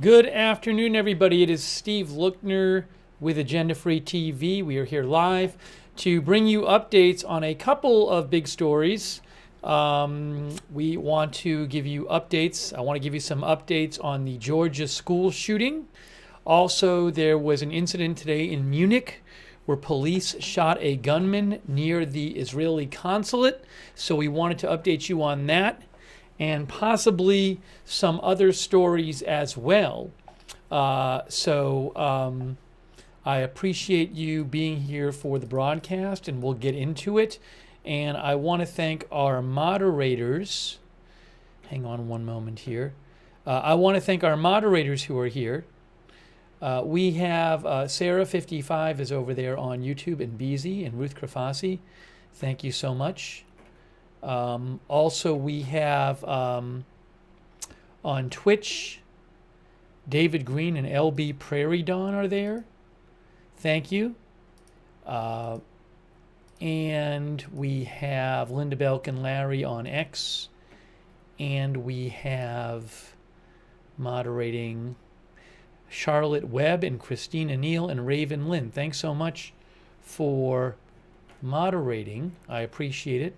Good afternoon, everybody. It is Steve Lookner with Agenda Free TV. We are here live to bring you updates on a couple of big stories. We want to give you updates. I want to give you some updates on the Georgia school shooting. Also, there was an incident today in Munich where police shot a gunman near the Israeli consulate. So we wanted to update you on that, and possibly some other stories as well. I appreciate you being here for the broadcast, and we'll get into it. And I want to thank our moderators. Hang on one moment here. I want to thank our moderators who are here. We have Sarah55 is over there on YouTube, and Beezy and Ruth Krafasi. Thank you so much. Also, we have on Twitch, David Green and LB Prairie Dawn are there. Thank you. And we have Linda Belk and Larry on X. And we have moderating Charlotte Webb and Christina Neal and Raven Lynn. Thanks so much for moderating. I appreciate it.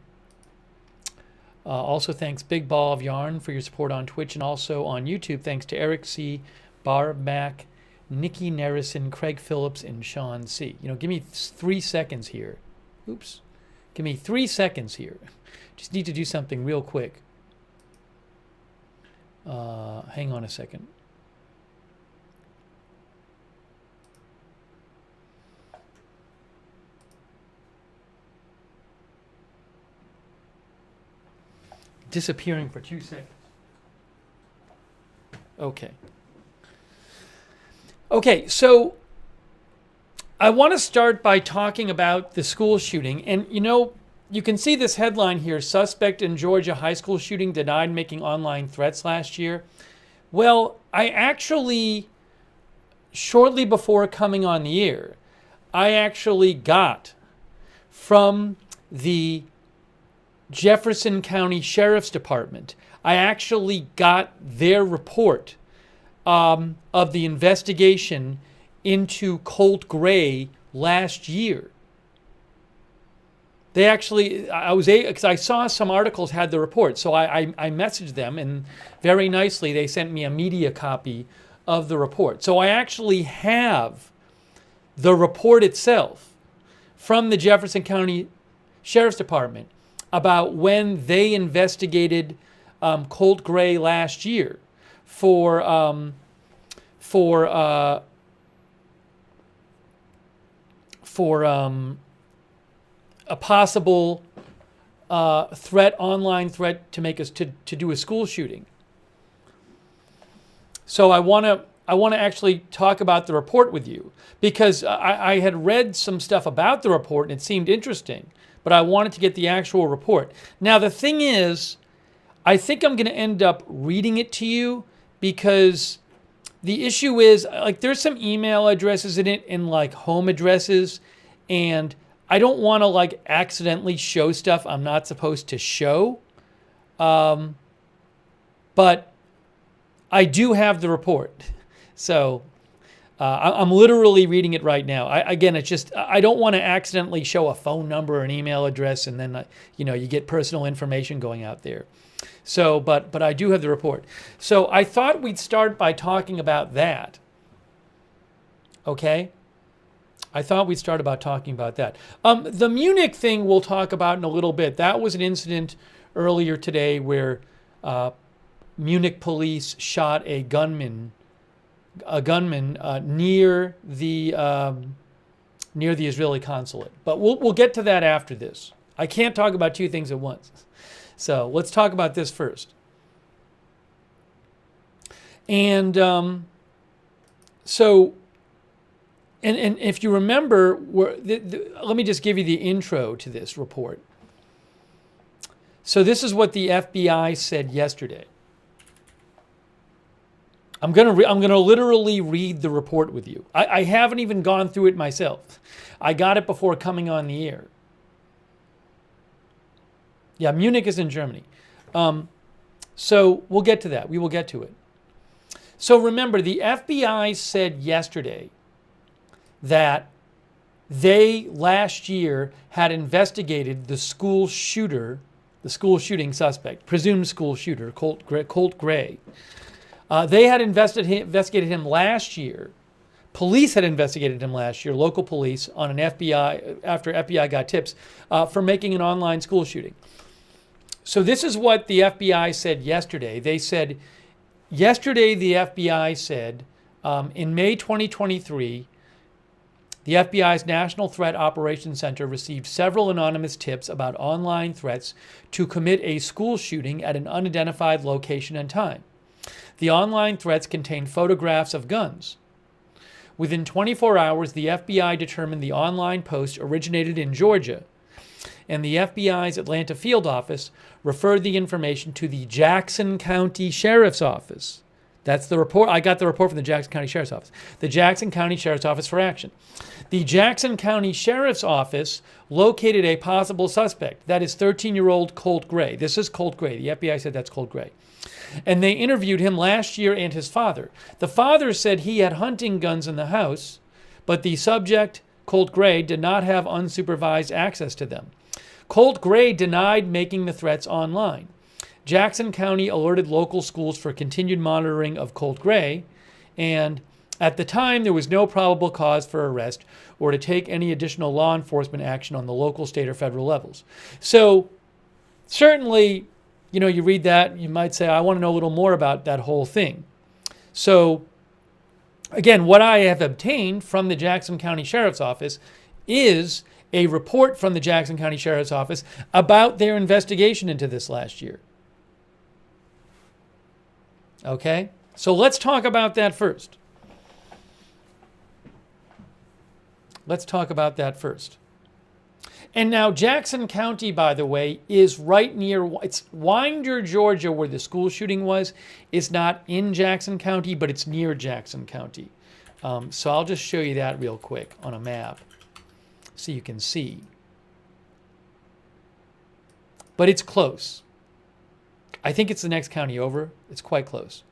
Also, thanks Big Ball of Yarn for your support on Twitch and also on YouTube. Thanks to Eric C., Barb Mack, Nikki Nerison, Craig Phillips, and Sean C. Give me 3 seconds here. Oops. Give me 3 seconds here. Just need to do something real quick. Hang on a second. Disappearing for 2 seconds. Okay, so I want to start by talking about the school shooting. And you can see this headline here: suspect in Georgia high school shooting denied making online threats last year. Well, I actually, shortly before coming on the air, I actually got from the Jefferson County Sheriff's Department, I actually got their report of the investigation into Colt Gray last year. They actually, because I saw some articles had the report, so I messaged them, and very nicely they sent me a media copy of the report. So I actually have the report itself from the Jefferson County Sheriff's Department about when they investigated Colt Gray last year for a possible online threat to make us to do a school shooting. So I want to actually talk about the report with you, because I had read some stuff about the report and it seemed interesting, but I wanted to get the actual report. Now, the thing is, I think I'm going to end up reading it to you, because the issue is, there's some email addresses in it and home addresses, and I don't want to accidentally show stuff I'm not supposed to show. But I do have the report. So I'm literally reading it right now. It's just, I don't want to accidentally show a phone number or an email address, and then, you get personal information going out there. So, but I do have the report. So I thought we'd start by talking about that. Okay? I thought we'd start about talking about that. The Munich thing we'll talk about in a little bit. That was an incident earlier today where Munich police shot a gunman near the Israeli consulate. But we'll get to that after this. I can't talk about two things at once. So let's talk about this first. And and if you remember, let me just give you the intro to this report. So this is what the FBI said yesterday. I'm gonna literally read the report with you. I haven't even gone through it myself. I got it before coming on the air. Yeah, Munich is in Germany. So we'll get to that. We will get to it. So remember, the FBI said yesterday that they last year had investigated the school shooter, the school shooting suspect, presumed school shooter, Colt Gray. They had investigated him last year. Police had investigated him last year, local police, on an FBI, after FBI got tips, for making an online school shooting. So this is what the FBI said yesterday. They said, yesterday the FBI said, in May 2023, the FBI's National Threat Operations Center received several anonymous tips about online threats to commit a school shooting at an unidentified location and time. The online threats contained photographs of guns. Within 24 hours, the FBI determined the online post originated in Georgia, and the FBI's Atlanta field office referred the information to the Jackson County Sheriff's Office. That's the report. I got the report from the Jackson County Sheriff's Office. The Jackson County Sheriff's Office for action. The Jackson County Sheriff's Office located a possible suspect. That is 13-year-old Colt Gray. This is Colt Gray. The FBI said that's Colt Gray. And they interviewed him last year and his father. The father said he had hunting guns in the house, but the subject, Colt Gray, did not have unsupervised access to them. Colt Gray denied making the threats online. Jackson County alerted local schools for continued monitoring of Colt Gray, and at the time, there was no probable cause for arrest or to take any additional law enforcement action on the local, state, or federal levels. So certainly, you read that, you might say, I want to know a little more about that whole thing. So again, what I have obtained from the Jackson County Sheriff's Office is a report from the Jackson County Sheriff's Office about their investigation into this last year. Okay, so let's talk about that first. Let's talk about that first. And now Jackson County, by the way, is right near, it's Winder, Georgia, where the school shooting was. It's not in Jackson County, but it's near Jackson County. So I'll just show you that real quick on a map so you can see. But it's close. I think it's the next county over. It's quite close.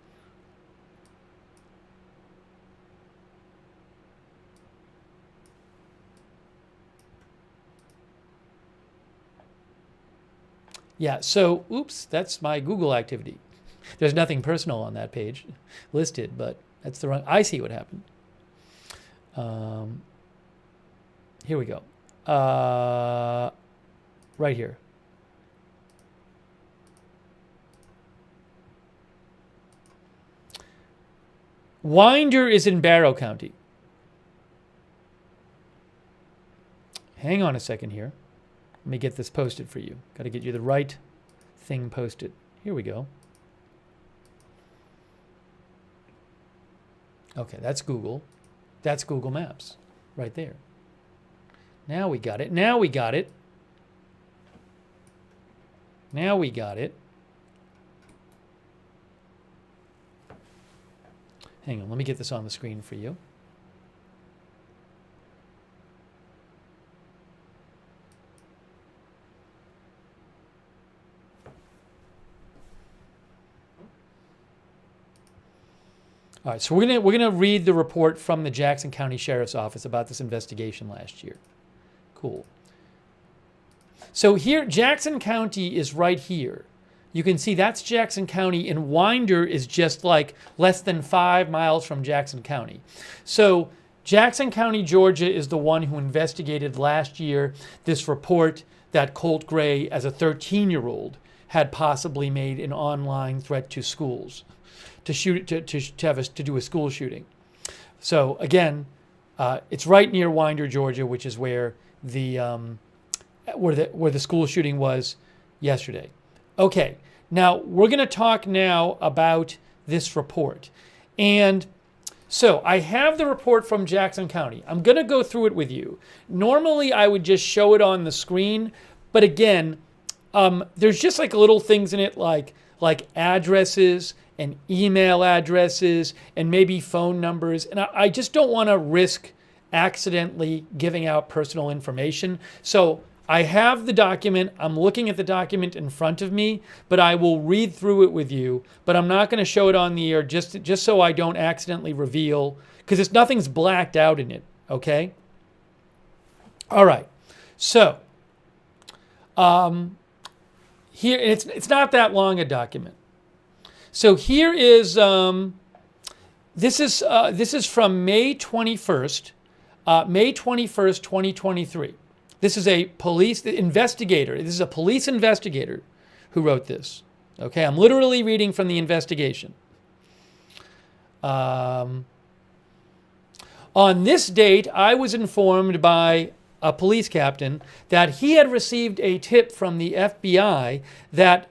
Yeah, so, oops, that's my Google activity. There's nothing personal on that page listed, but that's the wrong, I see what happened. Here we go. Right here. Winder is in Barrow County. Hang on a second here. Let me get this posted for you. Got to get you the right thing posted. Here we go. Okay, that's Google. That's Google Maps right there. Now we got it. Now we got it. Now we got it. Hang on, let me get this on the screen for you. All right, so we're gonna read the report from the Jackson County Sheriff's Office about this investigation last year. Cool. So here, Jackson County is right here. You can see that's Jackson County, and Winder is just like less than 5 miles from Jackson County. So Jackson County, Georgia is the one who investigated last year this report that Colt Gray, as a 13-year-old, had possibly made an online threat to schools, to do a school shooting. So again, it's right near Winder, Georgia, which is where the school shooting was yesterday. Okay, now we're going to talk now about this report. And so I have the report from Jackson County. I'm going to go through it with you. Normally I would just show it on the screen, but again, there's just like little things in it like addresses and email addresses and maybe phone numbers. And I just don't want to risk accidentally giving out personal information. So I have the document. I'm looking at the document in front of me, but I will read through it with you. But I'm not going to show it on the air just so I don't accidentally reveal, because nothing's blacked out in it. Okay. All right. So here it's not that long a document. So here is this is from May 21st, 2023. This is a police investigator. This is a police investigator who wrote this. Okay, I'm literally reading from the investigation. On this date, I was informed by a police captain that he had received a tip from the FBI that,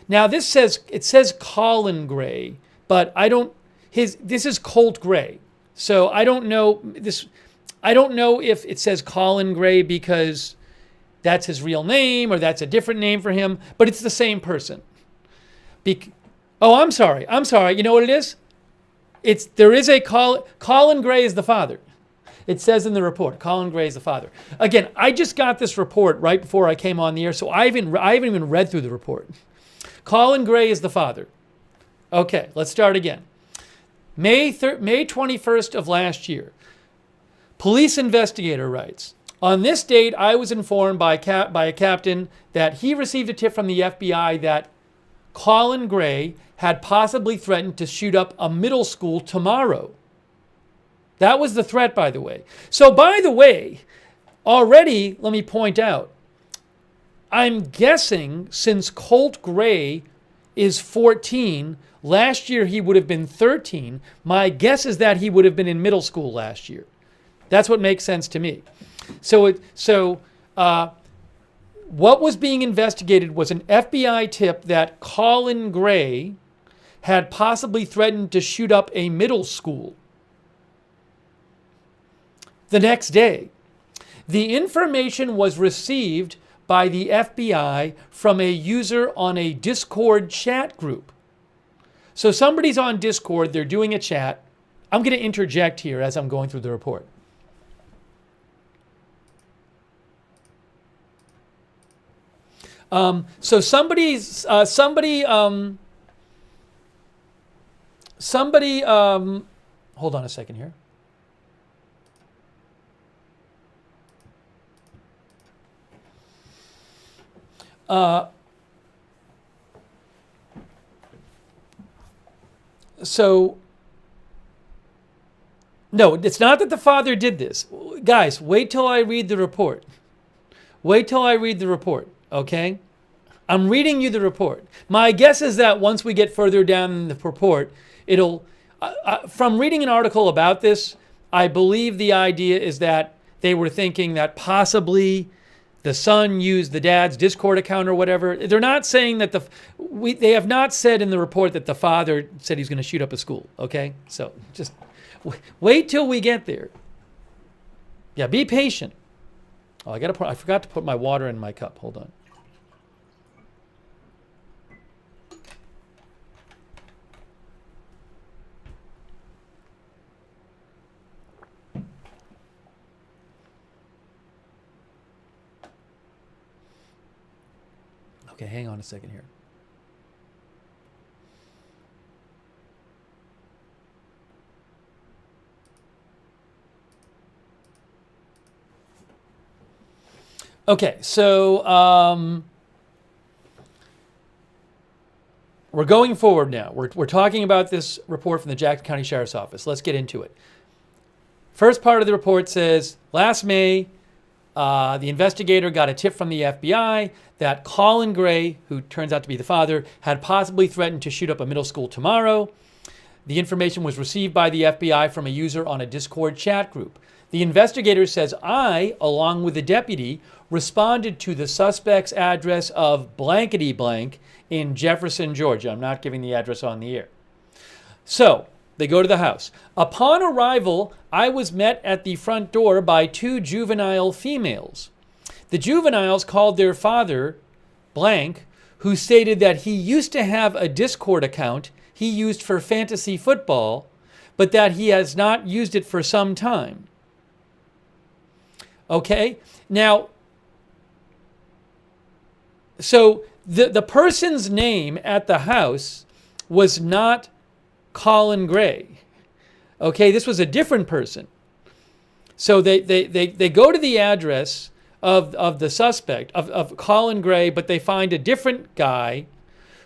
now it says Colin Gray, but this is Colt Gray. So I don't know if it says Colin Gray because that's his real name or that's a different name for him, but it's the same person. I'm sorry. You know what it is? Colin Gray is the father. It says in the report, Colin Gray is the father. Again, I just got this report right before I came on the air, so I haven't even read through the report. Colin Gray is the father. Okay, let's start again. May 21st of last year. Police investigator writes, on this date, I was informed by a captain that he received a tip from the FBI that Colin Gray had possibly threatened to shoot up a middle school tomorrow. That was the threat, by the way. So, by the way, already, let me point out, I'm guessing since Colt Gray is 14, last year he would have been 13. My guess is that he would have been in middle school last year. That's what makes sense to me. So what was being investigated was an FBI tip that Colin Gray had possibly threatened to shoot up a middle school. The next day, the information was received by the FBI from a user on a Discord chat group. So somebody's on Discord, they're doing a chat. I'm going to interject here as I'm going through the report. So somebody, hold on a second here. No, it's not that the father did this. Guys, wait till I read the report. Wait till I read the report, okay? I'm reading you the report. My guess is that once we get further down in the report, from reading an article about this, I believe the idea is that they were thinking that possibly the son used the dad's Discord account or whatever. They're not saying that they have not said in the report that the father said he's going to shoot up a school, okay? So just wait till we get there. Yeah, be patient. Oh, I forgot to put my water in my cup. Hold on. Okay, hang on a second here. Okay, so we're going forward now. We're talking about this report from the Jackson County Sheriff's Office. Let's get into it. First part of the report says, last May, the investigator got a tip from the FBI that Colin Gray, who turns out to be the father, had possibly threatened to shoot up a middle school tomorrow. The information was received by the FBI from a user on a Discord chat group. The investigator says, I, along with the deputy, responded to the suspect's address of blankety blank in Jefferson, Georgia. I'm not giving the address on the air. So they go to the house. Upon arrival, I was met at the front door by two juvenile females. The juveniles called their father, blank, who stated that he used to have a Discord account he used for fantasy football, but that he has not used it for some time. Okay? Now, So the person's name at the house was not Colin Gray. Okay, this was a different person. So they go to the address of the suspect, of Colin Gray, but they find a different guy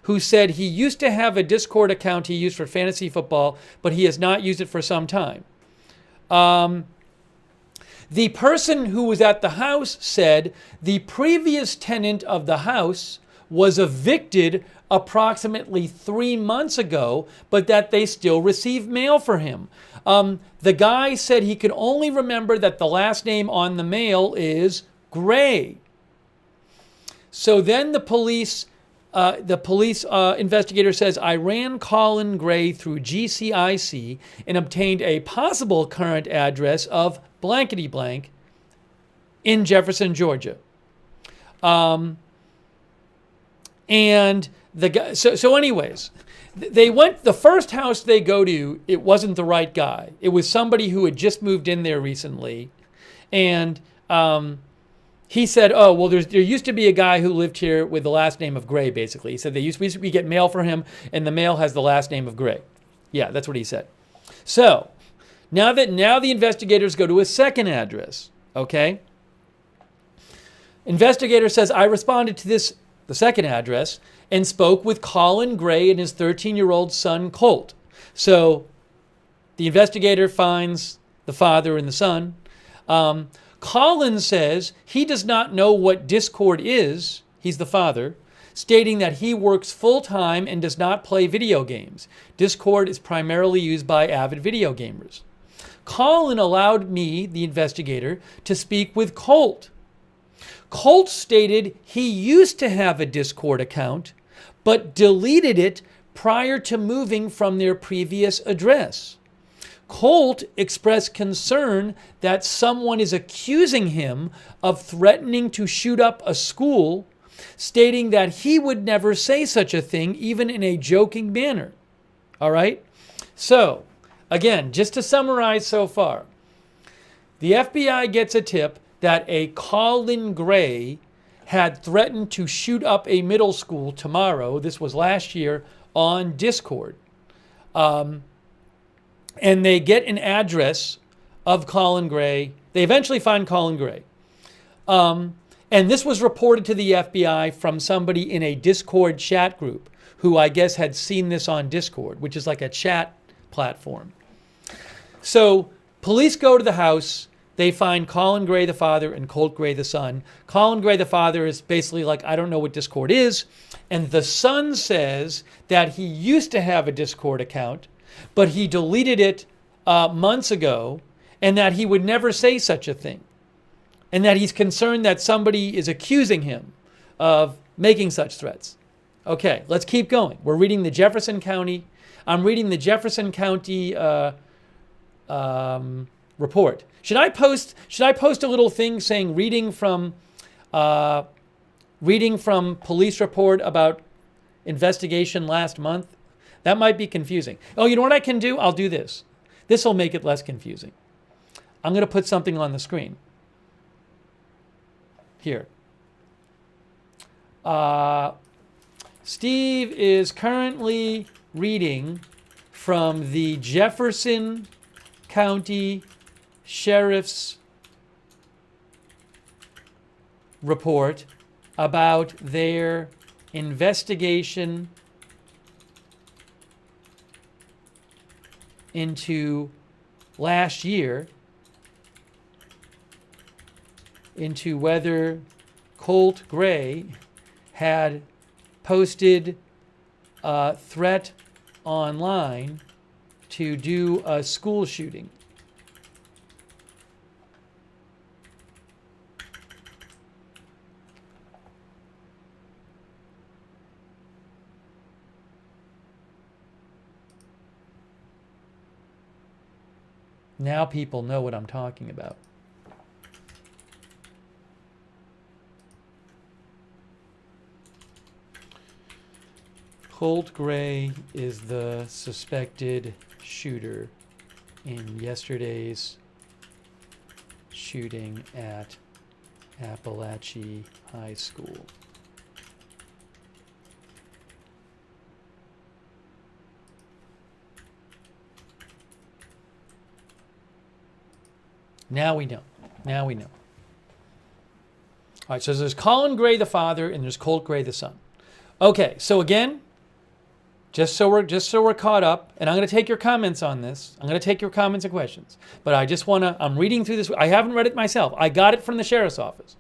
who said he used to have a Discord account he used for fantasy football, but he has not used it for some time. The person who was at the house said the previous tenant of the house was evicted approximately 3 months ago, but that they still received mail for him. The guy said he could only remember that the last name on the mail is Gray. So then the police investigator says, I ran Colin Gray through GCIC and obtained a possible current address of blankety blank in Jefferson, Georgia. And the guy, so anyways, they went, the first house they go to, it wasn't the right guy. It was somebody who had just moved in there recently. And he said, oh, well, there used to be a guy who lived here with the last name of Gray, basically. He said we get mail for him, and the mail has the last name of Gray. Yeah, that's what he said. So now the investigators go to a second address, okay? Investigator says, I responded to the second address, and spoke with Colin Gray and his 13-year-old son, Colt. So the investigator finds the father and the son. Colin says he does not know what Discord is. He's the father, stating that he works full-time and does not play video games. Discord is primarily used by avid video gamers. Colin allowed me, the investigator, to speak with Colt. Colt stated he used to have a Discord account, but deleted it prior to moving from their previous address. Colt expressed concern that someone is accusing him of threatening to shoot up a school, stating that he would never say such a thing, even in a joking manner. All right? So, again, just to summarize so far, the FBI gets a tip that a Colin Gray had threatened to shoot up a middle school tomorrow. This was last year on Discord. And they get an address of Colin Gray. They eventually find Colin Gray. And this was reported to the FBI from somebody in a Discord chat group who I guess had seen this on Discord, which is like a chat platform. So police go to the house. They find Colin Gray, the father, and Colt Gray, the son. Colin Gray, the father, is basically like, I don't know what Discord is. And the son says that he used to have a Discord account, but he deleted it months ago, and that he would never say such a thing. And that he's concerned that somebody is accusing him of making such threats. Okay, let's keep going. We're reading the Jefferson County. I'm reading the Jefferson County report. Should I post a little thing saying reading from police report about investigation last month? That might be confusing. Oh, you know what I can do? I'll do this. This will make it less confusing. I'm going to put something on the screen. Here. Steve is currently reading from the Jefferson County Sheriff's report about their investigation into last year into whether Colt Gray had posted a threat online to do a school shooting. Now people know what I'm talking about. Colt Gray is the suspected shooter in yesterday's shooting at Apalachee High School. Now we know. Now we know. All right, so there's Colin Gray, the father, and there's Colt Gray, the son. Okay, so again, just so we're caught up, and I'm going to take your comments on this. I'm going to take your comments and questions. But I just want to, I'm reading through this. I haven't read it myself. I got it from the sheriff's office.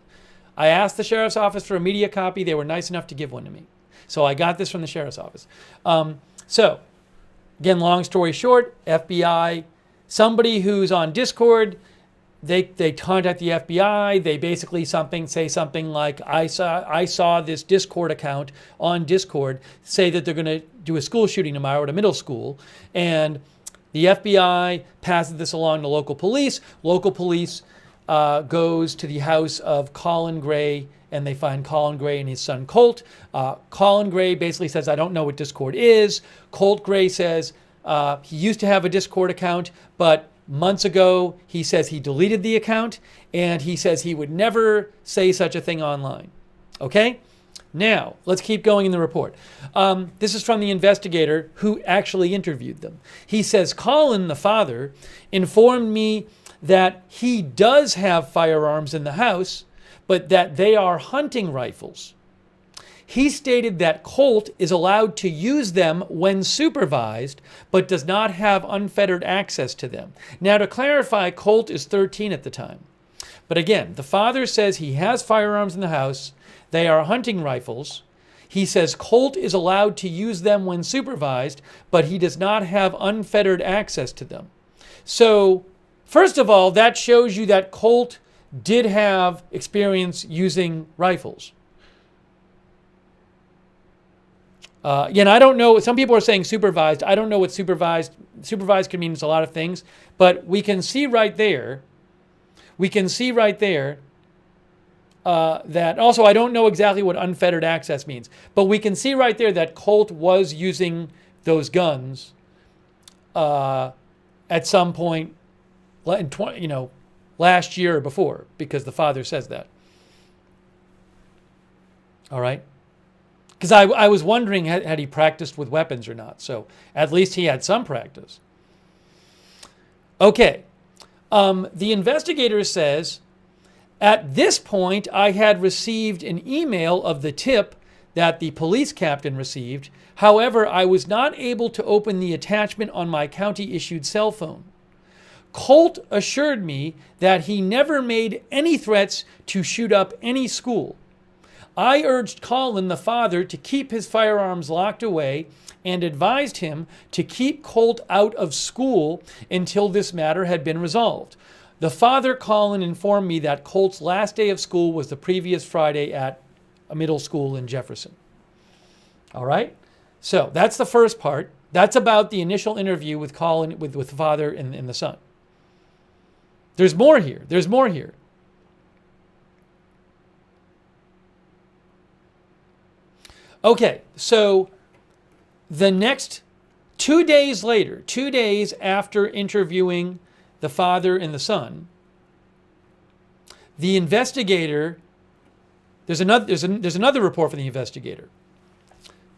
I asked the sheriff's office for a media copy. They were nice enough to give one to me. So I got this from the sheriff's office. So, again, long story short, FBI, somebody who's on Discord, they contact the FBI. They basically say something like, I saw this Discord account on Discord say that they're going to do a school shooting tomorrow at a middle school. And the FBI passes this along to local police. Local police goes to the house of Colin Gray, and they find Colin Gray and his son Colt. Colin Gray basically says, I don't know what Discord is. Colt Gray says he used to have a Discord account, but months ago, he says he deleted the account, and he says he would never say such a thing online. Okay? Now, let's keep going in the report. This is from the investigator who actually interviewed them. He says, Colin, the father, informed me that he does have firearms in the house, but that they are hunting rifles. He stated that Colt is allowed to use them when supervised, but does not have unfettered access to them. Now, to clarify, Colt is 13 at the time. But again, the father says he has firearms in the house. They are hunting rifles. He says Colt is allowed to use them when supervised, but he does not have unfettered access to them. So, first of all, that shows you that Colt did have experience using rifles. Again, I don't know. Some people are saying supervised. I don't know what supervised. Supervised can mean a lot of things, but we can see right there. We can see right there that also I don't know exactly what unfettered access means, but we can see right there that Colt was using those guns at some point, last year or before, because the father says that. All right. Because I was wondering, had he practiced with weapons or not? So at least he had some practice. Okay. The investigator says, at this point, I had received an email of the tip that the police captain received. However, I was not able to open the attachment on my county-issued cell phone. Colt assured me that he never made any threats to shoot up any school. I urged Colin, the father, to keep his firearms locked away and advised him to keep Colt out of school until this matter had been resolved. The father, Colin, informed me that Colt's last day of school was the previous Friday at a middle school in Jefferson. All right? So that's the first part. That's about the initial interview with Colin, with the father and the son. There's more here. There's more here. Okay, so the next 2 days later, 2 days after interviewing the father and the son, the investigator, there's another report from the investigator.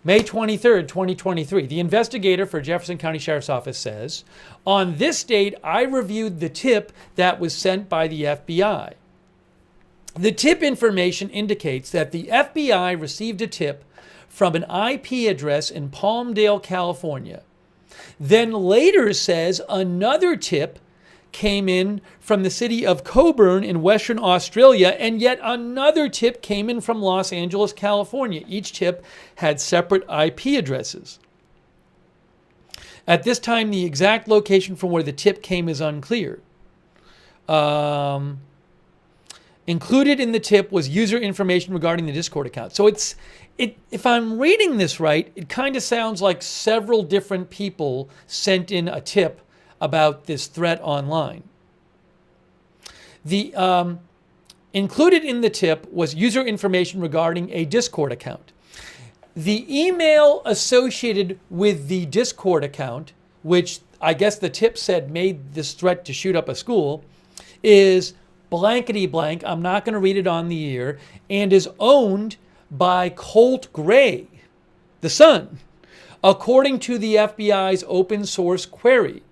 May 23rd, 2023, the investigator for Jefferson County Sheriff's Office says, on this date, I reviewed the tip that was sent by the FBI. The tip information indicates that the FBI received a tip from an IP address in Palmdale, California. Then later says another tip came in from the city of Coburn in Western Australia, and yet another tip came in from Los Angeles, California. Each tip had separate IP addresses. At this time, the exact location from where the tip came is unclear. Included in the tip was user information regarding the Discord account. So if I'm reading this right, it kind of sounds like several different people sent in a tip about this threat online. The included in the tip was user information regarding a Discord account. The email associated with the Discord account, which I guess the tip said made this threat to shoot up a school, is blankety blank, I'm not going to read it on the air, and is owned by Colt Gray, the son, according to the FBI's open source query.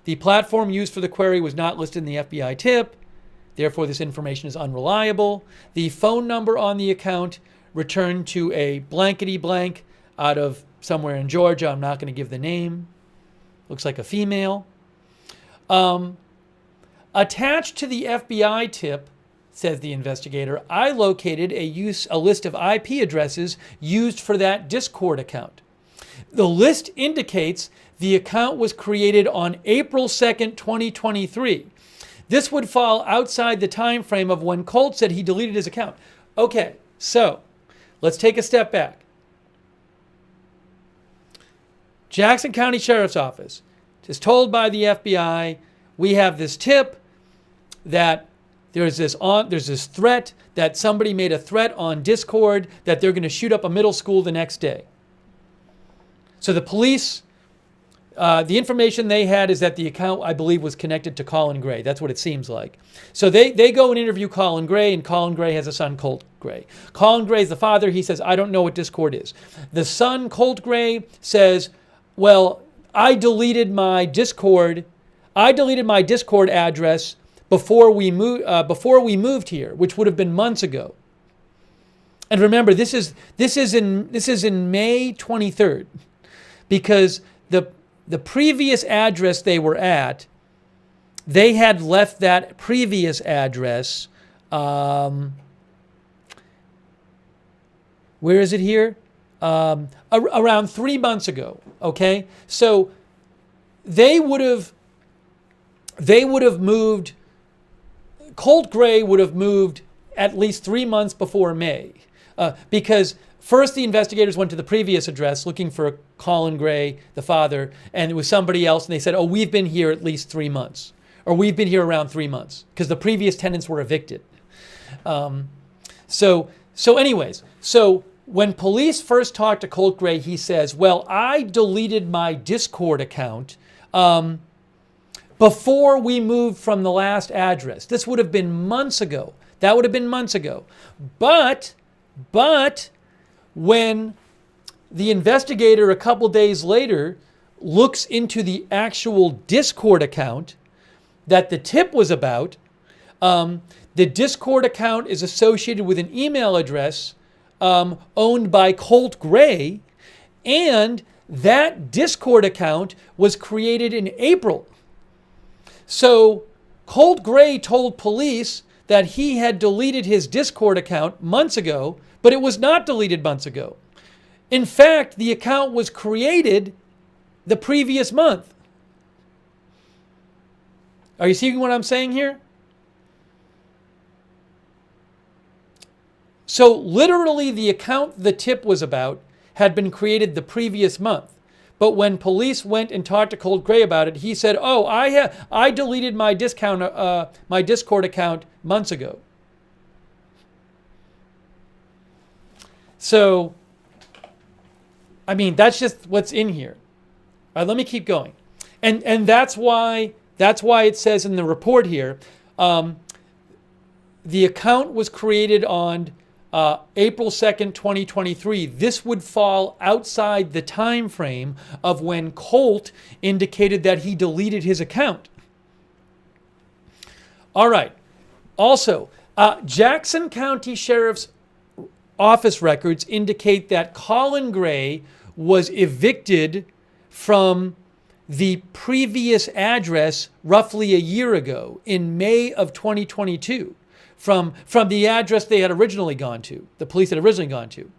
The platform used for the query was not listed in the FBI tip. Therefore, this information is unreliable. The phone number on the account returned to a blankety blank out of somewhere in Georgia. I'm not going to give the name. Looks like a female. Attached to the FBI tip, says the investigator, I located a list of IP addresses used for that Discord account. The list indicates the account was created on April 2nd, 2023. This would fall outside the time frame of when Colt said he deleted his account. Okay, so let's take a step back. Jackson County Sheriff's Office is told by the FBI, we have this tip that there's this threat, that somebody made a threat on Discord that they're going to shoot up a middle school the next day. So the police, the information they had is that the account, I believe, was connected to Colin Gray. That's what it seems like. So they go and interview Colin Gray, and Colin Gray has a son, Colt Gray. Colin Gray's the father. He says, I don't know what Discord is. The son, Colt Gray, says, well, I deleted my Discord address before we moved here, which would have been months ago. And remember, this is in May 23rd, because the previous address they were at, they had left that previous address. Where is it here? Around 3 months ago. Okay, so they would have moved. Colt Gray would have moved at least 3 months before May, because first the investigators went to the previous address looking for Colin Gray, the father, and it was somebody else, and they said, oh, we've been here at least 3 months, or we've been here around 3 months, because the previous tenants were evicted. So when police first talked to Colt Gray, he says, well, I deleted my Discord account before we moved from the last address. This would have been months ago. That would have been months ago. But when the investigator a couple days later looks into the actual Discord account that the tip was about, the Discord account is associated with an email address owned by Colt Gray, and that Discord account was created in April. So Colt Gray told police that he had deleted his Discord account months ago, but it was not deleted months ago. In fact, the account was created the previous month. Are you seeing what I'm saying here? So literally the account the tip was about had been created the previous month. But when police went and talked to Colt Gray about it, he said, oh, I deleted my Discord account months ago. So, I mean, that's just what's in here. All right, let me keep going. And that's why it says in the report here, the account was created on April 2nd, 2023. This would fall outside the time frame of when Colt indicated that he deleted his account. All right. Also, Jackson County Sheriff's Office records indicate that Colin Gray was evicted from the previous address roughly a year ago in May of 2022. From the address they had originally gone to, the police had originally gone to.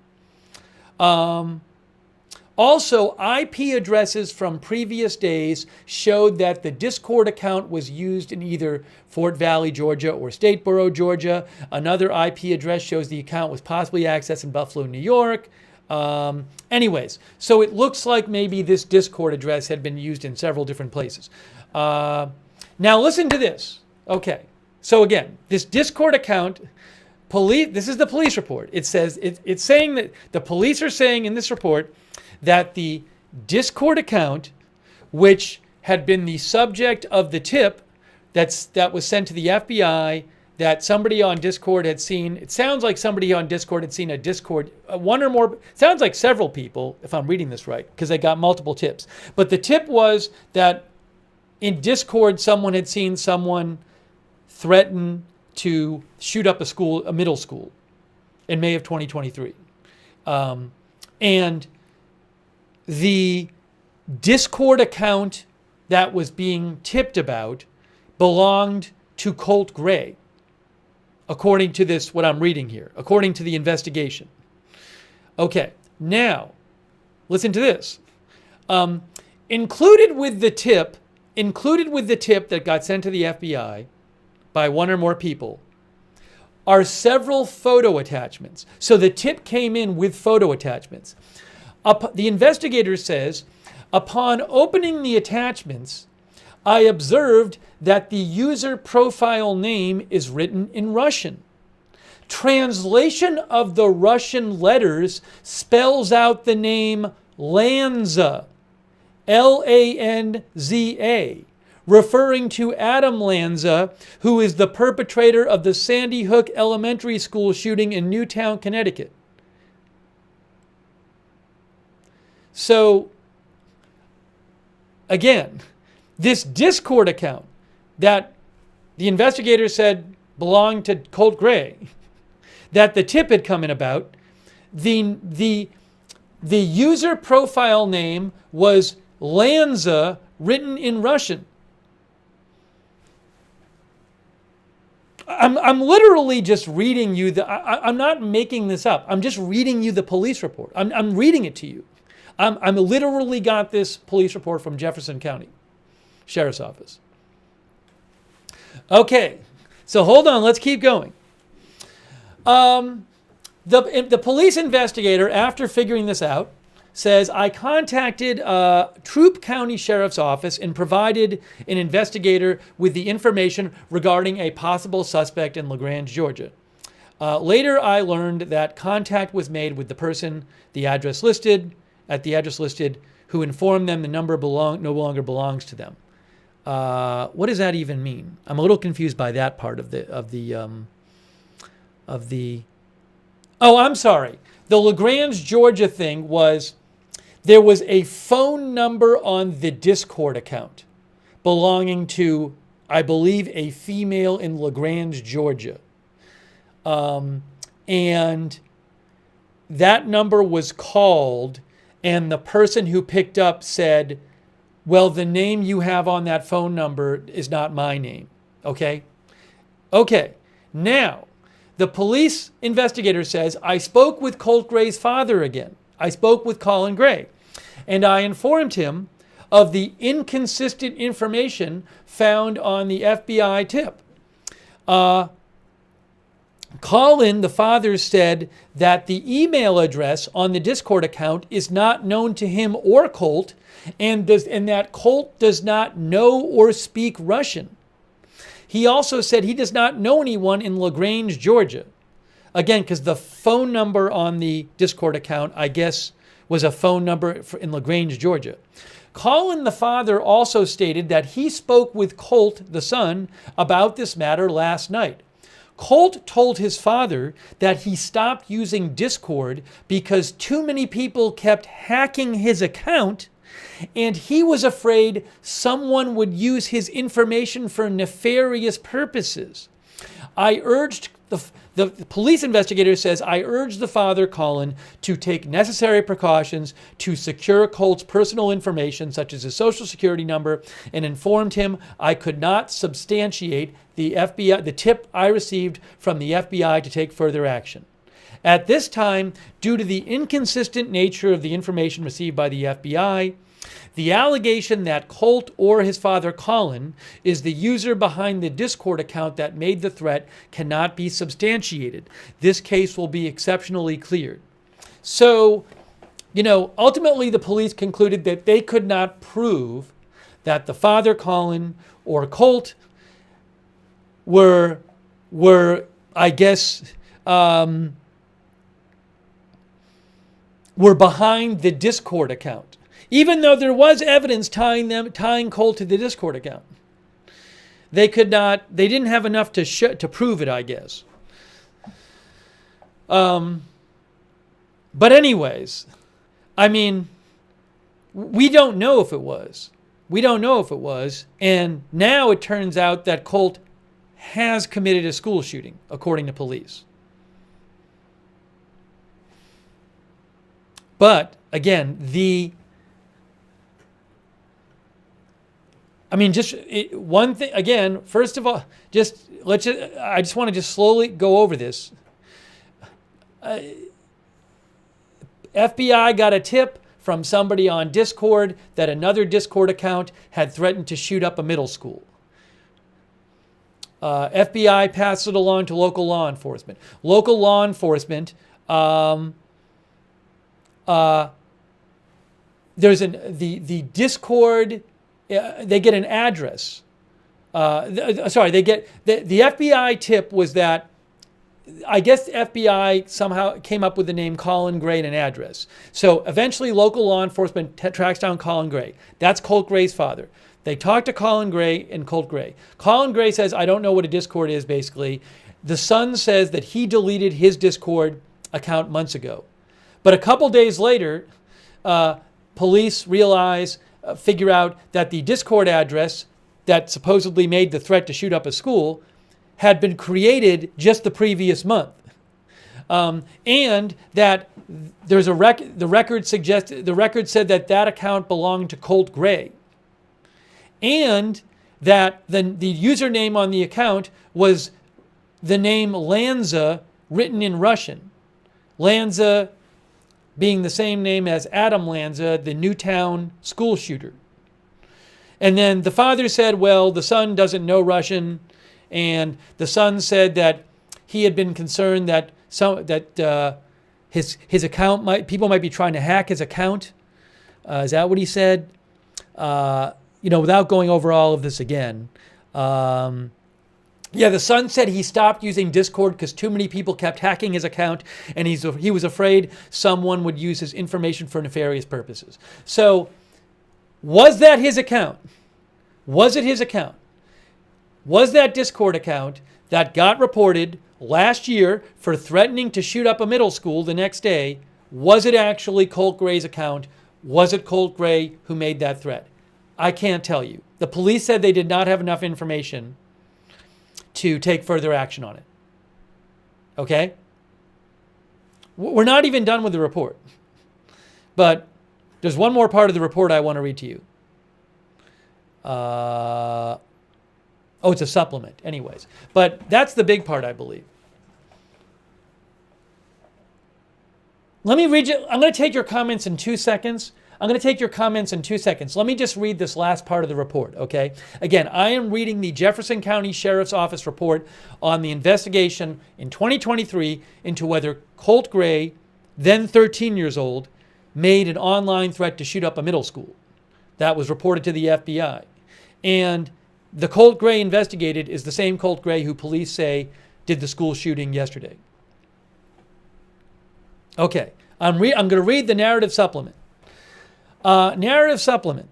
Also, IP addresses from previous days showed that the Discord account was used in either Fort Valley, Georgia, or Statesboro, Georgia. Another IP address shows the account was possibly accessed in Buffalo, New York. Anyways, so it looks like maybe this Discord address had been used in several different places. Now listen to this. Okay. So again, this Discord account, this is the police report. It says, it's saying that the police are saying in this report that the Discord account, which had been the subject of the tip that was sent to the FBI, that somebody on Discord had seen, it sounds like somebody on Discord had seen a Discord, one or more, sounds like several people, if I'm reading this right, because they got multiple tips. But the tip was that in Discord, someone had seen someone threaten to shoot up a middle school in May of 2023. And the Discord account that was being tipped about belonged to Colt Gray, according to this, what I'm reading here, according to the investigation. Okay, now, listen to this. Included with the tip that got sent to the FBI by one or more people are several photo attachments. So the tip came in with photo attachments. The investigator says, upon opening the attachments, I observed that the user profile name is written in Russian. Translation of the Russian letters spells out the name Lanza, Lanza, referring to Adam Lanza, who is the perpetrator of the Sandy Hook Elementary School shooting in Newtown, Connecticut. So, again, this Discord account that the investigator said belonged to Colt Gray, that the tip had come in about, the user profile name was Lanza, written in Russian. I'm literally just reading you I'm not making this up. I'm just reading you the police report. I'm reading it to you. I'm literally got this police report from Jefferson County Sheriff's Office. Okay, so hold on. Let's keep going. The police investigator, after figuring this out, says, I contacted Troup County Sheriff's Office and provided an investigator with the information regarding a possible suspect in LaGrange, Georgia. Later, I learned that contact was made with the person, the address listed, who informed them the number no longer belongs to them. What does that even mean? I'm a little confused by that part of the. Oh, I'm sorry. The LaGrange, Georgia thing was, there was a phone number on the Discord account belonging to, I believe, a female in LaGrange, Georgia. And that number was called, and the person who picked up said, well, the name you have on that phone number is not my name. Okay? Okay. Now, the police investigator says, I spoke with Colt Gray's father again. I spoke with Colin Gray, and I informed him of the inconsistent information found on the FBI tip. Colin, the father, said that the email address on the Discord account is not known to him or Colt, and that Colt does not know or speak Russian. He also said he does not know anyone in LaGrange, Georgia. Again, because the phone number on the Discord account, I guess, was a phone number in LaGrange, Georgia. Colin, the father, also stated that he spoke with Colt, the son, about this matter last night. Colt told his father that he stopped using Discord because too many people kept hacking his account, and he was afraid someone would use his information for nefarious purposes. I urged the police investigator says, I urged the father, Colin, to take necessary precautions to secure Colt's personal information, such as his social security number, and informed him I could not substantiate the tip I received from the FBI to take further action. At this time, due to the inconsistent nature of the information received by the FBI, the allegation that Colt or his father Colin is the user behind the Discord account that made the threat cannot be substantiated. This case will be exceptionally cleared. So, ultimately the police concluded that they could not prove that the father Colin or Colt were I guess, were behind the Discord account, even though there was evidence tying Colt to the Discord account. They didn't have enough to prove it, I guess. But anyways, I mean, we don't know if it was. We don't know if it was. And now it turns out that Colt has committed a school shooting, according to police. But again, one thing, again, first of all, I just want to just slowly go over this. FBI got a tip from somebody on Discord that another Discord account had threatened to shoot up a middle school. FBI passed it along to local law enforcement. Local law enforcement, the Discord, they get an address. The FBI tip was that, I guess the FBI somehow came up with the name Colin Gray and an address. So eventually local law enforcement tracks down Colin Gray. That's Colt Gray's father. They talk to Colin Gray and Colt Gray. Colin Gray says, I don't know what a Discord is, basically. The son says that he deleted his Discord account months ago. But a couple days later, police figure out that the Discord address that supposedly made the threat to shoot up a school had been created just the previous month. And that there's the record said that account belonged to Colt Gray. And that the username on the account was the name Lanza written in Russian. Lanza being the same name as Adam Lanza, the Newtown school shooter. And then the father said, well, the son doesn't know Russian. And the son said that he had been concerned that his account people might be trying to hack his account. Is that what he said? Without going over all of this again. The son said he stopped using Discord because too many people kept hacking his account, and he was afraid someone would use his information for nefarious purposes. So, was that his account? Was it his account? Was that Discord account that got reported last year for threatening to shoot up a middle school the next day, was it actually Colt Gray's account? Was it Colt Gray who made that threat? I can't tell you. The police said they did not have enough information to take further action on it. Okay? We're not even done with the report. But there's one more part of the report I want to read to you. It's a supplement. Anyways. But that's the big part, I believe. Let me read you. I'm going to take your comments in 2 seconds. Let me just read this last part of the report, okay? Again, I am reading the Jefferson County Sheriff's Office report on the investigation in 2023 into whether Colt Gray, then 13 years old, made an online threat to shoot up a middle school. That was reported to the FBI. And the Colt Gray investigated is the same Colt Gray who police say did the school shooting yesterday. Okay, I'm going to read the narrative supplement. Narrative supplement,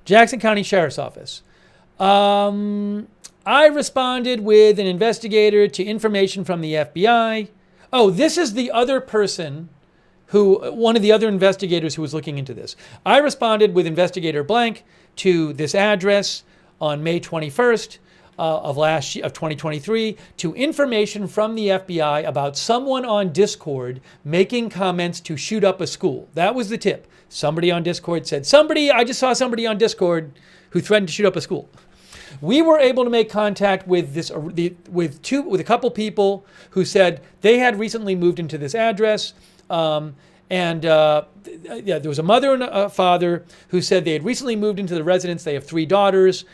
Jackson County Sheriff's Office. I responded with an investigator to information from the FBI. Oh, this is the other person one of the other investigators who was looking into this. I responded with investigator blank to this address on May 21st of 2023 to information from the FBI about someone on Discord making comments to shoot up a school. That was the tip. Somebody on Discord said, I just saw somebody on Discord who threatened to shoot up a school. We were able to make contact with a couple people who said they had recently moved into this address. There was a mother and a father who said they had recently moved into the residence. They have 3 daughters.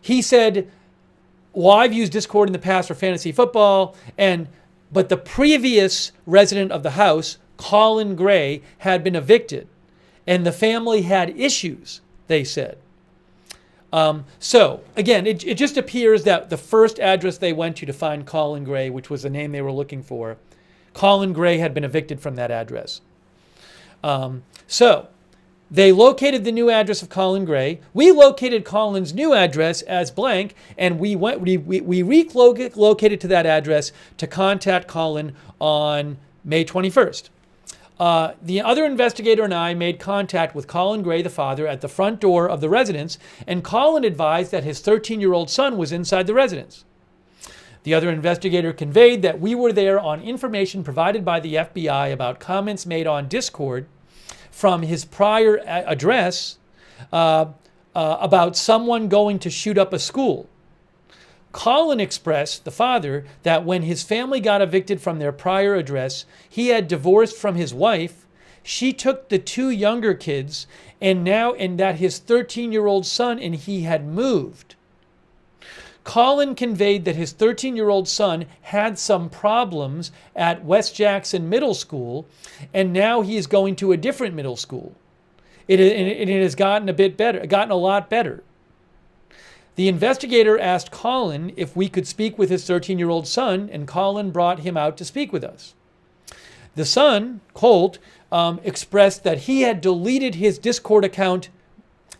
He said, well, I've used Discord in the past for fantasy football, but the previous resident of the house, Colin Gray, had been evicted, and the family had issues, they said. So, again, it just appears that the first address they went to find Colin Gray, which was the name they were looking for, Colin Gray had been evicted from that address. So, they located the new address of Colin Gray. We located Colin's new address as blank, and we relocated to that address to contact Colin on May 21st. The other investigator and I made contact with Colin Gray, the father, at the front door of the residence, and Colin advised that his 13-year-old son was inside the residence. The other investigator conveyed that we were there on information provided by the FBI about comments made on Discord from his prior address about someone going to shoot up a school. Colin expressed, the father, that when his family got evicted from their prior address, he had divorced from his wife. She took the two younger kids, and that his 13-year-old son and he had moved. Colin conveyed that his 13-year-old son had some problems at West Jackson Middle School, and now he is going to a different middle school. It has gotten a lot better. The investigator asked Colin if we could speak with his 13-year-old son, and Colin brought him out to speak with us. The son, Colt, expressed that he had deleted his Discord account.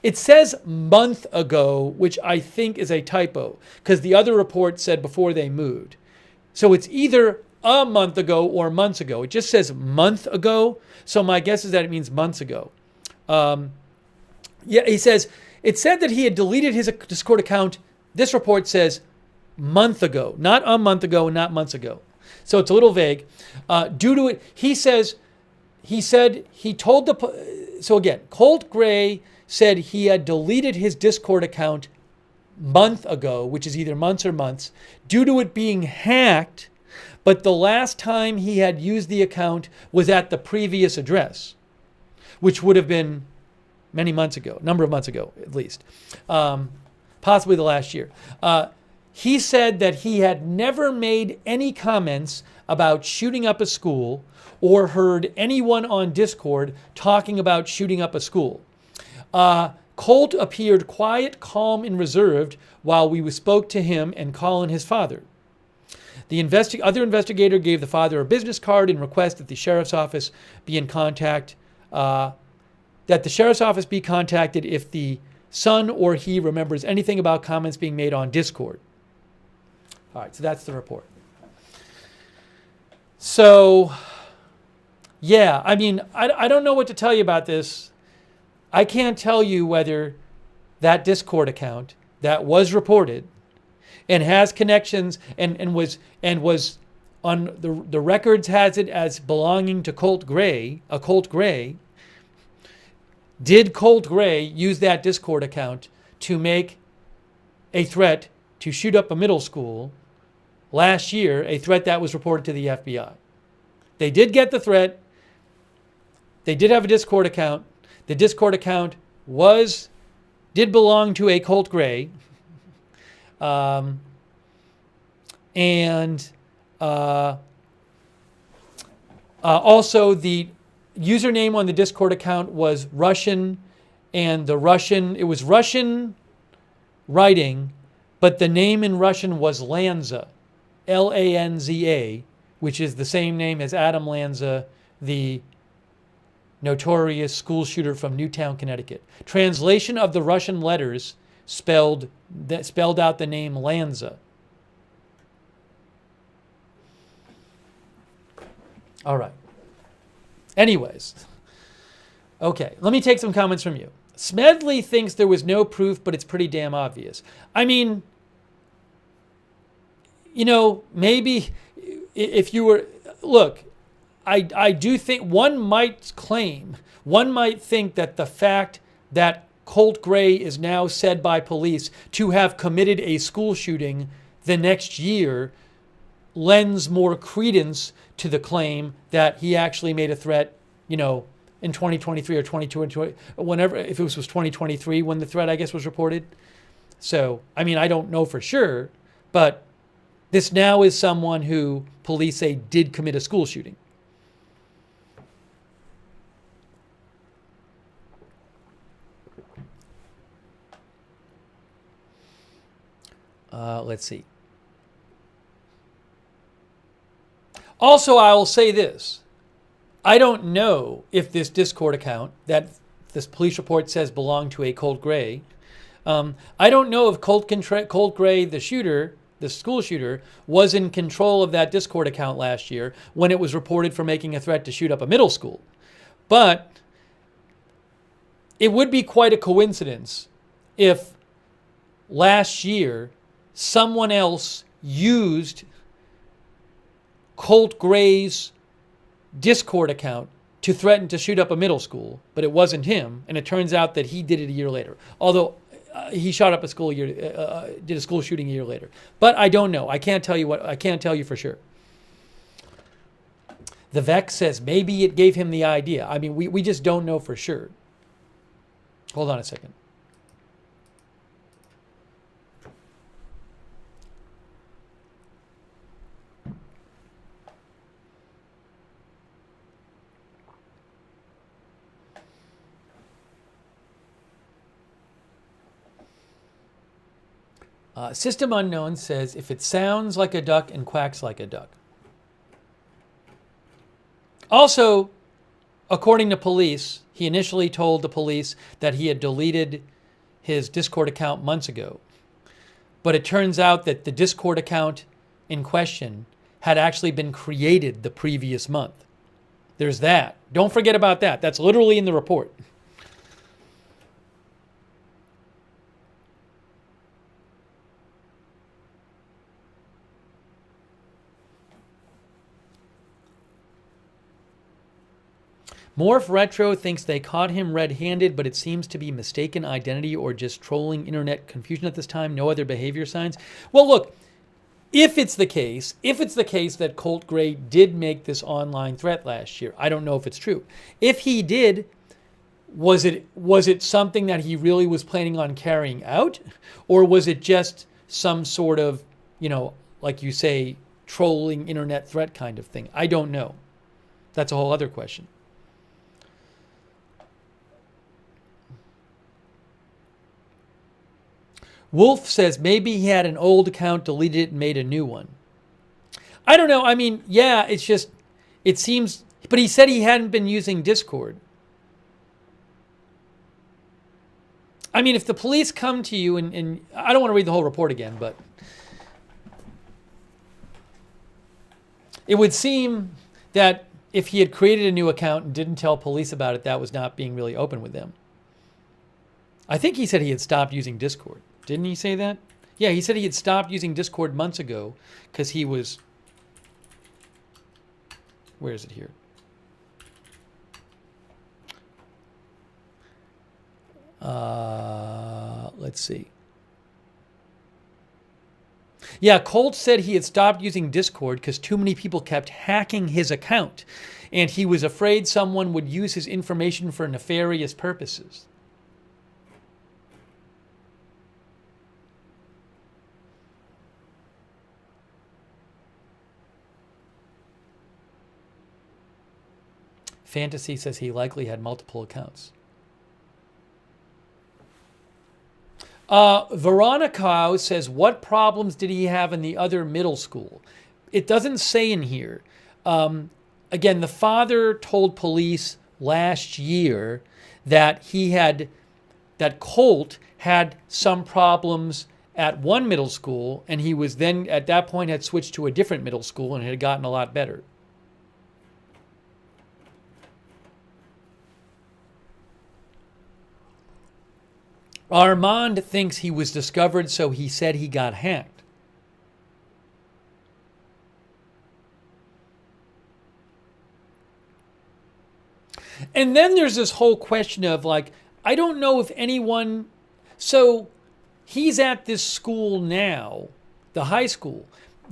It says month ago, which I think is a typo, because the other report said before they moved. So it's either a month ago or months ago. It just says month ago, so my guess is that it means months ago. He says, it said that he had deleted his Discord account. This report says month ago, not a month ago and not months ago. So it's a little vague. Due to it, so again, Colt Gray said he had deleted his Discord account month ago, which is either months or months, due to it being hacked, but the last time he had used the account was at the previous address, which would have been many months ago, number of months ago, at least, possibly the last year. He said that he had never made any comments about shooting up a school or heard anyone on Discord talking about shooting up a school. Colt appeared quiet, calm, and reserved while we spoke to him and Colin, his father. The other investigator gave the father a business card and requested that the sheriff's office be in contact. That the sheriff's office be contacted if the son or he remembers anything about comments being made on Discord. All right, so that's the report. So, yeah, I mean, I don't know what to tell you about this. I can't tell you whether that Discord account that was reported and has connections and was on the records has it as belonging to Colt Gray. Did Colt Gray use that Discord account to make a threat to shoot up a middle school last year, a threat that was reported to the FBI? They did get the threat. They did have a Discord account. The Discord account did belong to a Colt Gray. Also the username on the Discord account was Russian, and it was Russian writing, but the name in Russian was Lanza, Lanza, which is the same name as Adam Lanza, the notorious school shooter from Newtown, Connecticut. Translation of the Russian letters spelled out the name Lanza. All right. Anyways, okay, let me take some comments from you. Smedley thinks there was no proof, but it's pretty damn obvious. I mean, maybe if you were, look, I do think one might think that the fact that Colt Gray is now said by police to have committed a school shooting the next year lends more credence to the claim that he actually made a threat, in 2023 or 22 whenever, if it was 2023 when the threat, I guess, was reported. So, I mean, I don't know for sure, but this now is someone who police say did commit a school shooting. Let's see. Also, I will say this. I don't know if this Discord account that this police report says belonged to a Colt Gray. I don't know if Colt Gray, the shooter, the school shooter, was in control of that Discord account last year when it was reported for making a threat to shoot up a middle school. But it would be quite a coincidence if last year someone else used Colt Gray's Discord account to threaten to shoot up a middle school, but it wasn't him, and it turns out that he did it a year later. Although he shot up a school did a school shooting a year later. But I don't know. I can't tell you for sure. The Vex says maybe it gave him the idea. I mean, we just don't know for sure. Hold on a second. System Unknown says, if it sounds like a duck and quacks like a duck. Also, according to police, he initially told the police that he had deleted his Discord account months ago. But it turns out that the Discord account in question had actually been created the previous month. There's that. Don't forget about that. That's literally in the report. Morph Retro thinks they caught him red-handed, but it seems to be mistaken identity or just trolling internet confusion at this time. No other behavior signs. Well, look, if it's the case that Colt Gray did make this online threat last year, I don't know if it's true. If he did, was it something that he really was planning on carrying out, or was it just some sort of, like you say, trolling internet threat kind of thing? I don't know. That's a whole other question. Wolf says maybe he had an old account, deleted it, and made a new one. I don't know. I mean, yeah, it seems, but he said he hadn't been using Discord. I mean, if the police come to you and I don't want to read the whole report again, but it would seem that if he had created a new account and didn't tell police about it, that was not being really open with them. I think he said he had stopped using Discord. Didn't he say that? Yeah, he said he had stopped using Discord months ago because he was... Where is it here? Let's see. Yeah, Colt said he had stopped using Discord because too many people kept hacking his account, and he was afraid someone would use his information for nefarious purposes. Fantasy says he likely had multiple accounts. Veronica says, what problems did he have in the other middle school? It doesn't say in here. Again, the father told police last year that that Colt had some problems at one middle school, and he was then, at that point, had switched to a different middle school and had gotten a lot better. Armand thinks he was discovered, so he said he got hacked. And then there's this whole question of, like, I don't know if anyone... So he's at this school now, the high school.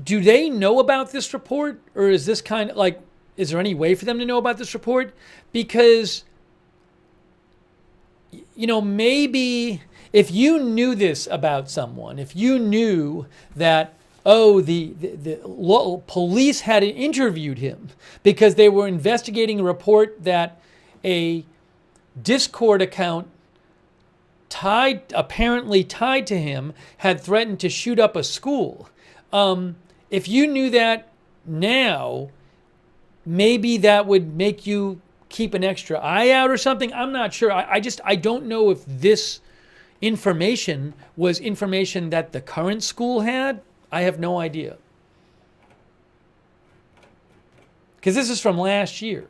Do they know about this report? Or is this kind of like, is there any way for them to know about this report? Because... maybe if you knew this about someone, if you knew that, the police had interviewed him because they were investigating a report that a Discord account apparently tied to him had threatened to shoot up a school. If you knew that now, maybe that would make you keep an extra eye out or something. I'm not sure. I don't know if this information was information that the current school had. I have no idea. Because this is from last year.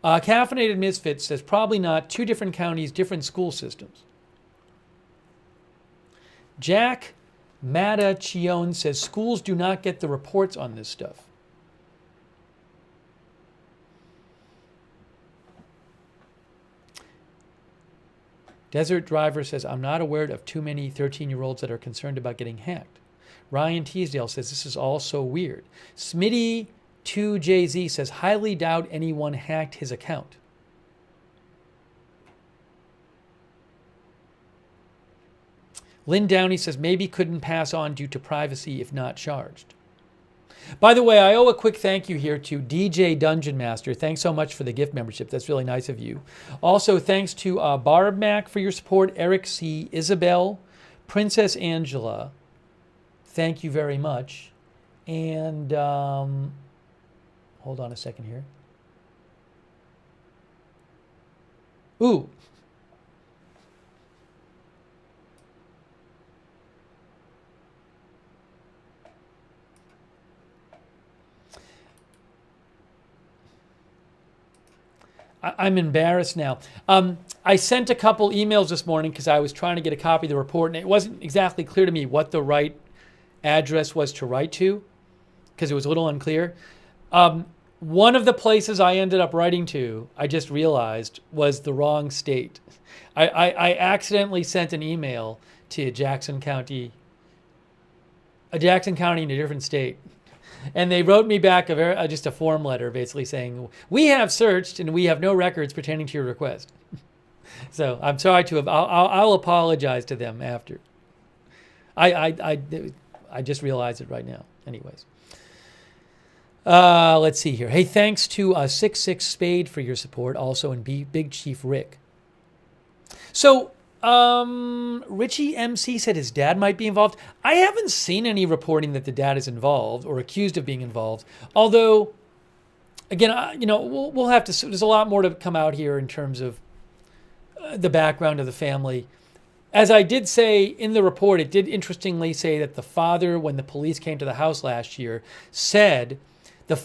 Caffeinated Misfit says, probably not. 2 different counties, different school systems. Jack Matachione says, schools do not get the reports on this stuff. Desert Driver says, I'm not aware of too many 13-year-olds that are concerned about getting hacked. Ryan Teasdale says, this is all so weird. Smitty2JZ says, highly doubt anyone hacked his account. Lynn Downey says, maybe couldn't pass on due to privacy if not charged. By the way, I owe a quick thank you here to DJ Dungeon Master. Thanks so much for the gift membership. That's really nice of you. Also, thanks to Barb Mac for your support, Eric C., Isabel, Princess Angela. Thank you very much. And hold on a second here. Ooh. I'm embarrassed now. I sent a couple emails this morning because I was trying to get a copy of the report, and it wasn't exactly clear to me what the right address was to write to because it was a little unclear. One of the places I ended up writing to, I just realized, was the wrong state. I accidentally sent an email to Jackson County in a different state. And they wrote me back just a form letter basically saying, we have searched and we have no records pertaining to your request. So I'm sorry to have, I'll apologize to them after. I just realized it right now. Anyways. Let's see here. Hey, thanks to 66 Spade for your support. Also in Big Chief Rick. So, Richie MC said his dad might be involved. I haven't seen any reporting that the dad is involved or accused of being involved. Although, again, we'll have to. There's a lot more to come out here in terms of the background of the family. As I did say in the report, it did interestingly say that the father, when the police came to the house last year, said that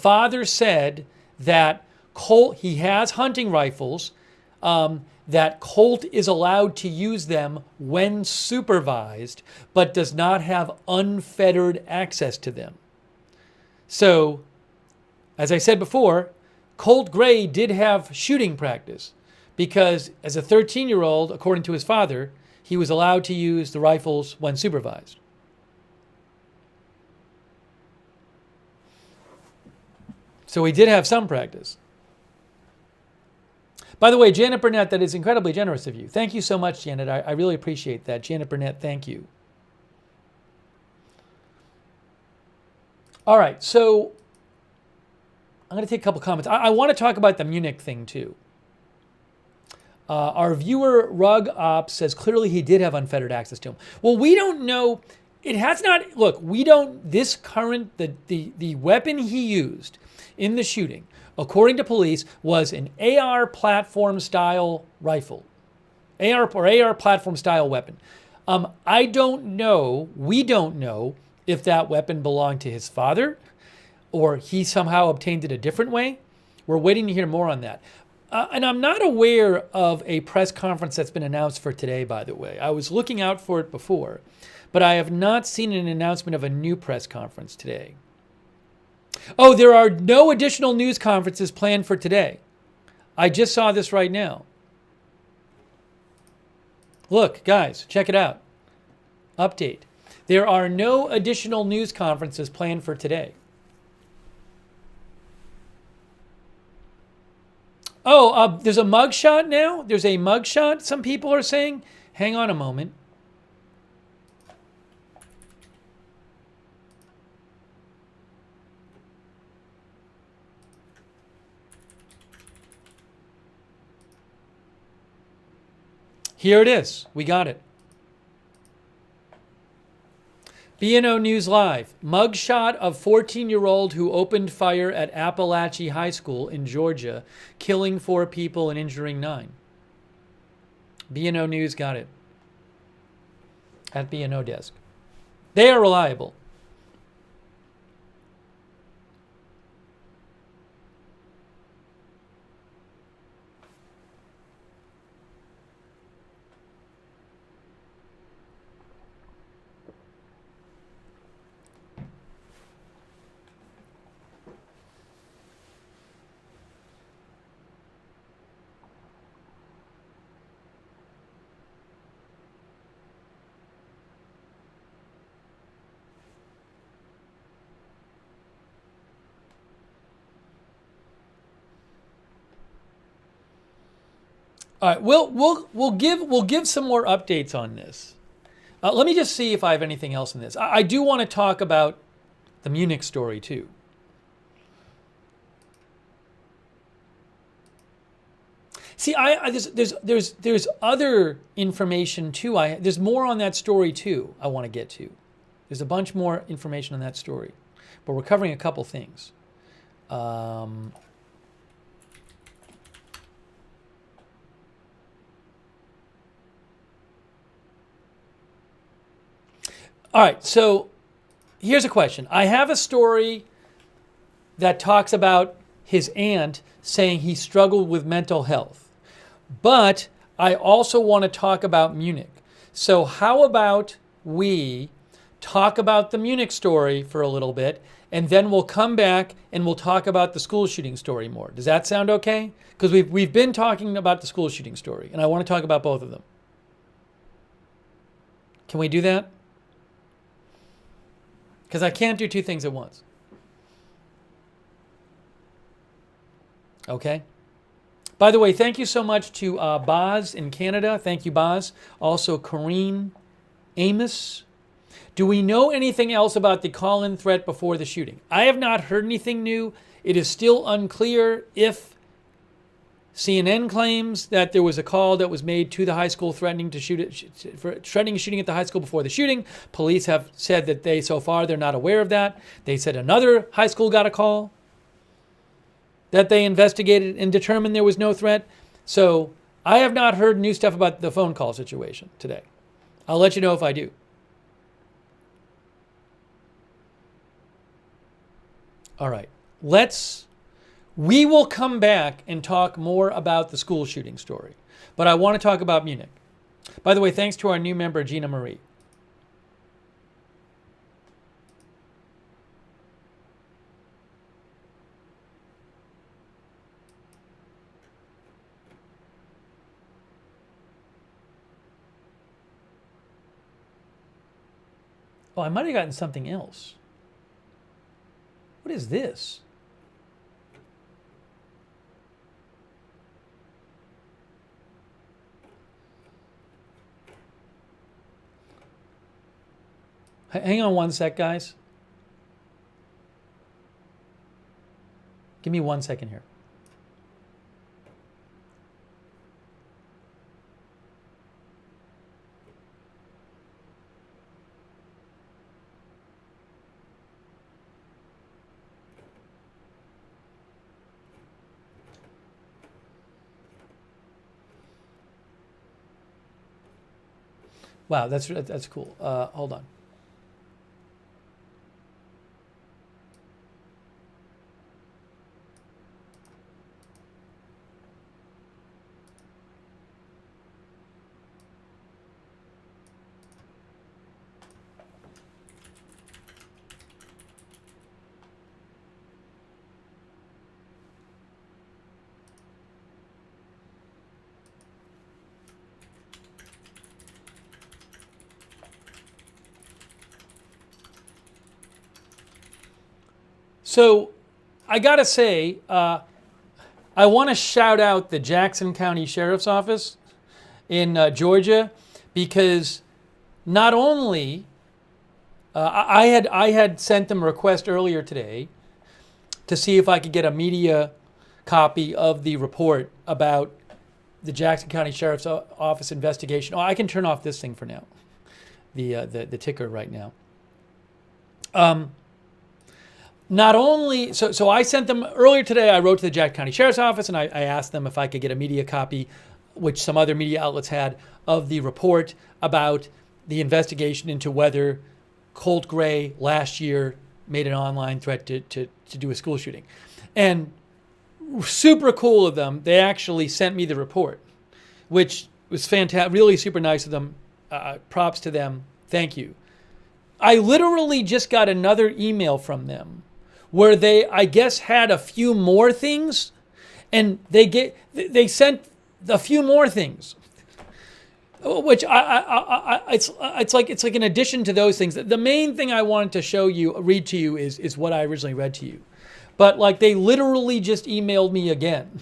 Colt, he has hunting rifles. That Colt is allowed to use them when supervised, but does not have unfettered access to them. So, as I said before, Colt Gray did have shooting practice because as a 13-year-old, according to his father, he was allowed to use the rifles when supervised. So he did have some practice. By the way, Janet Burnett, that is incredibly generous of you. Thank you so much, Janet. I really appreciate that. Janet Burnett, thank you. All right, so I'm going to take a couple comments. I want to talk about the Munich thing, too. Our viewer, Rug Ops, says clearly he did have unfettered access to him. Well, we don't know. It has not. Look, we don't. This current, the weapon he used in the shooting, according to police, was an AR platform style rifle. AR platform style weapon. I don't know, we don't know if that weapon belonged to his father or he somehow obtained it a different way. We're waiting to hear more on that. And I'm not aware of a press conference that's been announced for today, by the way. I was looking out for it before, but I have not seen an announcement of a new press conference today. Oh, there are no additional news conferences planned for today. I just saw this right now. Look, guys, check it out. Update. There are no additional news conferences planned for today. Oh, there's a mugshot now? There's a mugshot, some people are saying? Hang on a moment. Here it is. We got it. B&O News Live. Mugshot of 14-year-old who opened fire at Apalachee High School in Georgia, killing 4 people and injuring 9. B&O News got it. At B&O Desk. They are reliable. All right, we'll give some more updates on this. Let me just see if I have anything else in this. I do want to talk about the Munich story too. See, there's other information too. There's more on that story too. I want to get to. There's a bunch more information on that story, but we're covering a couple things. All right, so here's a question. I have a story that talks about his aunt saying he struggled with mental health, but I also want to talk about Munich. So how about we talk about the Munich story for a little bit, and then we'll come back and we'll talk about the school shooting story more. Does that sound okay? Because we've been talking about the school shooting story, and I want to talk about both of them. Can we do that? Because I can't do two things at once. Okay? By the way, thank you so much to Boz in Canada. Thank you, Boz. Also, Corrine Amos. Do we know anything else about the call-in threat before the shooting? I have not heard anything new. It is still unclear if CNN claims that there was a call that was made to the high school threatening to threatening shooting at the high school before the shooting. Police have said that so far they're not aware of that. They said another high school got a call that they investigated and determined there was no threat. So I have not heard new stuff about the phone call situation today. I'll let you know if I do. All right, we will come back and talk more about the school shooting story, but I want to talk about Munich. By the way, thanks to our new member, Gina Marie. Oh, I might have gotten something else. What is this? Hang on one sec, guys. Give me 1 second here. Wow, that's cool. Hold on. So I got to say, I want to shout out the Jackson County Sheriff's Office in Georgia, because not only I had sent them a request earlier today to see if I could get a media copy of the report about the Jackson County Sheriff's Office investigation. Oh, I can turn off this thing for now, the ticker right now. Not only, so I sent them earlier today, I wrote to the Jackson County Sheriff's Office and I asked them if I could get a media copy, which some other media outlets had, of the report about the investigation into whether Colt Gray last year made an online threat to do a school shooting. And super cool of them, they actually sent me the report, which was fantastic, really super nice of them. Props to them. Thank you. I literally just got another email from them where they, I guess, had a few more things, and they sent a few more things, which it's like in addition to those things. The main thing I wanted to read to you is what I originally read to you, but like they literally just emailed me again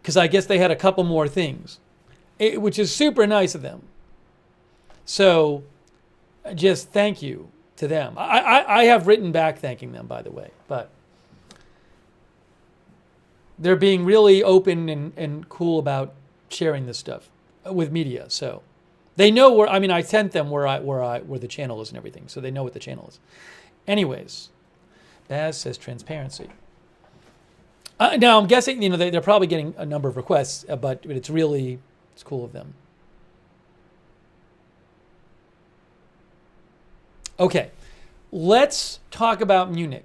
because I guess they had a couple more things, which is super nice of them. So, just thank you to them. I have written back thanking them, by the way, but they're being really open and cool about sharing this stuff with media. So they know where, I mean, I sent them where the channel is and everything. So they know what the channel is. Anyways, Baz says transparency. Now I'm guessing, they're probably getting a number of requests, but it's cool of them. Okay, let's talk about Munich,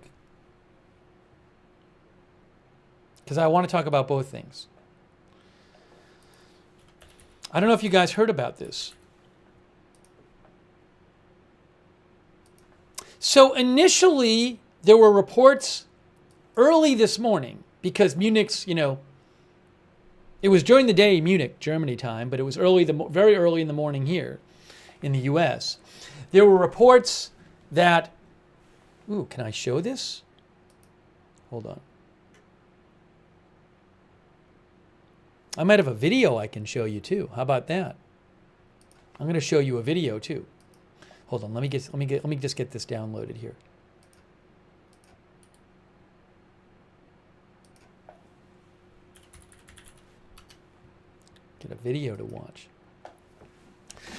because I want to talk about both things. I don't know if you guys heard about this. So initially, there were reports early this morning, because Munich's, it was during the day Munich, Germany time, but it was very early in the morning here in the U.S. There were reports that, can I show this? Hold on. I might have a video I can show you too. How about that? I'm going to show you a video too. Hold on, let me just get this downloaded here. Get a video to watch.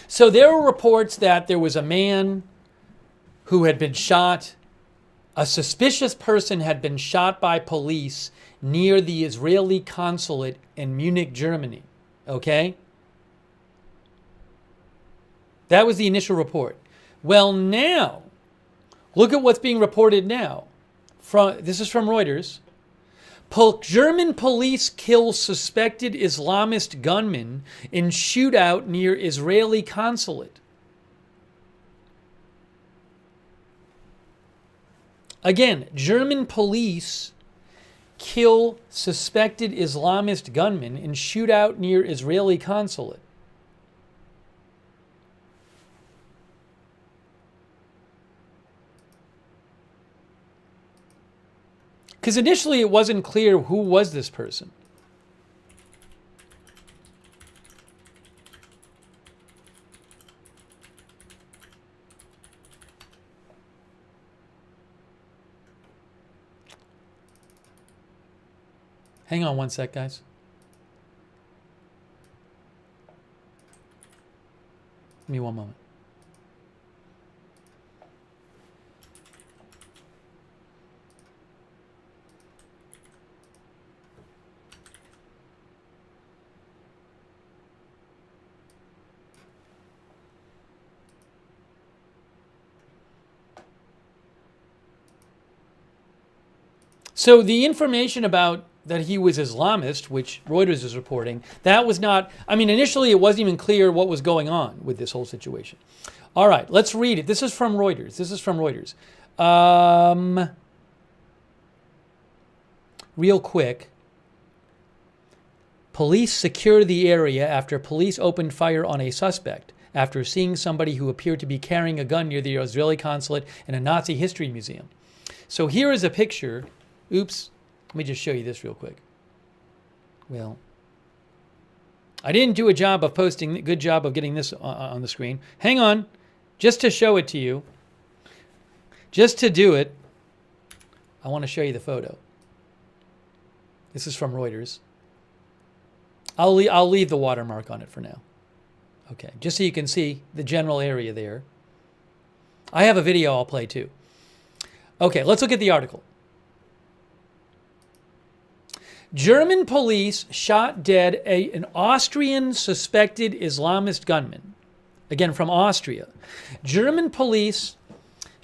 So there were reports that there was a man who had been shot. A suspicious person had been shot by police near the Israeli consulate in Munich, Germany. Okay? That was the initial report. Well, now, look at what's being reported now. This is from Reuters. German police kill suspected Islamist gunman in shootout near Israeli consulate. Again, German police kill suspected Islamist gunman in shootout near Israeli consulate. Because initially it wasn't clear who was this person. Hang on one sec, guys. Give me one moment. So the information about that he was Islamist, which Reuters is reporting, that was not, initially it wasn't even clear what was going on with this whole situation. All right, let's read it. This is from Reuters. Real quick. Police secure the area after police opened fire on a suspect after seeing somebody who appeared to be carrying a gun near the Israeli consulate and a Nazi history museum. So here is a picture. Oops. Let me just show you this real quick. Well, I didn't do a good job of getting this on the screen. Hang on. Just to show it to you. Just to do it, I want to show you the photo. This is from Reuters. I'll leave the watermark on it for now. Okay, just so you can see the general area there. I have a video I'll play too. Okay, let's look at the article. German police shot dead an Austrian suspected Islamist gunman. Again, from Austria. German police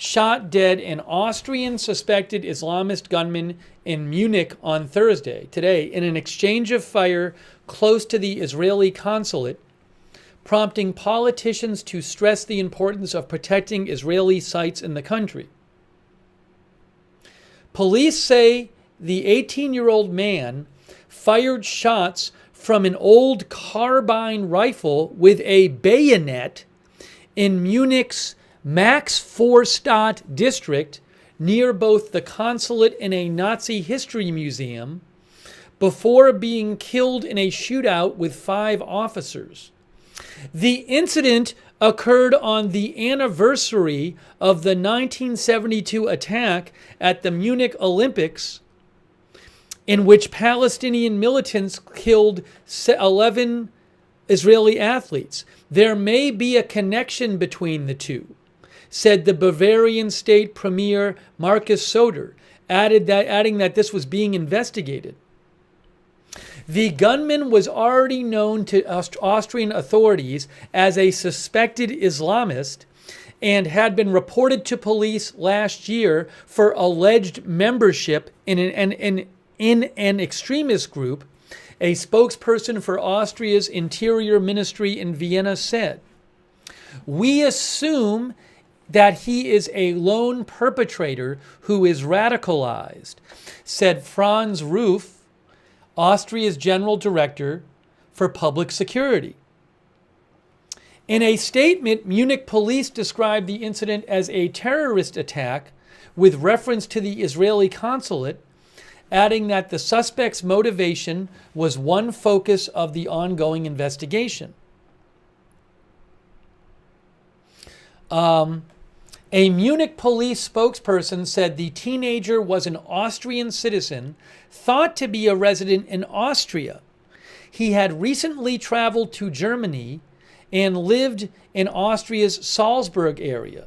shot dead an Austrian suspected Islamist gunman in Munich on Thursday, today, in an exchange of fire close to the Israeli consulate, prompting politicians to stress the importance of protecting Israeli sites in the country. Police say the 18-year-old man fired shots from an old carbine rifle with a bayonet in Munich's Max Vorstadt district near both the consulate and a Nazi history museum before being killed in a shootout with 5 officers. The incident occurred on the anniversary of the 1972 attack at the Munich Olympics, in which Palestinian militants killed 11 Israeli athletes. There may be a connection between the two, said the Bavarian state premier Markus Söder, adding that this was being investigated. The gunman was already known to Austrian authorities as a suspected Islamist and had been reported to police last year for alleged membership in an extremist group, a spokesperson for Austria's Interior Ministry in Vienna said. We assume that he is a lone perpetrator who is radicalized, said Franz Ruf, Austria's General Director for Public Security. In a statement, Munich police described the incident as a terrorist attack with reference to the Israeli consulate, adding that the suspect's motivation was one focus of the ongoing investigation. A Munich police spokesperson said the teenager was an Austrian citizen thought to be a resident in Austria. He had recently traveled to Germany and lived in Austria's Salzburg area,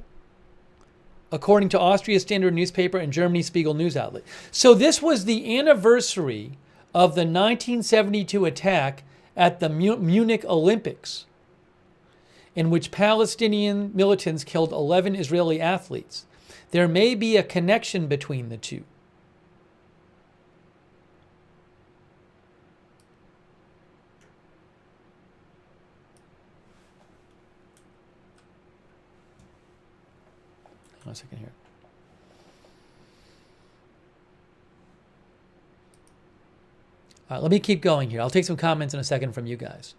according to Austria Standard newspaper and Germany Spiegel news outlet. So this was the anniversary of the 1972 attack at the Munich Olympics, in which Palestinian militants killed 11 Israeli athletes. There may be a connection between the two. One second here. Let me keep going here. I'll take some comments in a second from you guys.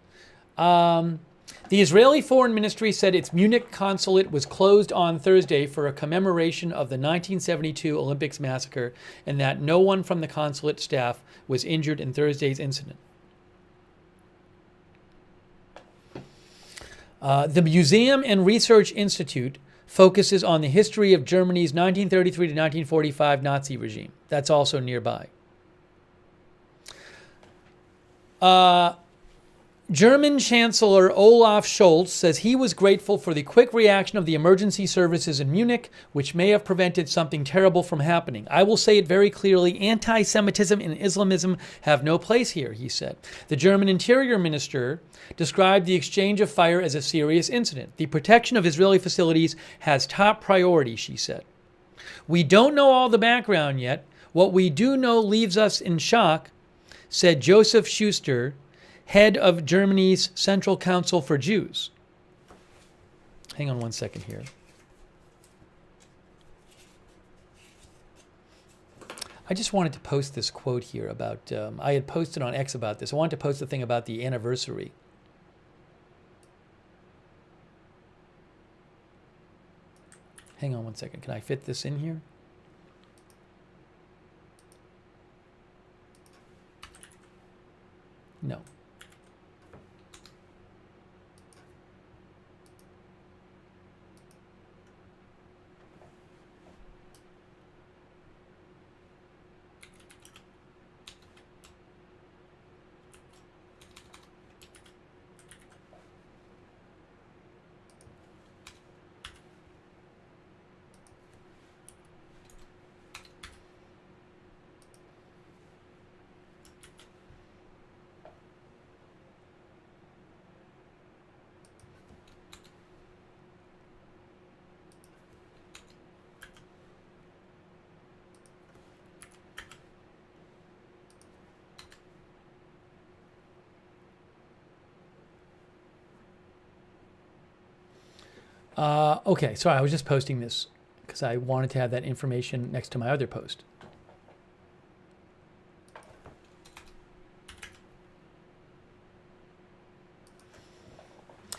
The Israeli Foreign Ministry said its Munich consulate was closed on Thursday for a commemoration of the 1972 Olympics massacre and that no one from the consulate staff was injured in Thursday's incident. The Museum and Research Institute focuses on the history of Germany's 1933 to 1945 Nazi regime. That's also nearby. German Chancellor Olaf Scholz says he was grateful for the quick reaction of the emergency services in Munich, which may have prevented something terrible from happening. I will say it very clearly, anti-Semitism and Islamism have no place here, he said. The German Interior Minister described the exchange of fire as a serious incident. The protection of Israeli facilities has top priority, she said. We don't know all the background yet. What we do know leaves us in shock, said Joseph Schuster, head of Germany's Central Council for Jews. Hang on one second here. I just wanted to post this quote here about, I had posted on X about this. I wanted to post a thing about the anniversary. Hang on one second. Can I fit this in here? No. Okay, sorry, I was just posting this because I wanted to have that information next to my other post.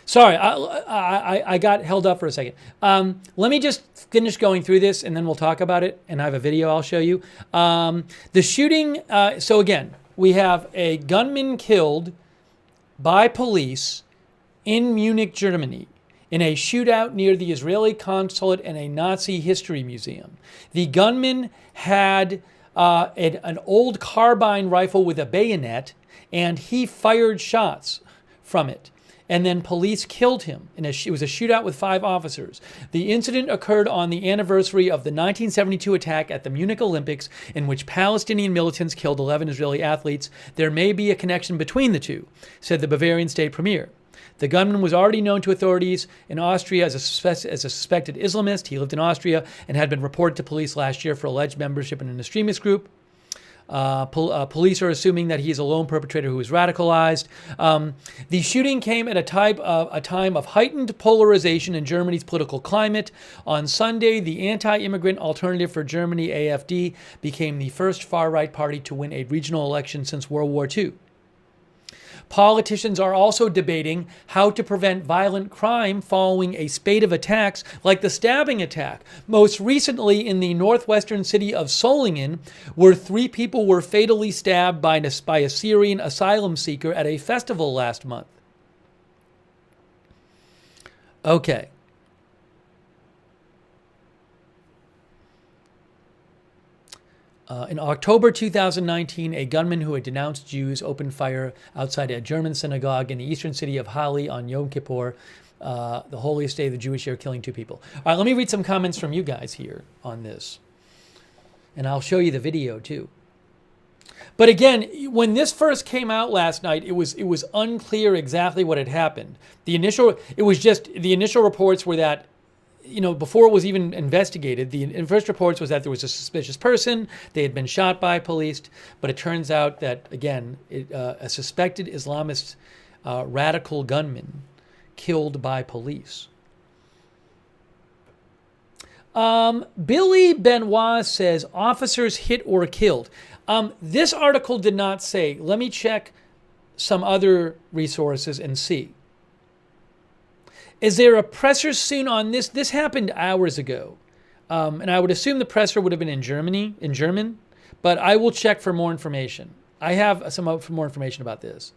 Sorry, I got held up for a second. Let me just finish going through this and then we'll talk about it. And I have a video I'll show you. The shooting, so again, we have a gunman killed by police in Munich, Germany, in a shootout near the Israeli consulate and a Nazi history museum. The gunman had an old carbine rifle with a bayonet, and he fired shots from it. And then police killed him. It was a shootout with 5 officers. The incident occurred on the anniversary of the 1972 attack at the Munich Olympics, in which Palestinian militants killed 11 Israeli athletes. There may be a connection between the two, said the Bavarian state premier. The gunman was already known to authorities in Austria as a suspected Islamist. He lived in Austria and had been reported to police last year for alleged membership in an extremist group. Police are assuming that he is a lone perpetrator who is radicalized. The shooting came at a time of heightened polarization in Germany's political climate. On Sunday, the anti-immigrant Alternative for Germany, AfD, became the first far-right party to win a regional election since World War II. Politicians are also debating how to prevent violent crime following a spate of attacks like the stabbing attack, most recently in the northwestern city of Solingen, where 3 people were fatally stabbed by a Syrian asylum seeker at a festival last month. Okay. In October 2019, a gunman who had denounced Jews opened fire outside a German synagogue in the eastern city of Halle on Yom Kippur, the holiest day of the Jewish year, killing 2 people. All right, let me read some comments from you guys here on this. And I'll show you the video too. But again, when this first came out last night, it was unclear exactly what had happened. The initial reports were that, before it was even investigated, the first reports was that there was a suspicious person. They had been shot by police, but it turns out that, again, a suspected Islamist radical gunman killed by police. Billy Benoit says, officers hit or killed. This article did not say. Let me check some other resources and see. Is there a presser soon on this? This happened hours ago. And I would assume the presser would have been in German, but I will check for more information. I have some more information about this.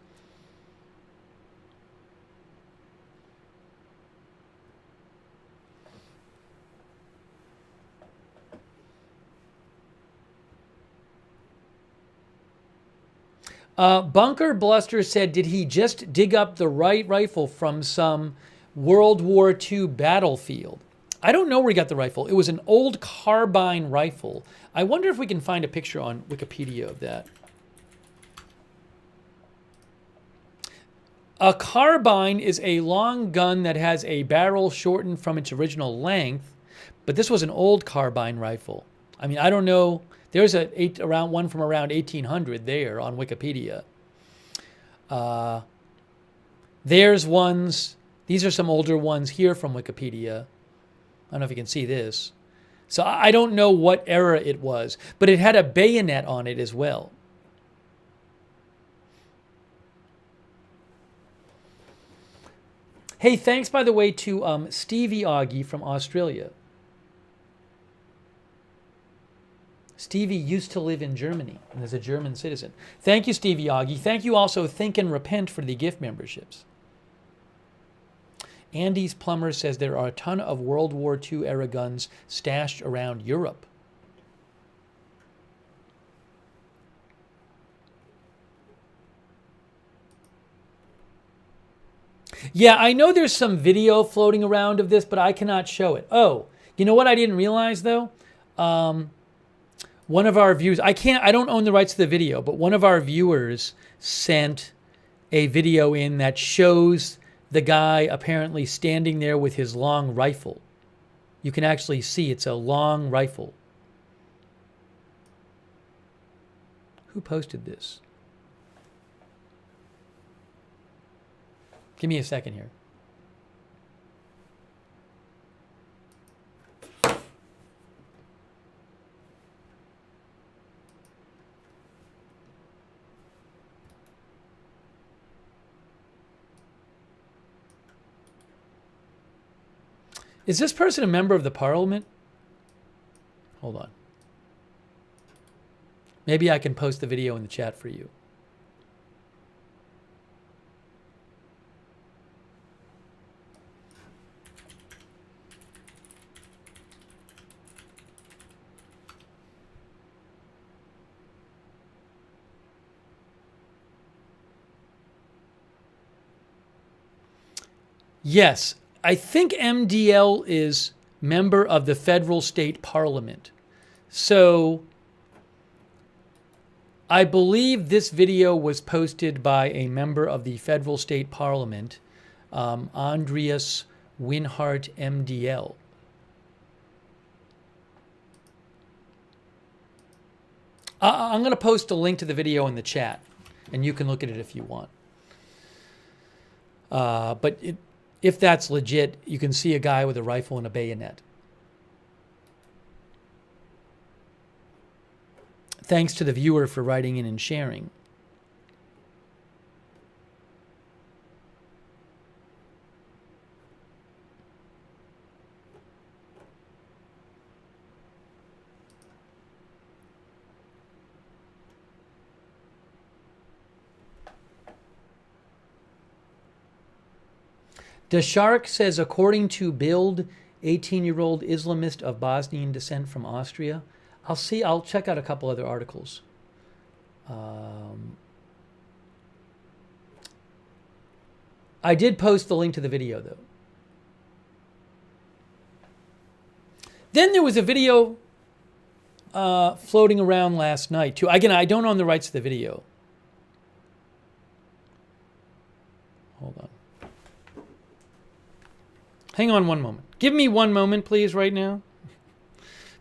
Bunker Bluster said, did he just dig up the right rifle from some World War II battlefield? I don't know where he got the rifle. It was an old carbine rifle. I wonder if we can find a picture on Wikipedia of that. A carbine is a long gun that has a barrel shortened from its original length, but this was an old carbine rifle. I mean, I don't know. There's one from around 1800 there on Wikipedia. There's ones. These are some older ones here from Wikipedia. I don't know if you can see this. So I don't know what era it was, but it had a bayonet on it as well. Hey, thanks, by the way, to Stevie Augie from Australia. Stevie used to live in Germany and is a German citizen. Thank you, Stevie Augie. Thank you also, Think and Repent, for the gift memberships. Andy's Plumber says there are a ton of World War II era guns stashed around Europe. Yeah, I know there's some video floating around of this, but I cannot show it. Oh, you know what I didn't realize though? One of our viewers, I don't own the rights to the video, but one of our viewers sent a video in that shows the guy apparently standing there with his long rifle. You can actually see it's a long rifle. Who posted this? Give me a second here. Is this person a member of the parliament? Hold on. Maybe I can post the video in the chat for you. Yes, I think MDL is member of the federal state parliament. So I believe this video was posted by a member of the federal state parliament, Andreas Winhart, MDL. I'm going to post a link to the video in the chat, and you can look at it if you want. But if that's legit, you can see a guy with a rifle and a bayonet. Thanks to the viewer for writing in and sharing. Deshark says, according to Bild, 18-year-old Islamist of Bosnian descent from Austria. I'll check out a couple other articles. I did post the link to the video, though. Then there was a video floating around last night, too. Again, I don't own the rights to the video. Hold on. Hang on one moment. Give me one moment, please, right now.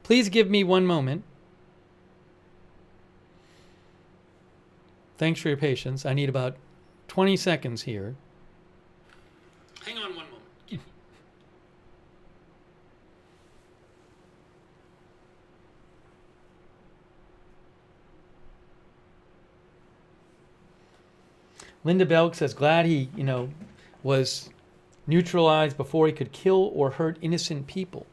Please give me one moment. Thanks for your patience. I need about 20 seconds here. Hang on one moment. Linda Belk says, glad he, was neutralized before he could kill or hurt innocent people.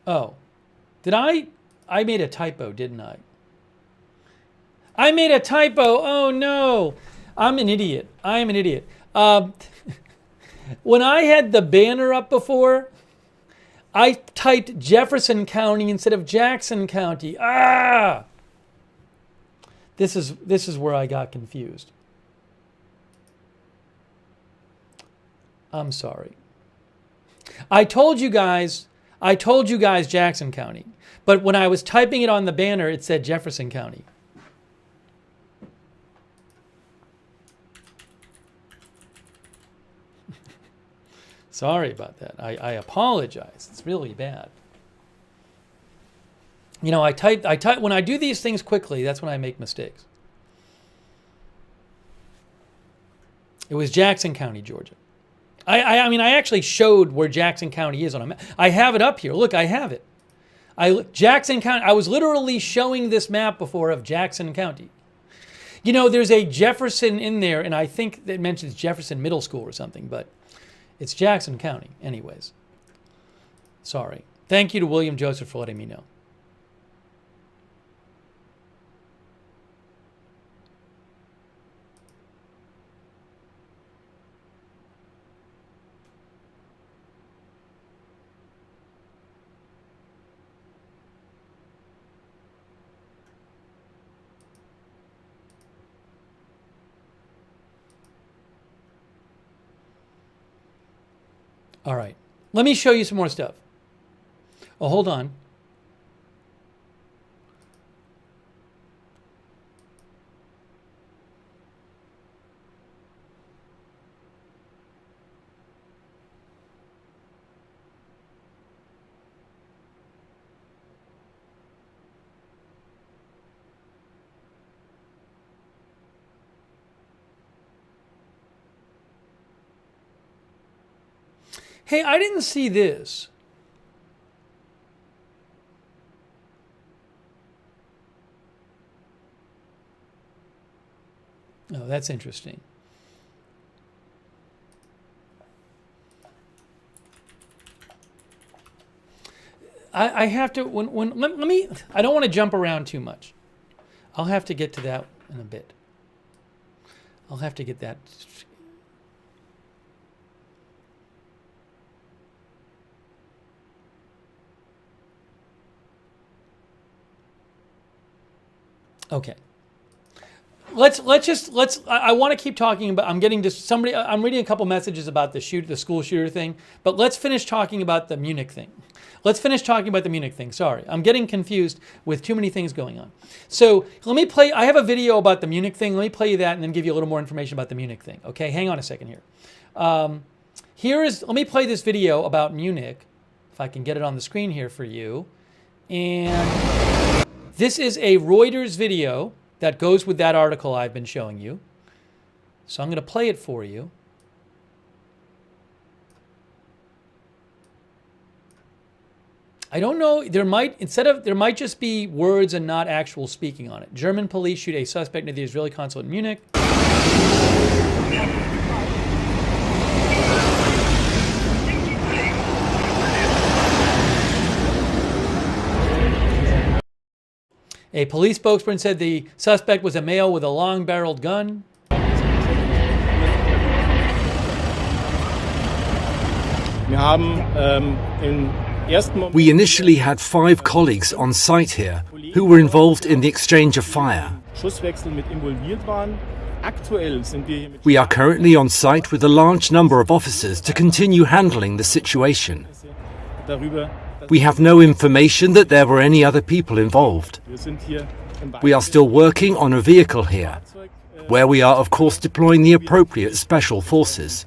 Oh, I made a typo, didn't I? I made a typo. Oh no, I'm an idiot. I am an idiot. When I had the banner up before, I typed Jefferson County instead of Jackson County. Ah! This is where I got confused. I'm sorry. I told you guys Jackson County, but when I was typing it on the banner, it said Jefferson County. Sorry about that. I apologize. It's really bad. I type when I do these things quickly, that's when I make mistakes. It was Jackson County, Georgia. I mean, I actually showed where Jackson County is on a map. I have it up here. Look, I have it. Jackson County. I was literally showing this map before of Jackson County. There's a Jefferson in there, and I think it mentions Jefferson Middle School or something, but it's Jackson County, anyways. Sorry. Thank you to William Joseph for letting me know. All right. Let me show you some more stuff. Oh, hold on. Hey, I didn't see this. Oh, that's interesting. I have to, let me, I don't want to jump around too much. I'll have to get to that in a bit. I'll have to get that. Okay. Let's I want to keep talking about, I'm getting to somebody, I'm reading a couple messages about the school shooter thing, but let's finish talking about the Munich thing. Let's finish talking about the Munich thing. Sorry, I'm getting confused with too many things going on. So let me play, I have a video about the Munich thing. Let me play you that and then give you a little more information about the Munich thing. Okay, hang on a second here. Let me play this video about Munich, if I can get it on the screen here for you. And this is a Reuters video that goes with that article I've been showing you. So I'm going to play it for you. I don't know, there might just be words and not actual speaking on it. German police shoot a suspect near the Israeli consulate in Munich. A police spokesman said the suspect was a male with a long-barreled gun. We initially had 5 colleagues on site here who were involved in the exchange of fire. We are currently on site with a large number of officers to continue handling the situation. We have no information that there were any other people involved. We are still working on a vehicle here, where we are of course deploying the appropriate special forces.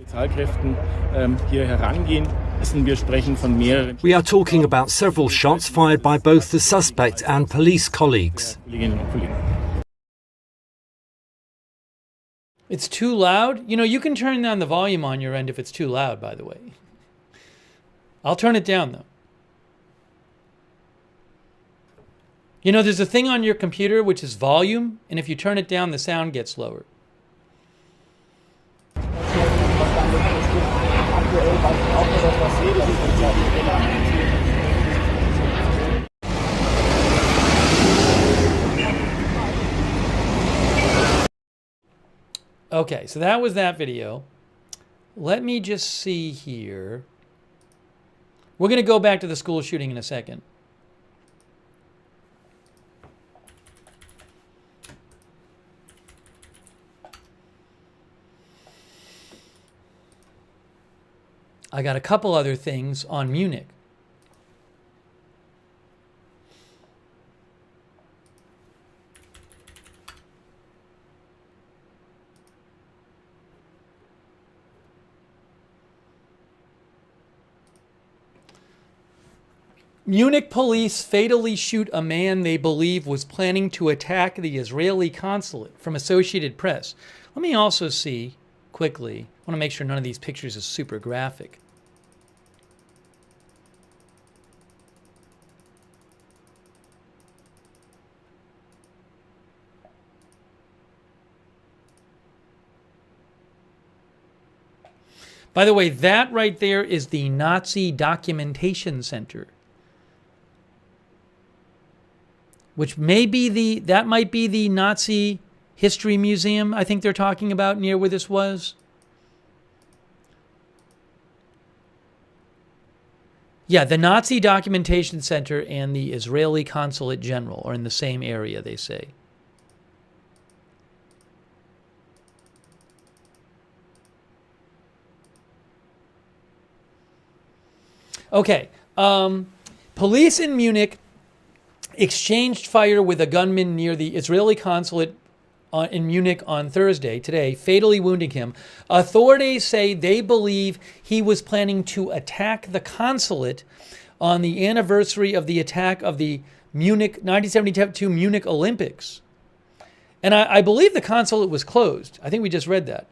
We are talking about several shots fired by both the suspect and police colleagues. It's too loud? You know, you can turn down the volume on your end if it's too loud, by the way. I'll turn it down, though. You know, there's a thing on your computer which is volume, and if you turn it down, the sound gets lower. Okay, so that was that video. Let me just see here. We're going to go back to the school shooting in a second. I got a couple other things on Munich. Munich police fatally shoot a man they believe was planning to attack the Israeli consulate, from Associated Press. Let me also see quickly. I want to make sure none of these pictures is super graphic. By the way, that right there is the Nazi Documentation Center, which may be that might be the Nazi History Museum I think they're talking about near where this was. Yeah, the Nazi Documentation Center and the Israeli Consulate General are in the same area, they say. Okay, police in Munich exchanged fire with a gunman near the Israeli consulate in Munich on Thursday, today, fatally wounding him. Authorities say they believe he was planning to attack the consulate on the anniversary of the attack of the 1972 Munich Olympics. And I believe the consulate was closed. I think we just read that.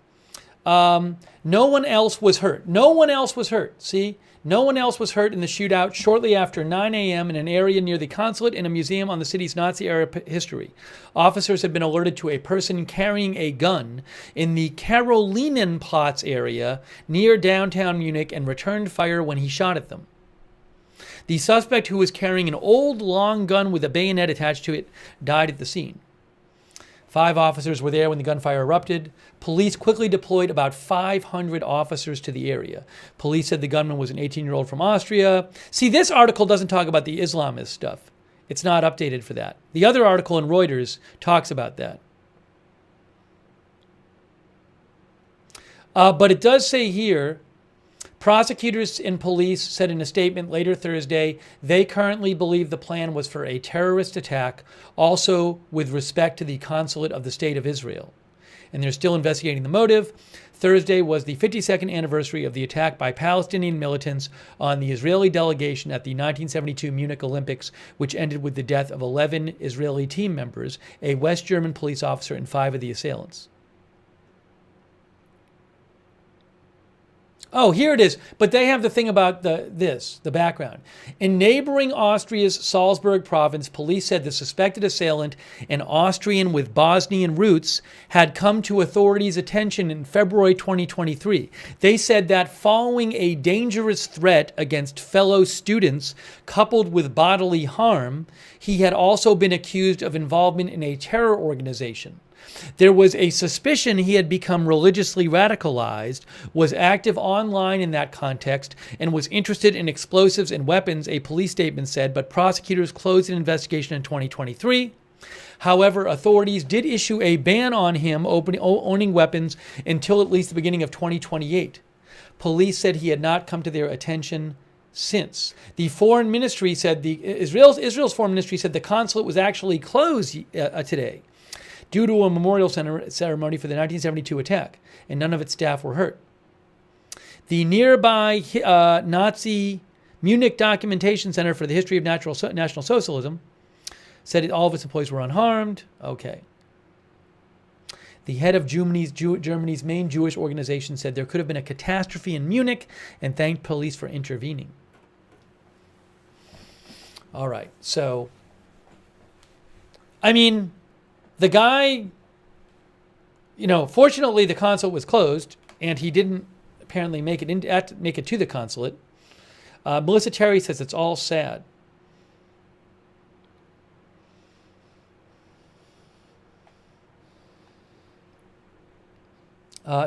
No one else was hurt. No one else was hurt. See? No one else was hurt in the shootout shortly after 9 a.m. in an area near the Consulate and a museum on the city's Nazi-era history. Officers had been alerted to a person carrying a gun in the Karolinenplatz area near downtown Munich and returned fire when he shot at them. The suspect, who was carrying an old long gun with a bayonet attached to it, died at the scene. 5 officers were there when the gunfire erupted. Police quickly deployed about 500 officers to the area. Police said the gunman was an 18-year-old from Austria. See, this article doesn't talk about the Islamist stuff. It's not updated for that. The other article in Reuters talks about that. But it does say here, prosecutors and police said in a statement later Thursday, they currently believe the plan was for a terrorist attack, also with respect to the Consulate of the State of Israel. And they're still investigating the motive. Thursday was the 52nd anniversary of the attack by Palestinian militants on the Israeli delegation at the 1972 Munich Olympics, which ended with the death of 11 Israeli team members, a West German police officer, and 5 of the assailants. Oh, here it is. But they have the thing about the background. In neighboring Austria's Salzburg province, police said the suspected assailant, an Austrian with Bosnian roots, had come to authorities' attention in February 2023. They said that following a dangerous threat against fellow students coupled with bodily harm, he had also been accused of involvement in a terror organization. There was a suspicion he had become religiously radicalized, was active online in that context, and was interested in explosives and weapons, a police statement said, but prosecutors closed an investigation in 2023. However, authorities did issue a ban on him owning weapons until at least the beginning of 2028. Police said he had not come to their attention since. The foreign ministry said, Israel's foreign ministry said the consulate was actually closed today, due to a memorial ceremony for the 1972 attack, and none of its staff were hurt. The nearby Nazi Munich Documentation Center for the History of National Socialism said all of its employees were unharmed. Okay. The head of Germany's main Jewish organization said there could have been a catastrophe in Munich and thanked police for intervening. All right. So, I mean, the guy, fortunately the consulate was closed and he didn't apparently make it to the consulate. Melissa Terry says it's all sad.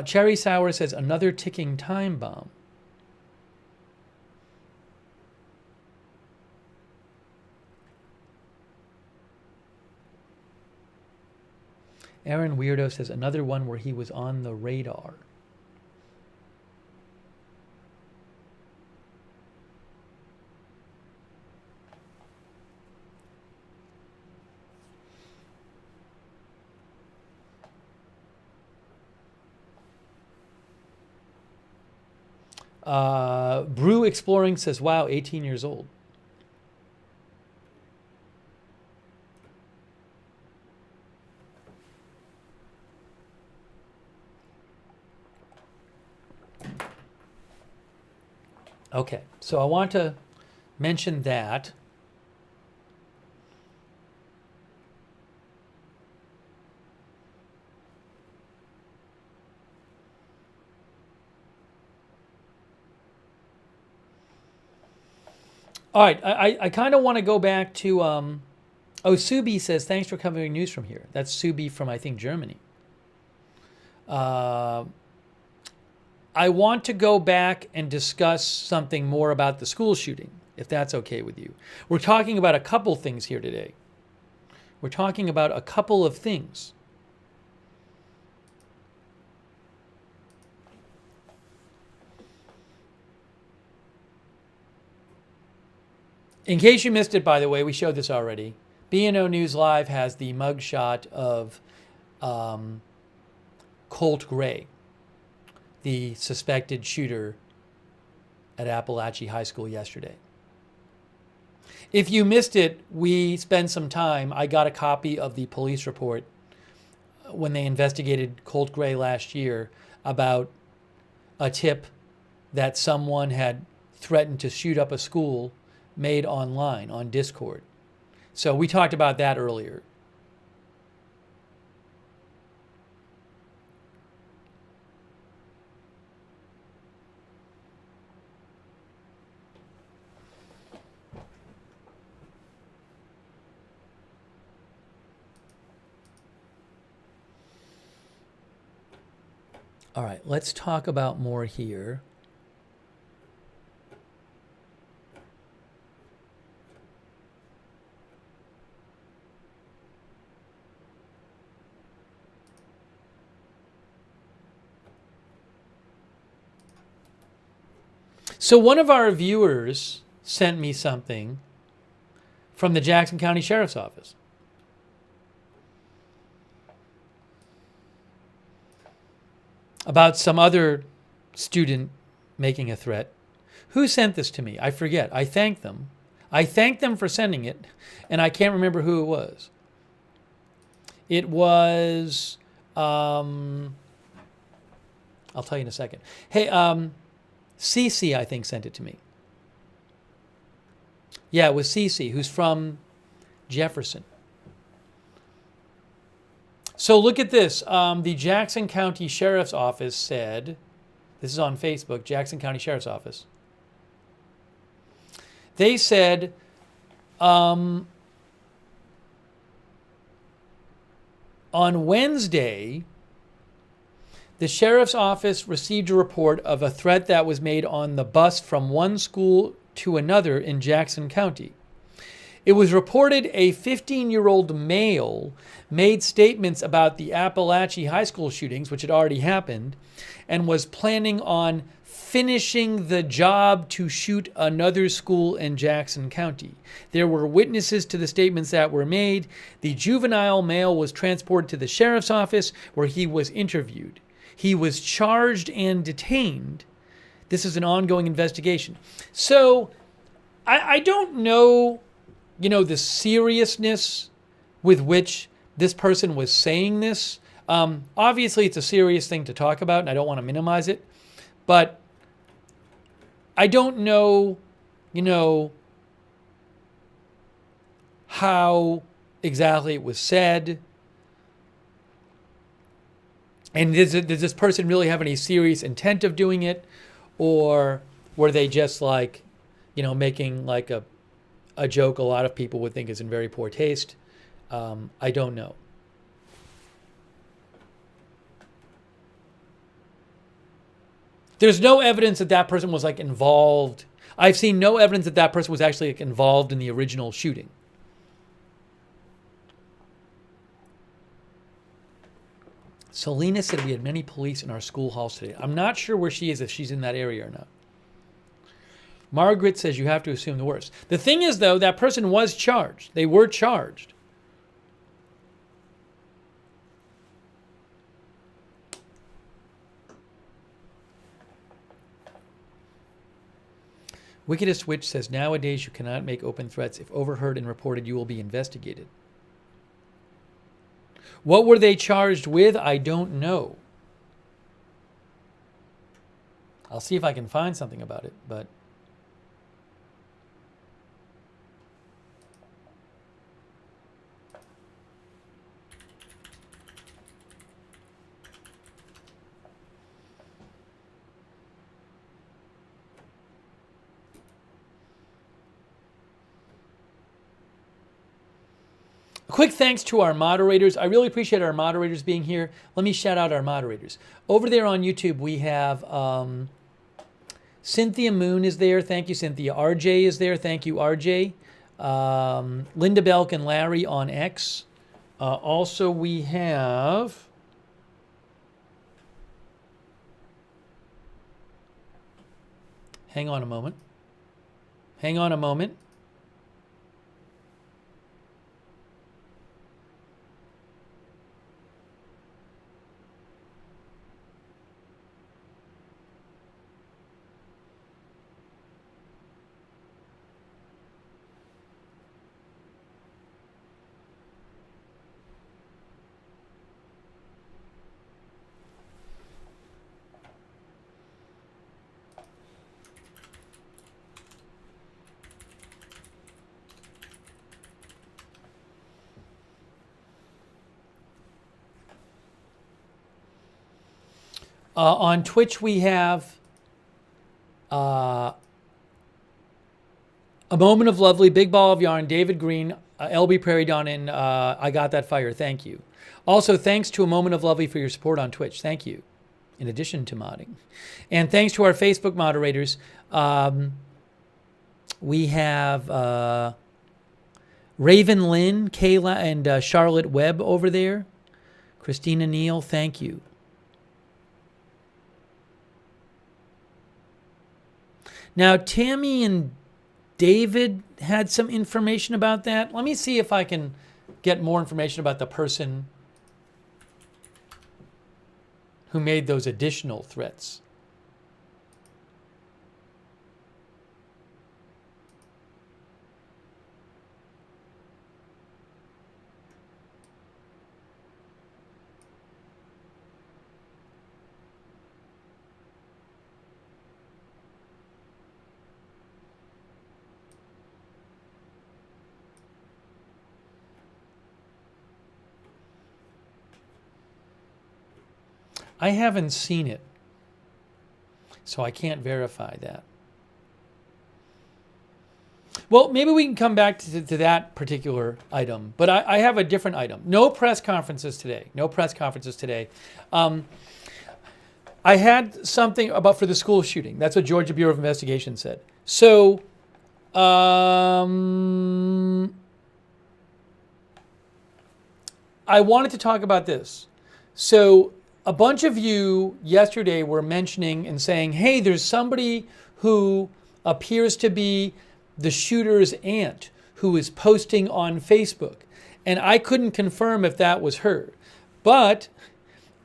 Cherry Sour says another ticking time bomb. Aaron Weirdo says another one where he was on the radar. Brew Exploring says, wow, 18 years old. Okay, so I want to mention that. All right, I kind of want to go back to, Subi says, thanks for covering news from here. That's Subi from, I think, Germany. I want to go back and discuss something more about the school shooting, if that's okay with you. We're talking about a couple things here today. We're talking about a couple of things. In case you missed it, by the way, we showed this already. B&O News Live has the mugshot of Colt Gray, the suspected shooter at Apalachee High School yesterday. If you missed it, we spent some time. I got a copy of the police report when they investigated Colt Gray last year about a tip that someone had threatened to shoot up a school made online on Discord. So we talked about that earlier. All right, let's talk about more here. So one of our viewers sent me something from the Jackson County Sheriff's Office. About some other student making a threat. Who sent this to me? I forget. I thanked them. I thanked them for sending it, and I can't remember who it was. It was, I'll tell you in a second. Hey, Cece, I think, sent it to me. Yeah, it was Cece, who's from Jefferson. So look at this. The Jackson County Sheriff's Office said, this is on Facebook, Jackson County Sheriff's Office. They said, on Wednesday, the Sheriff's Office received a report of a threat that was made on the bus from one school to another in Jackson County. It was reported a 15-year-old male made statements about the Apalachee High School shootings, which had already happened, and was planning on finishing the job to shoot another school in Jackson County. There were witnesses to the statements that were made. The juvenile male was transported to the sheriff's office where he was interviewed. He was charged and detained. This is an ongoing investigation. So I don't know, the seriousness with which this person was saying this. Obviously, it's a serious thing to talk about, and I don't want to minimize it. But I don't know, how exactly it was said. And does this person really have any serious intent of doing it? Or were they just making like a joke a lot of people would think is in very poor taste? I don't know. There's no evidence that that person was involved. I've seen no evidence that that person was actually involved in the original shooting. Selena said we had many police in our school halls today. I'm not sure where she is, if she's in that area or not. Margaret says you have to assume the worst. The thing is, though, that person was charged. They were charged. Wickedest Witch says nowadays you cannot make open threats. If overheard and reported, you will be investigated. What were they charged with? I don't know. I'll see if I can find something about it, but quick thanks to our moderators. I really appreciate our moderators being here. Let me shout out our moderators. Over there on YouTube, we have Cynthia Moon is there. Thank you, Cynthia. RJ is there. Thank you, RJ. Linda Belk and Larry on X. Also, we have... Hang on a moment. Hang on a moment. On Twitch, we have A Moment of Lovely, Big Ball of Yarn, David Green, LB Prairie Dawn, and I Got That Fire. Thank you. Also, thanks to A Moment of Lovely for your support on Twitch. Thank you. In addition to modding. And thanks to our Facebook moderators. We have Raven Lynn, Kayla, and Charlotte Webb over there. Christina Neal, thank you. Now, Tammy and David had some information about that. Let me see if I can get more information about the person who made those additional threats. I haven't seen it, so I can't verify that. Well, maybe we can come back to that particular item, but I have a different item. No press conferences today. No press conferences today. I had something about for the school shooting. That's what Georgia Bureau of Investigation said. So, I wanted to talk about this. So, a bunch of you yesterday were mentioning and saying, hey, there's somebody who appears to be the shooter's aunt who is posting on Facebook. And I couldn't confirm if that was her. But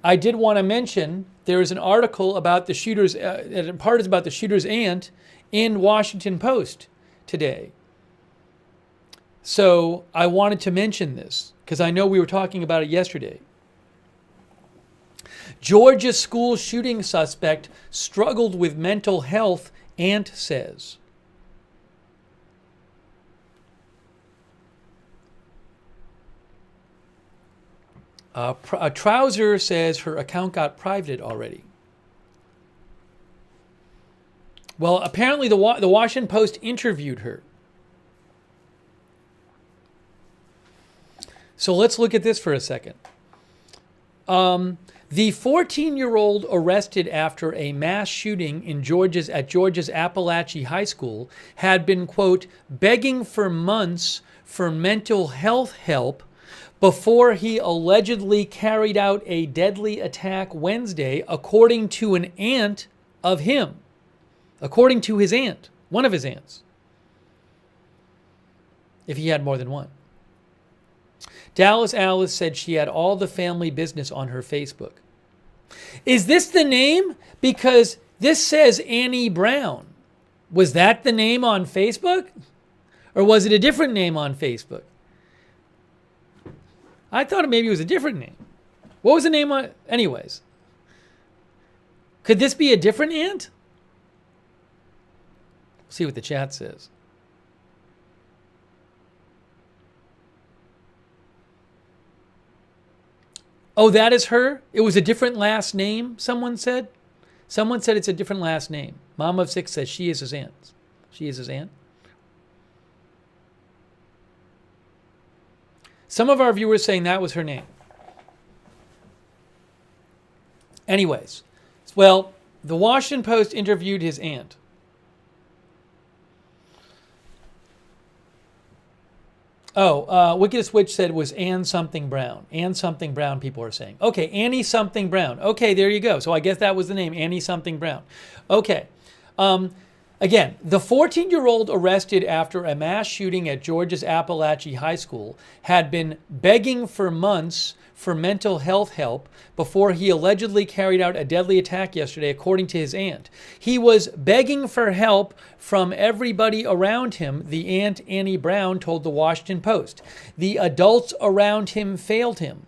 I did want to mention there is an article about the shooter's, in part is about the shooter's aunt in Washington Post today. So I wanted to mention this because I know we were talking about it yesterday. Georgia school shooting suspect struggled with mental health, aunt says. A trouser says her account got privated already. Well, apparently the Washington Post interviewed her. So let's look at this for a second. The 14-year-old arrested after a mass shooting at Georgia's Apalachee High School had been, quote, begging for months for mental health help before he allegedly carried out a deadly attack Wednesday, according to an aunt of him. According to his aunt, one of his aunts. If he had more than one. Dallas Alice said she had all the family business on her Facebook. Is this the name? Because this says Annie Brown. Was that the name on Facebook? Or was it a different name on Facebook? I thought maybe it was a different name. What was the name on... Anyways. Could this be a different aunt? See what the chat says. Oh, that is her? It was a different last name, someone said? Someone said it's a different last name. Mom of Six says she is his aunt. She is his aunt. Some of our viewers saying that was her name. Anyways, well, the Washington Post interviewed his aunt. Wickedest Witch said it was Ann something Brown. Ann something Brown, people are saying. Okay, Annie something Brown. Okay, there you go. So I guess that was the name, Annie something Brown. Okay. Again, the 14-year-old arrested after a mass shooting at Georgia's Apalachee High School had been begging for months for mental health help before he allegedly carried out a deadly attack yesterday, according to his aunt. He was begging for help from everybody around him, the aunt Annie Brown told the Washington Post. The adults around him failed him.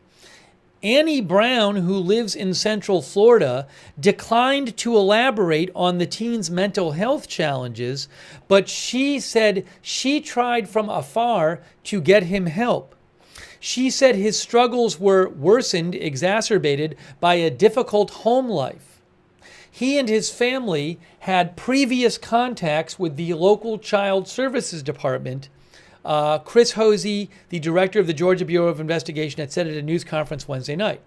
Annie Brown, who lives in Central Florida, declined to elaborate on the teen's mental health challenges, but she said she tried from afar to get him help. She said his struggles were worsened, exacerbated by a difficult home life. He and his family had previous contacts with the local child services department. Chris Hosey, the director of the Georgia Bureau of Investigation, had said at a news conference Wednesday night.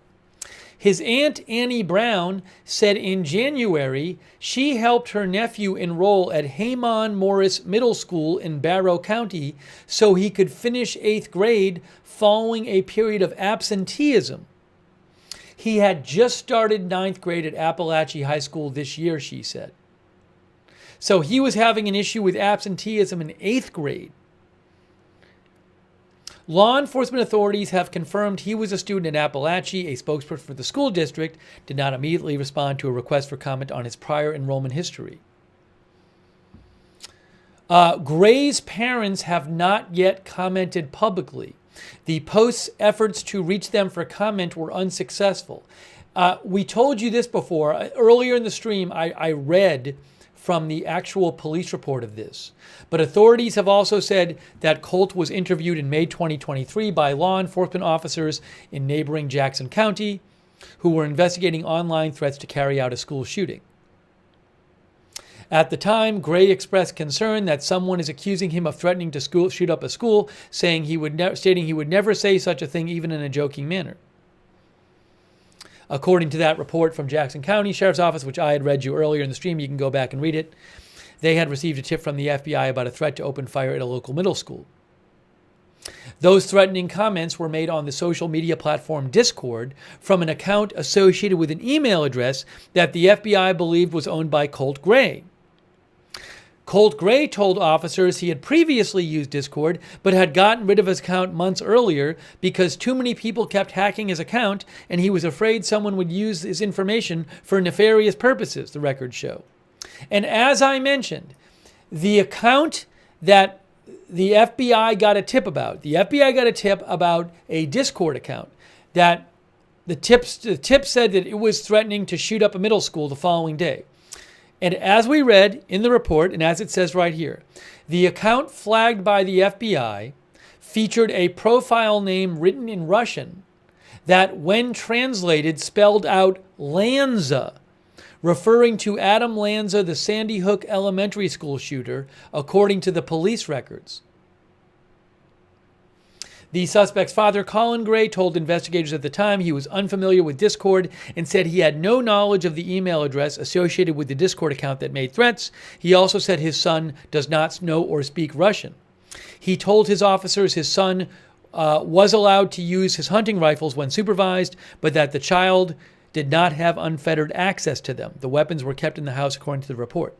His aunt, Annie Brown, said in January she helped her nephew enroll at Haymon Morris Middle School in Barrow County so he could finish 8th grade following a period of absenteeism. He had just started 9th grade at Apalachee High School this year, she said. So he was having an issue with absenteeism in 8th grade. Law enforcement authorities have confirmed he was a student at Apalachee. A spokesperson for the school district did not immediately respond to a request for comment on his prior enrollment history. Gray's parents have not yet commented publicly. The Post's efforts to reach them for comment were unsuccessful. We told you this before. Earlier in the stream, I read from the actual police report of this. But authorities have also said that Colt was interviewed in May 2023 by law enforcement officers in neighboring Jackson County who were investigating online threats to carry out a school shooting. At the time, Gray expressed concern that someone is accusing him of threatening to shoot up a school, stating he would never say such a thing even in a joking manner. According to that report from Jackson County Sheriff's Office, which I had read you earlier in the stream, you can go back and read it, they had received a tip from the FBI about a threat to open fire at a local middle school. Those threatening comments were made on the social media platform Discord from an account associated with an email address that the FBI believed was owned by Colt Gray. Colt Gray told officers he had previously used Discord, but had gotten rid of his account months earlier because too many people kept hacking his account and he was afraid someone would use his information for nefarious purposes, the records show. And as I mentioned, the account that the FBI got a tip about a Discord account that the tip said that it was threatening to shoot up a middle school the following day. And as we read in the report, and as it says right here, the account flagged by the FBI featured a profile name written in Russian that, when translated, spelled out Lanza, referring to Adam Lanza, the Sandy Hook Elementary School shooter, according to the police records. The suspect's father, Colin Gray, told investigators at the time he was unfamiliar with Discord and said he had no knowledge of the email address associated with the Discord account that made threats. He also said his son does not know or speak Russian. He told his officers his son was allowed to use his hunting rifles when supervised, but that the child did not have unfettered access to them. The weapons were kept in the house, according to the report.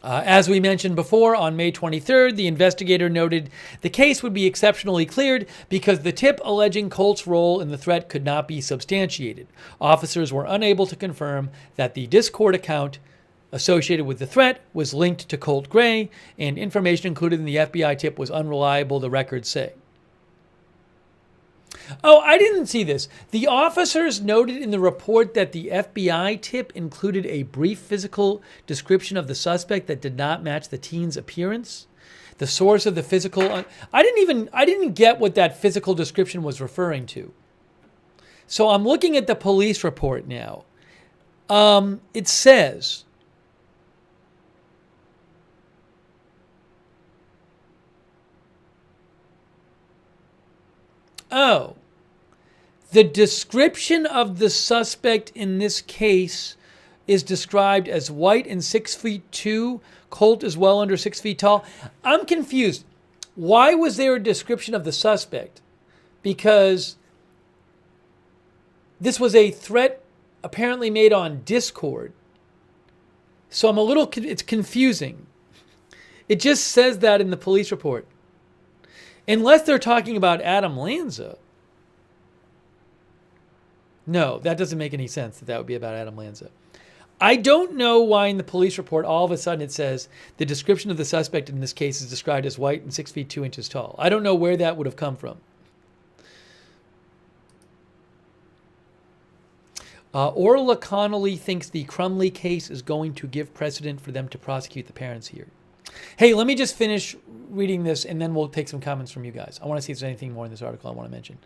As we mentioned before, on May 23rd, the investigator noted the case would be exceptionally cleared because the tip alleging Colt's role in the threat could not be substantiated. Officers were unable to confirm that the Discord account associated with the threat was linked to Colt Gray, and information included in the FBI tip was unreliable, the records say. Oh, I didn't see this. The officers noted in the report that the FBI tip included a brief physical description of the suspect that did not match the teen's appearance. The source of the physical... I didn't get what that physical description was referring to. So I'm looking at the police report now. It says... Oh, the description of the suspect in this case is described as white and 6'2". Colt is well under 6 feet tall. I'm confused. Why was there a description of the suspect? Because this was a threat apparently made on Discord. So it's confusing. It just says that in the police report. Unless they're talking about Adam Lanza. No, that doesn't make any sense that would be about Adam Lanza. I don't know why in the police report all of a sudden it says the description of the suspect in this case is described as white and 6 feet 2 inches tall. I don't know where that would have come from. Orla Connolly thinks the Crumley case is going to give precedent for them to prosecute the parents here. Hey, let me just finish reading this and then we'll take some comments from you guys. I want to see if there's anything more in this article I want to mention.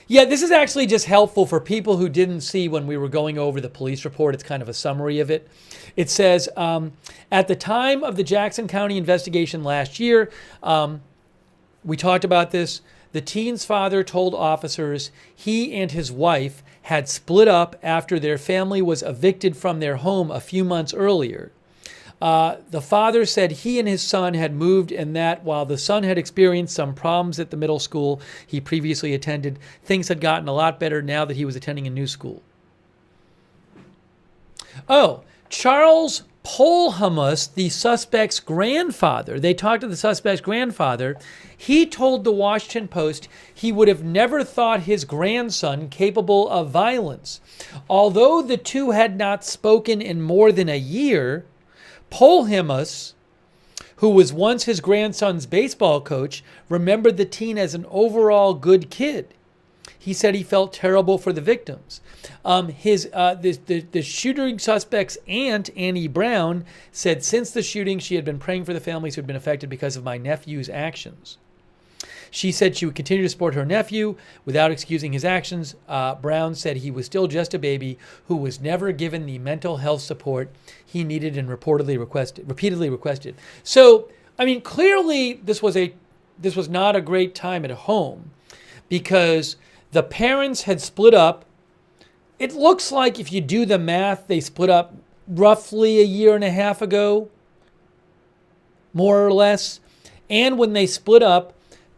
Yeah, this is actually just helpful for people who didn't see when we were going over the police report. It's kind of a summary of it. It says, at the time of the Jackson County investigation last year, we talked about this. The teen's father told officers he and his wife had split up after their family was evicted from their home a few months earlier. The father said he and his son had moved and that while the son had experienced some problems at the middle school he previously attended, things had gotten a lot better now that he was attending a new school. Oh, Charles Polhamus, the suspect's grandfather, they talked to the suspect's grandfather. He told the Washington Post he would have never thought his grandson capable of violence. Although the two had not spoken in more than a year, Polhamus, who was once his grandson's baseball coach, remembered the teen as an overall good kid. He said he felt terrible for the victims. The shooting suspect's aunt, Annie Brown, said since the shooting she had been praying for the families who had been affected because of my nephew's actions. She said she would continue to support her nephew without excusing his actions. Brown said he was still just a baby who was never given the mental health support he needed and repeatedly requested. So, I mean, clearly this was not a great time at home because the parents had split up. It looks like if you do the math, they split up roughly a year and a half ago, more or less. And when they split up,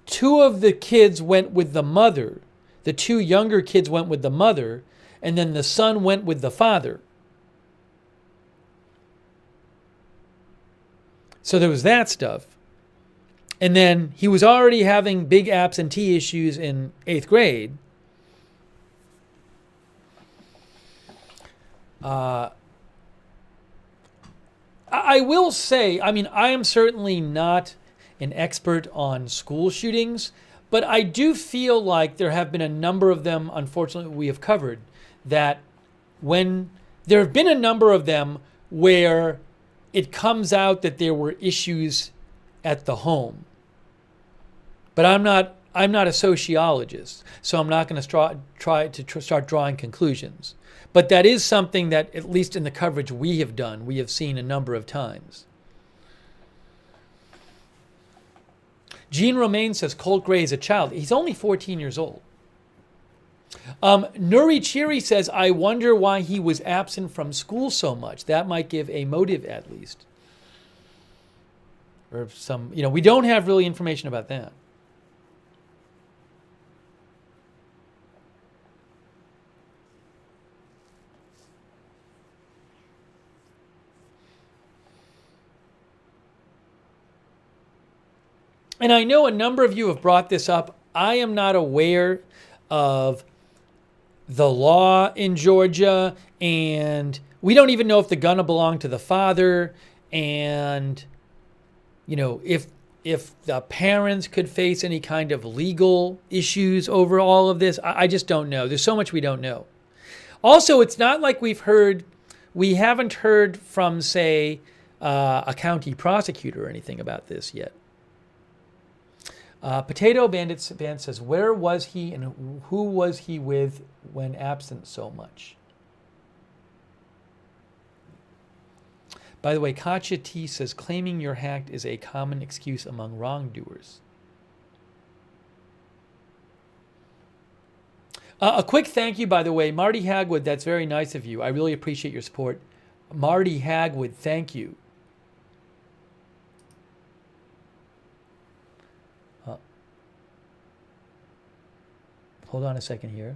two of the kids went with the mother. The two younger kids went with the mother, and then the son went with the father. So there was that stuff. And then he was already having big absentee issues in 8th grade. I will say, I mean, I am certainly not an expert on school shootings, but I do feel like there have been a number of them, unfortunately, we have covered, that when there have been a number of them where it comes out that there were issues at the home. But I'm not a sociologist, so I'm not going to try to start drawing conclusions. But that is something that, at least in the coverage we have done, we have seen a number of times. Jean Romaine says Colt Gray is a child. He's only 14 years old. Nuri Chiri says, I wonder why he was absent from school so much. That might give a motive at least. Or some, we don't have really information about that. And I know a number of you have brought this up. I am not aware of the law in Georgia, and we don't even know if the gun belonged to the father, and if the parents could face any kind of legal issues over all of this. I just don't know. There's so much we don't know. Also, it's not like we haven't heard from, say, a county prosecutor or anything about this yet. Potato Bandit Band says, where was he and who was he with when absent so much? By the way, Katya T says, claiming you're hacked is a common excuse among wrongdoers. A quick thank you, by the way, Marty Hagwood, that's very nice of you. I really appreciate your support. Marty Hagwood, thank you. Hold on a second here.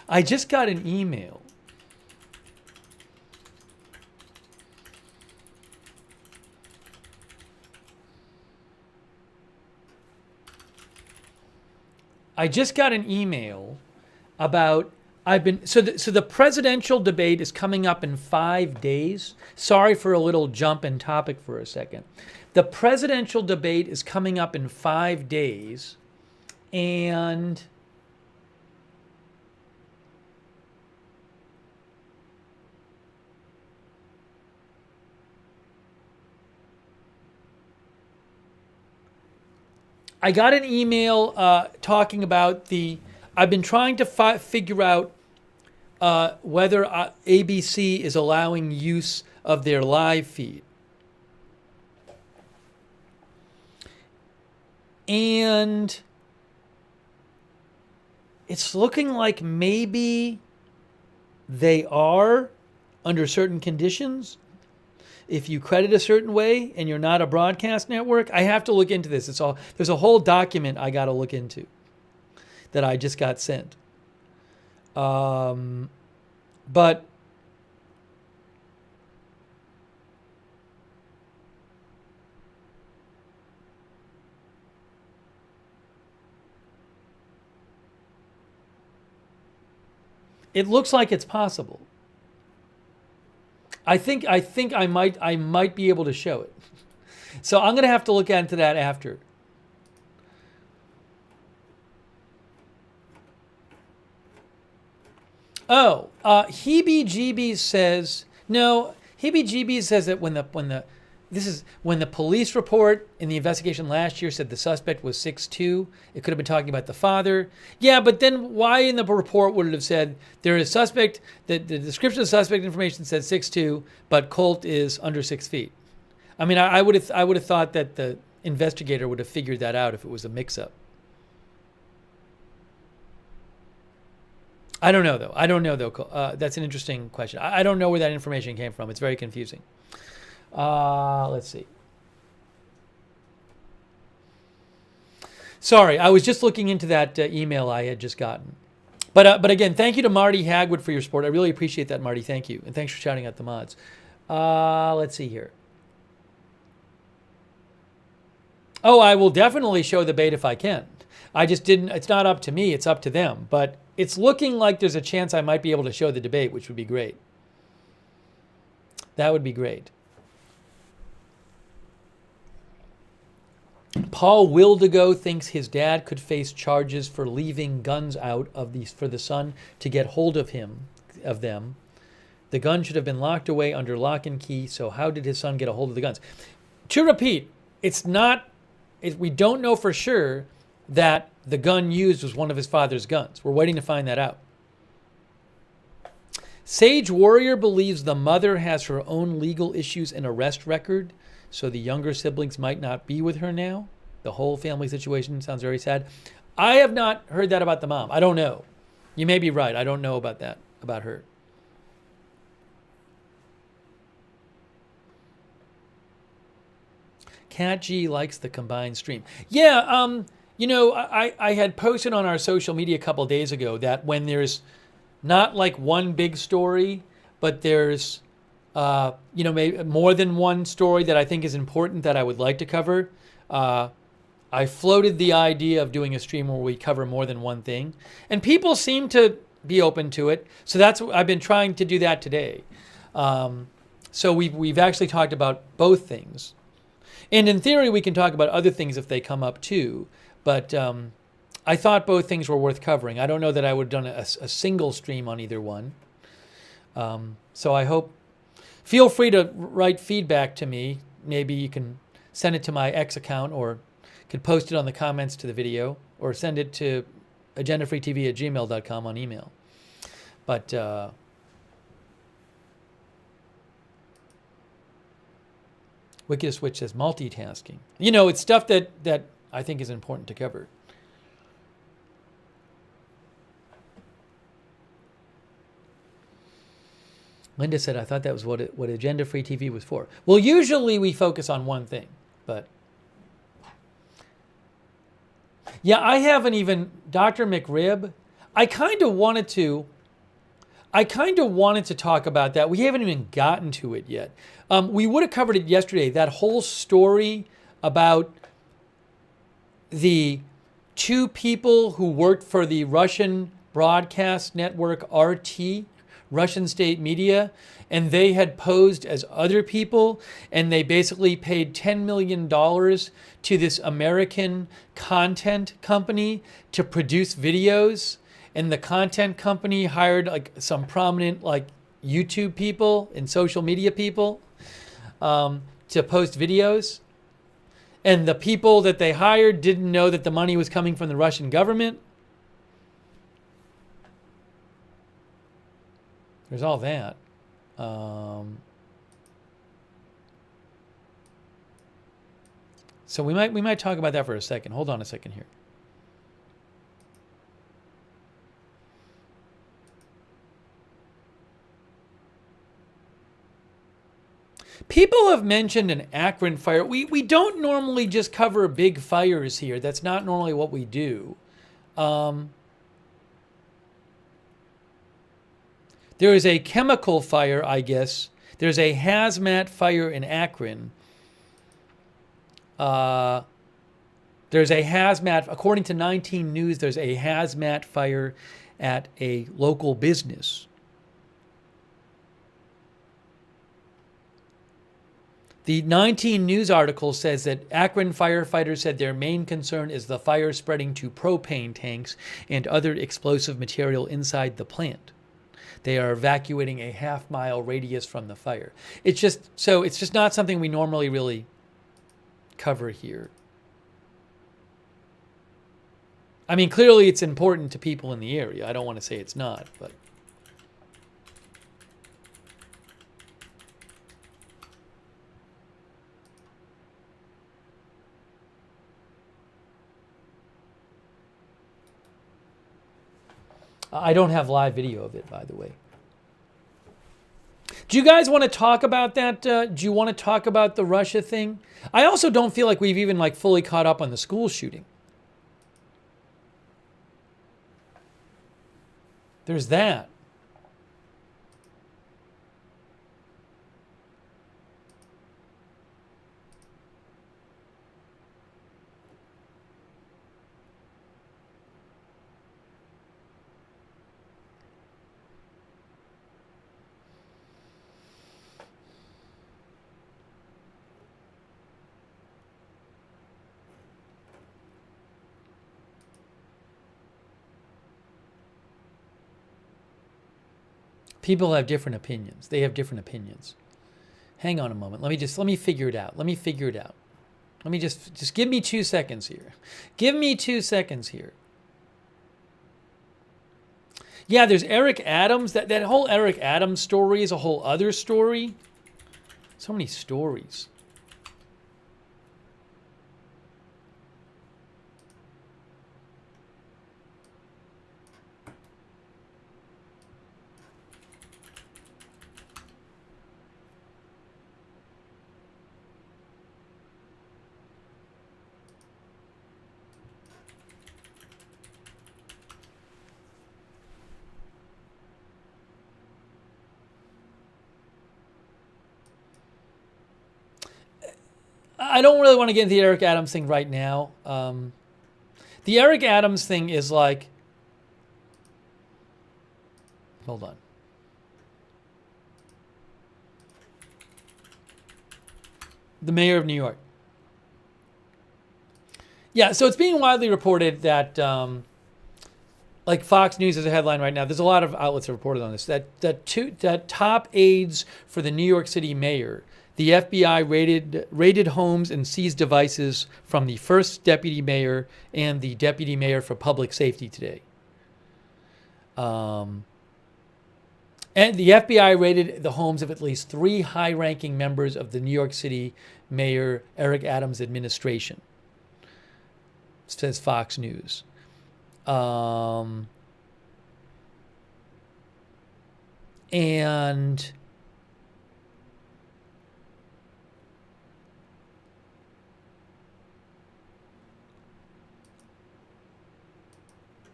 I just got an email. I just got an email about so the presidential debate is coming up in 5 days. Sorry for a little jump in topic for a second. The presidential debate is coming up in 5 days, and I got an email talking about I've been trying to figure out whether ABC is allowing use of their live feed. And it's looking like maybe they are under certain conditions. If you credit a certain way and you're not a broadcast network, I have to look into this. There's a whole document I got to look into that I just got sent. But it looks like it's possible. I think I might be able to show it. So I'm going to have to look into that after. Oh, Heebie-Jeebies says no. Heebie-Jeebies says that when the police report in the investigation last year said the suspect was 6'2", it could have been talking about the father. Yeah, but then why in the report would it have said there is suspect, the description of the suspect information said 6'2", but Colt is under 6 feet? I mean, I would have thought that the investigator would have figured that out if it was a mix-up. I don't know though. That's an interesting question. I don't know where that information came from. It's very confusing. Let's see. Sorry, I was just looking into that email I had just gotten. But again, thank you to Marty Hagwood for your support. I really appreciate that, Marty. Thank you. And thanks for shouting out the mods. Let's see here. Oh, I will definitely show the bait if I can. I just didn't. It's not up to me. It's up to them. But it's looking like there's a chance I might be able to show the debate, which would be great. That would be great. Paul Wildigo thinks his dad could face charges for leaving guns out for the son to get hold of them. The gun should have been locked away under lock and key, so how did his son get a hold of the guns? To repeat, we don't know for sure that the gun used was one of his father's guns. We're waiting to find that out. Sage Warrior believes the mother has her own legal issues and arrest record, so the younger siblings might not be with her now. The whole family situation sounds very sad. I have not heard that about the mom. I don't know. You may be right. I don't know about that, about her. Cat G likes the combined stream. Yeah, I had posted on our social media a couple of days ago that when there's not like one big story, but there's maybe more than one story that I think is important that I would like to cover. I floated the idea of doing a stream where we cover more than one thing, and people seem to be open to it. So I've been trying to do that today. So we've actually talked about both things, and in theory we can talk about other things if they come up too. But I thought both things were worth covering. I don't know that I would have done a single stream on either one. So I hope. Feel free to write feedback to me. Maybe you can send it to my X account or could post it on the comments to the video or send it to agendafreetv@gmail.com on email. But Wicked Switch says multitasking. It's stuff that I think is important to cover. Linda said, I thought that was what Agenda Free TV was for. Well, usually we focus on one thing, but yeah, I haven't even, Dr. McRib, I kind of wanted to talk about that. We haven't even gotten to it yet. We would have covered it yesterday, that whole story about the two people who worked for the Russian broadcast network RT, Russian state media, and they had posed as other people, and they basically paid $10 million to this American content company to produce videos. And the content company hired like some prominent like YouTube people and social media people to post videos. And the people that they hired didn't know that the money was coming from the Russian government. There's all that. So we might talk about that for a second. Hold on a second here. People have mentioned an Akron fire. We don't normally just cover big fires here. That's not normally what we do. There is a chemical fire, I guess. There's a hazmat fire in Akron. There's a hazmat, according to 19 News, there's a hazmat fire at a local business. The 19 News article says that Akron firefighters said their main concern is the fire spreading to propane tanks and other explosive material inside the plant. They are evacuating a half-mile radius from the fire. It's just not something we normally really cover here. I mean, clearly it's important to people in the area. I don't want to say it's not, but I don't have live video of it, by the way. Do you guys want to talk about that? Do you want to talk about the Russia thing? I also don't feel like we've even like fully caught up on the school shooting. There's that. People have different opinions. They have different opinions. Hang on a moment. Let me figure it out. Let me figure it out. Let me just give me 2 seconds here. Give me 2 seconds here. Yeah, there's Eric Adams. That whole Eric Adams story is a whole other story. So many stories. I don't really want to get into the Eric Adams thing right now. The Eric Adams thing is like, hold on. The mayor of New York. Yeah, so it's being widely reported that, like Fox News has a headline right now. There's a lot of outlets that reported on this. That top aides for the New York City mayor, the FBI raided homes and seized devices from the first deputy mayor and the deputy mayor for public safety today. And the FBI raided the homes of at least 3 high-ranking members of the New York City Mayor Eric Adams administration, says Fox News. And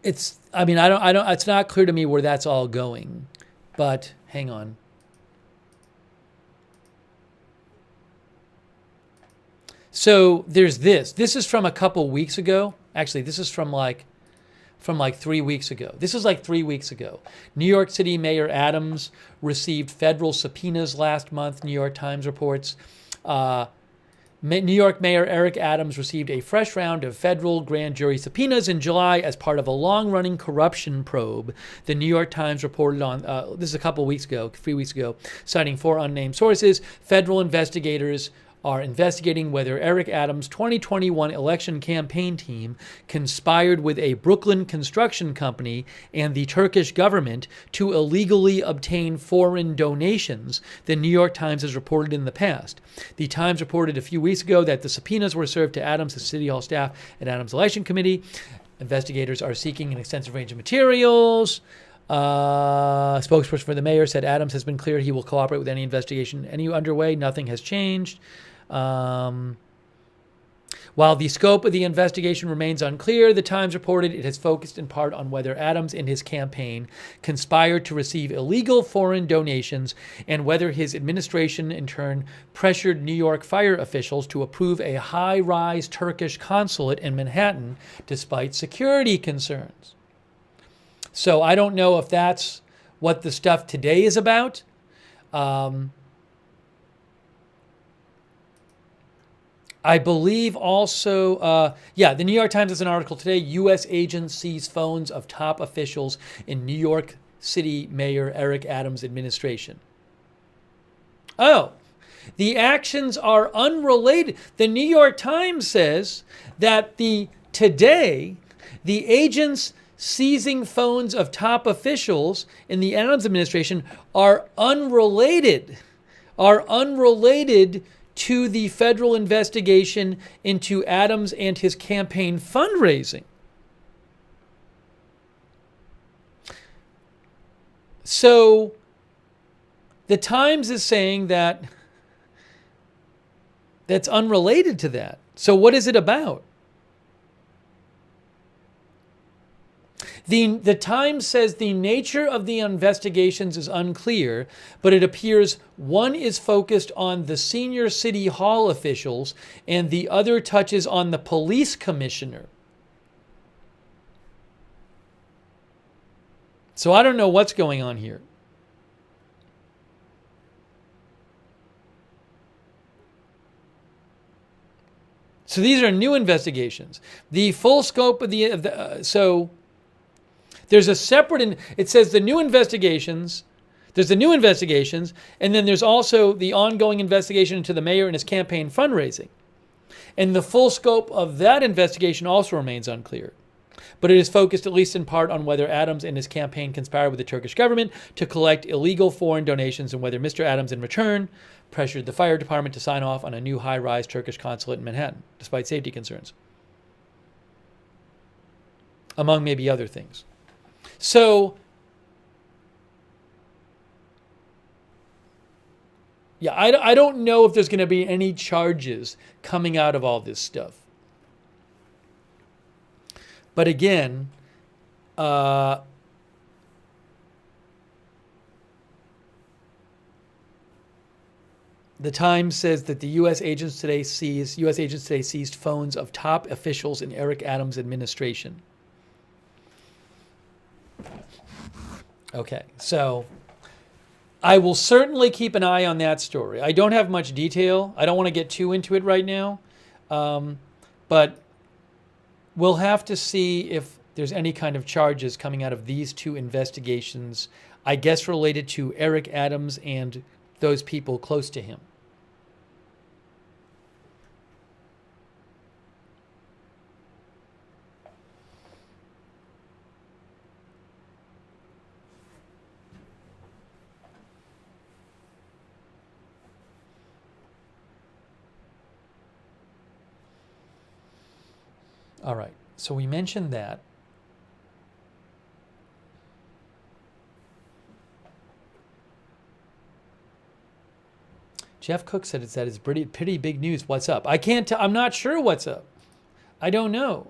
it's, I mean, I don't, it's not clear to me where that's all going, but hang on. So there's this. This is from a couple weeks ago. Actually, this is from like 3 weeks ago. This is like 3 weeks ago. New York City Mayor Adams received federal subpoenas last month, New York Times reports. New York Mayor Eric Adams received a fresh round of federal grand jury subpoenas in July as part of a long-running corruption probe. The New York Times reported on, this is a couple weeks ago, 3 weeks ago, citing 4 unnamed sources. Federal investigators are investigating whether Eric Adams' 2021 election campaign team conspired with a Brooklyn construction company and the Turkish government to illegally obtain foreign donations, the New York Times has reported in the past. The Times reported a few weeks ago that the subpoenas were served to Adams, the City Hall staff, and Adams' election committee. Investigators are seeking an extensive range of materials. Spokesperson for the mayor said Adams has been cleared he will cooperate with any investigation underway. Nothing has changed. While the scope of the investigation remains unclear, the Times reported it has focused in part on whether Adams and his campaign conspired to receive illegal foreign donations and whether his administration in turn pressured New York fire officials to approve a high-rise Turkish consulate in Manhattan despite security concerns. So I don't know if that's what the stuff today is about. I believe also, the New York Times has an article today, U.S. agents seize phones of top officials in New York City Mayor Eric Adams' administration. Oh, the actions are unrelated. The New York Times says that today, the agents seizing phones of top officials in the Adams administration are unrelated to the federal investigation into Adams and his campaign fundraising. So the Times is saying that that's unrelated to that. So what is it about? The Times says the nature of the investigations is unclear, but it appears one is focused on the senior city hall officials and the other touches on the police commissioner. So I don't know what's going on here. So these are new investigations. The full scope of there's a separate, it says the new investigations, there's the new investigations, and then there's also the ongoing investigation into the mayor and his campaign fundraising. And the full scope of that investigation also remains unclear. But it is focused at least in part on whether Adams and his campaign conspired with the Turkish government to collect illegal foreign donations and whether Mr. Adams in return pressured the fire department to sign off on a new high-rise Turkish consulate in Manhattan, despite safety concerns. Among maybe other things. So, yeah, I don't know if there's going to be any charges coming out of all this stuff. But again, the Times says that the U.S. agents today seized phones of top officials in Eric Adams' administration. Okay, so I will certainly keep an eye on that story. I don't have much detail. I don't want to get too into it right now. But we'll have to see if there's any kind of charges coming out of these two investigations, I guess related to Eric Adams and those people close to him. All right, so we mentioned that. Jeff Cook said that is pretty big news. What's up? I can't tell. I'm not sure what's up. I don't know.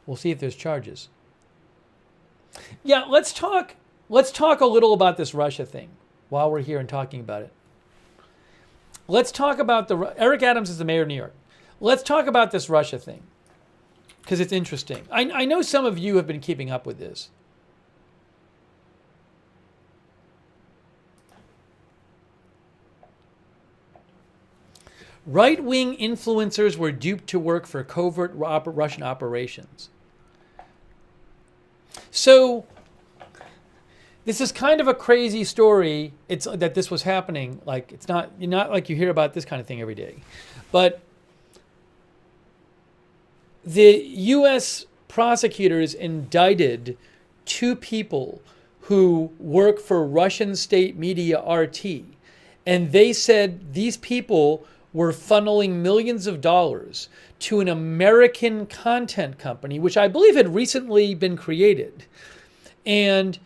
We'll see if there's charges. Yeah, let's talk a little about this Russia thing while we're here and talking about it. Let's talk about Eric Adams is the mayor of New York. Let's talk about this Russia thing because it's interesting. I know some of you have been keeping up with this. Right-wing influencers were duped to work for covert Russian operations. So this is kind of a crazy story. It's that this was happening. Like it's not like you hear about this kind of thing every day. But the U.S. prosecutors indicted 2 people who work for Russian state media RT, and they said these people were funneling millions of dollars to an American content company, which I believe had recently been created. And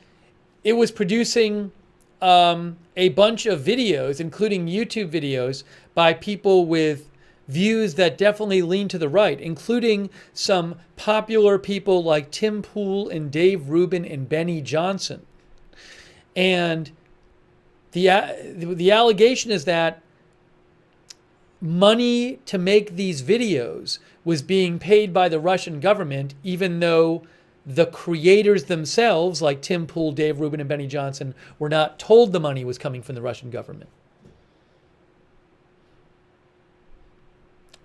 it was producing a bunch of videos, including YouTube videos, by people with views that definitely lean to the right, including some popular people like Tim Pool and Dave Rubin and Benny Johnson. And the allegation is that money to make these videos was being paid by the Russian government, even though the creators themselves, like Tim Pool, Dave Rubin, and Benny Johnson, were not told the money was coming from the Russian government.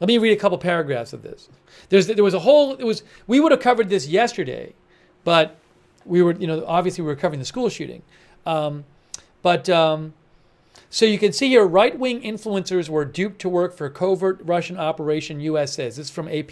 Let me read a couple paragraphs of this. We would have covered this yesterday, but we were, obviously we were covering the school shooting. So you can see here, right-wing influencers were duped to work for covert Russian operation, U.S. says. This is from AP.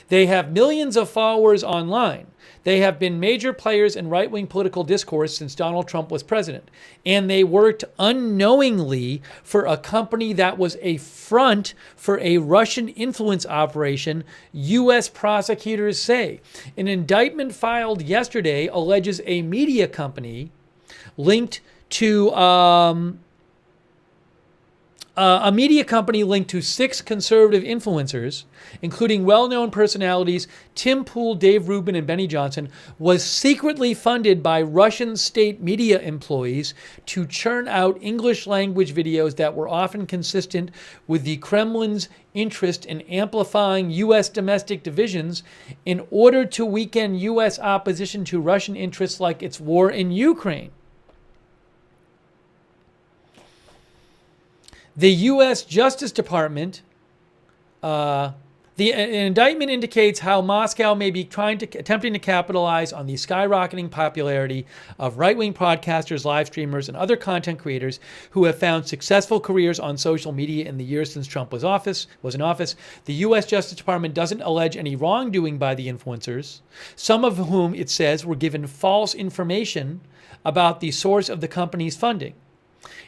They have millions of followers online. They have been major players in right-wing political discourse since Donald Trump was president. And they worked unknowingly for a company that was a front for a Russian influence operation, U.S. prosecutors say. An indictment filed yesterday alleges a media company linked to a media company linked to 6 conservative influencers, including well-known personalities Tim Pool, Dave Rubin, and Benny Johnson, was secretly funded by Russian state media employees to churn out English-language videos that were often consistent with the Kremlin's interest in amplifying U.S. domestic divisions in order to weaken U.S. opposition to Russian interests like its war in Ukraine. The U.S. Justice Department, an indictment indicates how Moscow may be attempting to capitalize on the skyrocketing popularity of right-wing podcasters, live streamers, and other content creators who have found successful careers on social media in the years since Trump was in office. The U.S. Justice Department doesn't allege any wrongdoing by the influencers, some of whom, it says, were given false information about the source of the company's funding.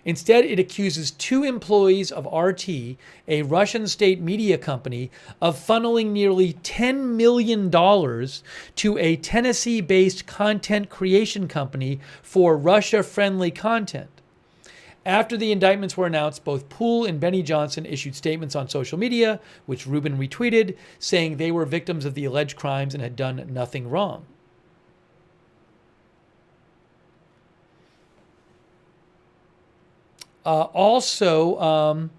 Instead, it accuses 2 employees of RT, a Russian state media company, of funneling nearly $10 million to a Tennessee-based content creation company for Russia-friendly content. After the indictments were announced, both Poole and Benny Johnson issued statements on social media, which Rubin retweeted, saying they were victims of the alleged crimes and had done nothing wrong. And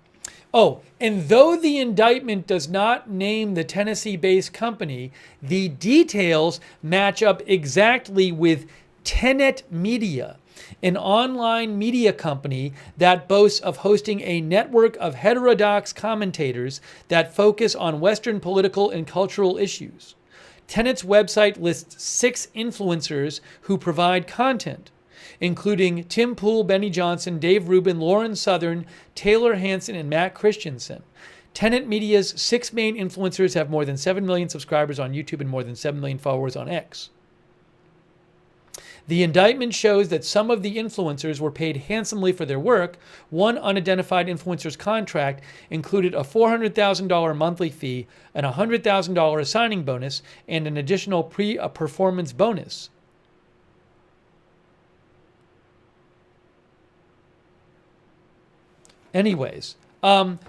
though the indictment does not name the Tennessee-based company, the details match up exactly with Tenet Media, an online media company that boasts of hosting a network of heterodox commentators that focus on Western political and cultural issues. Tenet's website lists 6 influencers who provide content, including Tim Pool, Benny Johnson, Dave Rubin, Lauren Southern, Taylor Hansen, and Matt Christensen. Tenet Media's 6 main influencers have more than 7 million subscribers on YouTube and more than 7 million followers on X. The indictment shows that some of the influencers were paid handsomely for their work. One unidentified influencer's contract included a $400,000 monthly fee, an $100,000 signing bonus, and an additional performance bonus. Anyways,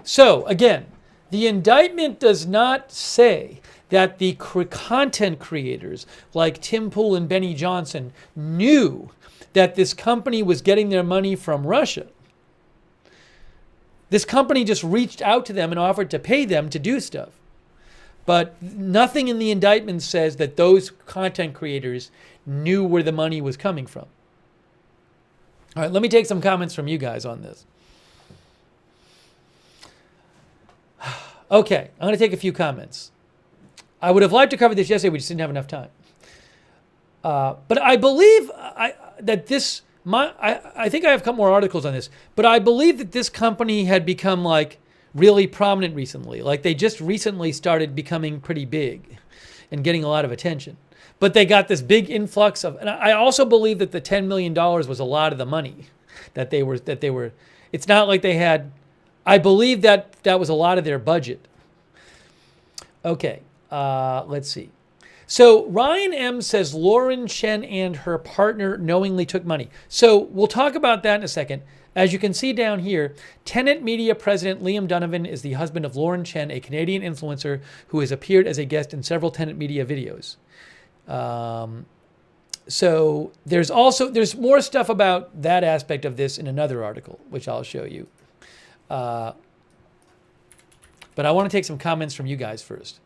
so again, the indictment does not say that the content creators like Tim Pool and Benny Johnson knew that this company was getting their money from Russia. This company just reached out to them and offered to pay them to do stuff. But nothing in the indictment says that those content creators knew where the money was coming from. All right, let me take some comments from you guys on this. Okay, I'm going to take a few comments. I would have liked to cover this yesterday, we just didn't have enough time. But I believe that this, I think I have a couple more articles on this, but I believe that this company had become like really prominent recently. Like they just recently started becoming pretty big and getting a lot of attention. But they got this big influx of, and I also believe that the $10 million was a lot of the money that they were, it's not like they had, I believe that that was a lot of their budget. Okay, let's see. So Ryan M says Lauren Chen and her partner knowingly took money. So we'll talk about that in a second. As you can see down here, Tenet Media president Liam Donovan is the husband of Lauren Chen, a Canadian influencer who has appeared as a guest in several Tenet Media videos. So there's more stuff about that aspect of this in another article, which I'll show you. But I want to take some comments from you guys first.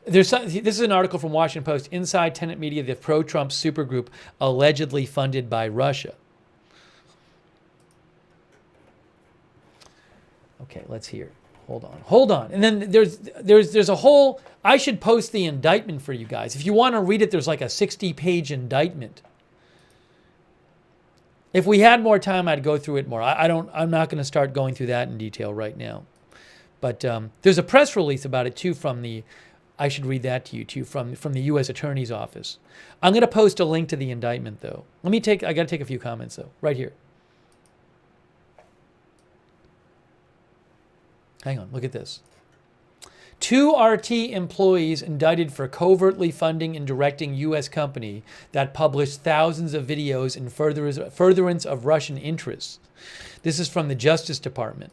This is an article from Washington Post. Inside Tenet Media, the pro-Trump supergroup allegedly funded by Russia. Okay, let's hear. Hold on. And then there's a whole, I should post the indictment for you guys. If you want to read it, there's like a 60-page indictment. If we had more time, I'd go through it more. I'm not going to start going through that in detail right now. But there's a press release about it too from the, I should read that to you too, from the U.S. Attorney's Office. I'm going to post a link to the indictment though. I got to take a few comments though, right here. Hang on, look at this. 2 RT employees indicted for covertly funding and directing U.S. company that published thousands of videos in furtherance of Russian interests. This is from the Justice Department.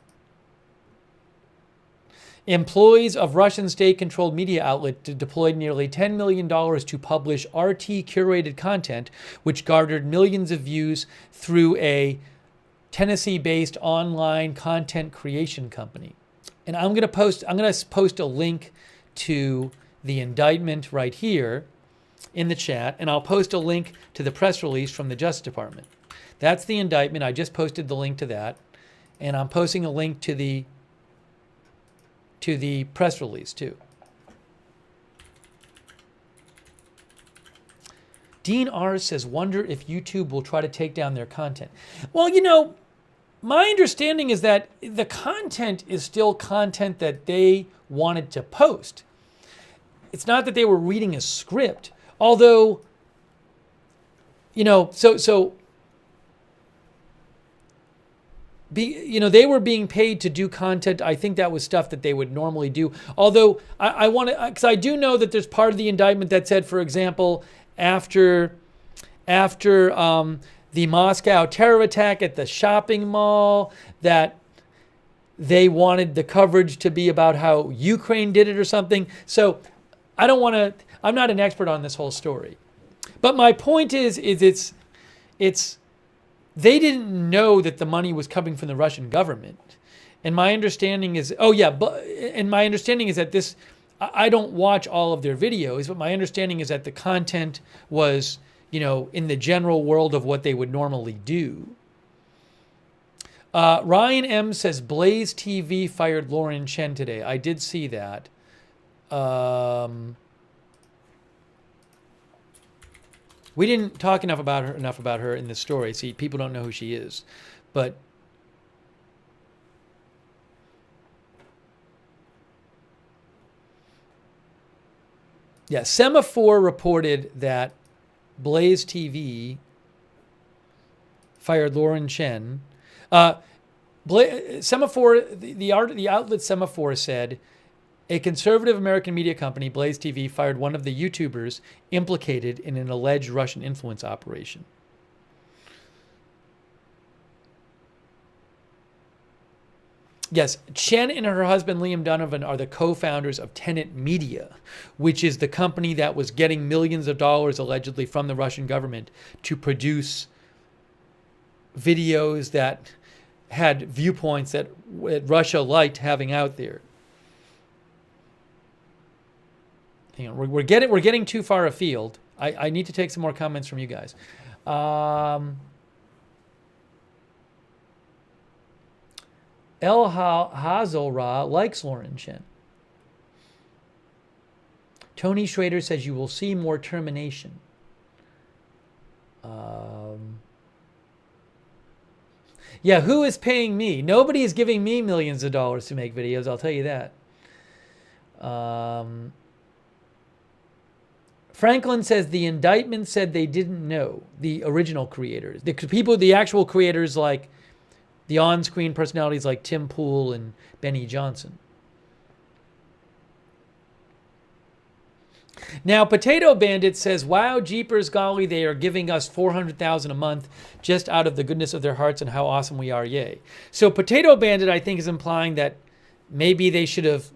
Employees of Russian state-controlled media outlet deployed nearly $10 million to publish RT curated content, which garnered millions of views through a Tennessee-based online content creation company. And I'm going to post a link to the indictment right here in the chat, and I'll post a link to the press release from the Justice Department. That's the indictment. I just posted the link to that, and I'm posting a link to the press release too. Dean R says, wonder if YouTube will try to take down their content. Well, you know, my understanding is that the content is still content that they wanted to post. It's not that they were reading a script, although, you know, they were being paid to do content. I think that was stuff that they would normally do. Although I want to, because I do know that there's part of the indictment that said, for example, after the Moscow terror attack at the shopping mall, that they wanted the coverage to be about how Ukraine did it or something. So I don't want to, I'm not an expert on this whole story. But my point is it's they didn't know that the money was coming from the Russian government. And my understanding is, my understanding is that this, I don't watch all of their videos, but my understanding is that the content was, you know, in the general world of what they would normally do. Ryan M says, Blaze TV fired Lauren Chen today. I did see that. We didn't talk enough about her in this story. See, people don't know who she is. But yeah, Semaphore reported that Blaze TV fired Lauren Chen. Semaphore, the outlet Semaphore said, a conservative American media company, Blaze TV, fired one of the YouTubers implicated in an alleged Russian influence operation. Yes, Chen and her husband Liam Donovan are the co-founders of Tenet Media, which is the company that was getting millions of dollars allegedly from the Russian government to produce videos that had viewpoints that Russia liked having out there. Hang on, we're getting too far afield. I need to take some more comments from you guys. El Hazelra likes Lauren Chen. Tony Schrader says you will see more termination. Yeah, who is paying me? Nobody is giving me millions of dollars to make videos, I'll tell you that. Franklin says the indictment said they didn't know, the original creators. The people, the actual creators, like the on-screen personalities like Tim Pool and Benny Johnson. Now, Potato Bandit says, wow, jeepers, golly, they are giving us $400,000 a month just out of the goodness of their hearts and how awesome we are, yay. So Potato Bandit, I think, is implying that maybe they should have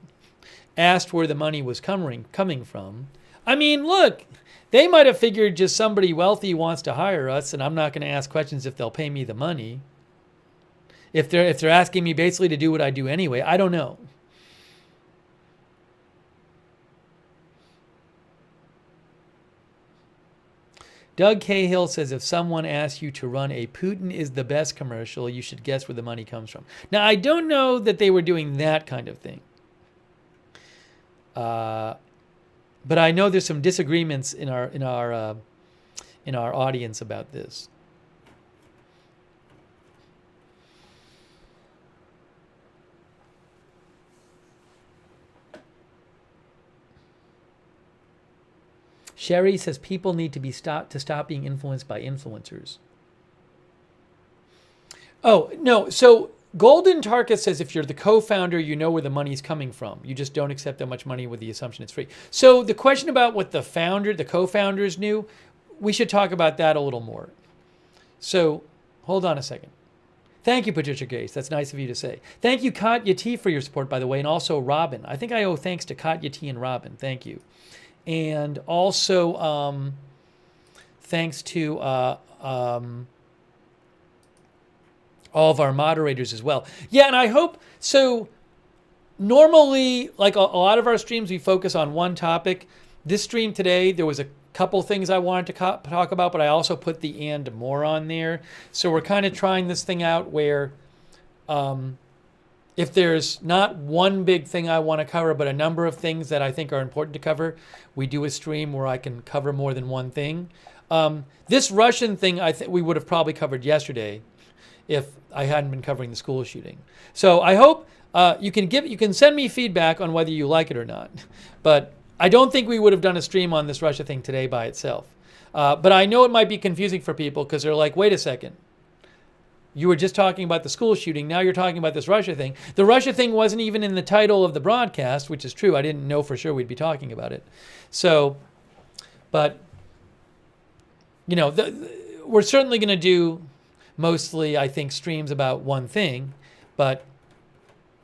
asked where the money was coming from. I mean, look, they might have figured just somebody wealthy wants to hire us, and I'm not going to ask questions if they'll pay me the money. If they're asking me basically to do what I do anyway, I don't know. Doug Cahill says if someone asks you to run a Putin is the best commercial, you should guess where the money comes from. Now, I don't know that they were doing that kind of thing. But I know there's some disagreements in our audience about this. Sherry says people need to stop being influenced by influencers. Oh, no. So Golden Tarkus says if you're the co-founder, you know where the money's coming from. You just don't accept that much money with the assumption it's free. So the question about what the co-founders knew, we should talk about that a little more. So hold on a second. Thank you, Patricia Gase. That's nice of you to say. Thank you, Katya T, for your support, by the way, and also Robin. I think I owe thanks to Katya T and Robin. Thank you. And also thanks to all of our moderators as well. Yeah, and I hope, so normally, like a lot of our streams, we focus on one topic. This stream today, there was a couple things I wanted to talk about, but I also put the and more on there. So we're kind of trying this thing out where if there's not one big thing I want to cover, but a number of things that I think are important to cover, we do a stream where I can cover more than one thing. This Russian thing, I think we would have probably covered yesterday if I hadn't been covering the school shooting. So I hope you can send me feedback on whether you like it or not. But I don't think we would have done a stream on this Russia thing today by itself. But I know it might be confusing for people because they're like, wait a second. You were just talking about the school shooting. Now you're talking about this Russia thing. The Russia thing wasn't even in the title of the broadcast, which is true. I didn't know for sure we'd be talking about it. So, but, you know, we're certainly going to do mostly, I think, streams about one thing. But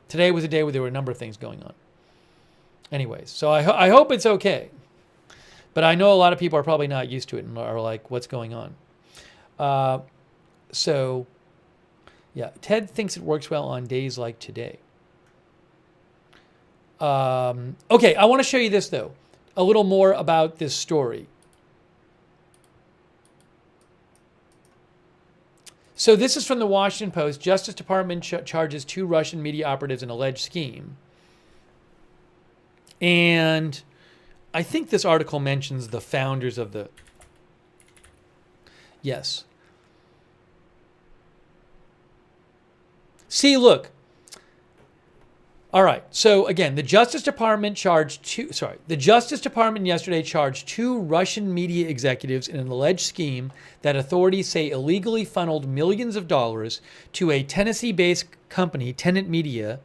today was a day where there were a number of things going on. Anyways, so I hope it's okay. But I know a lot of people are probably not used to it and are like, what's going on? So... yeah, Ted thinks it works well on days like today. Okay, I want to show you this, though. A little more about this story. So this is from the Washington Post. Justice Department charges 2 Russian media operatives in alleged scheme. And I think this article mentions the founders of the... Yes. See, look. All right. So again, the Justice Department yesterday charged 2 Russian media executives in an alleged scheme that authorities say illegally funneled millions of dollars to a Tennessee-based company, Tenet Media,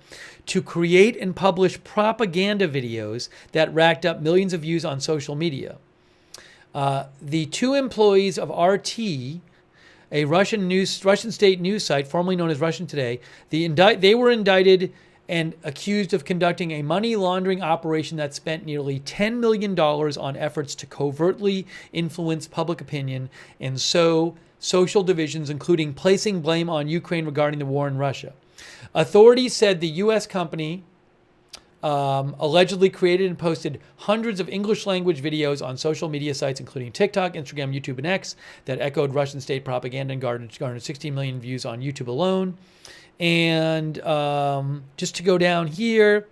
to create and publish propaganda videos that racked up millions of views on social media. The 2 employees of RT a Russian state news site, formerly known as Russian Today. They were indicted and accused of conducting a money laundering operation that spent nearly $10 million on efforts to covertly influence public opinion and sow social divisions, including placing blame on Ukraine regarding the war in Russia. Authorities said the U.S. company allegedly created and posted hundreds of English-language videos on social media sites, including TikTok, Instagram, YouTube, and X, that echoed Russian state propaganda and garnered 16 million views on YouTube alone. And just to go down here,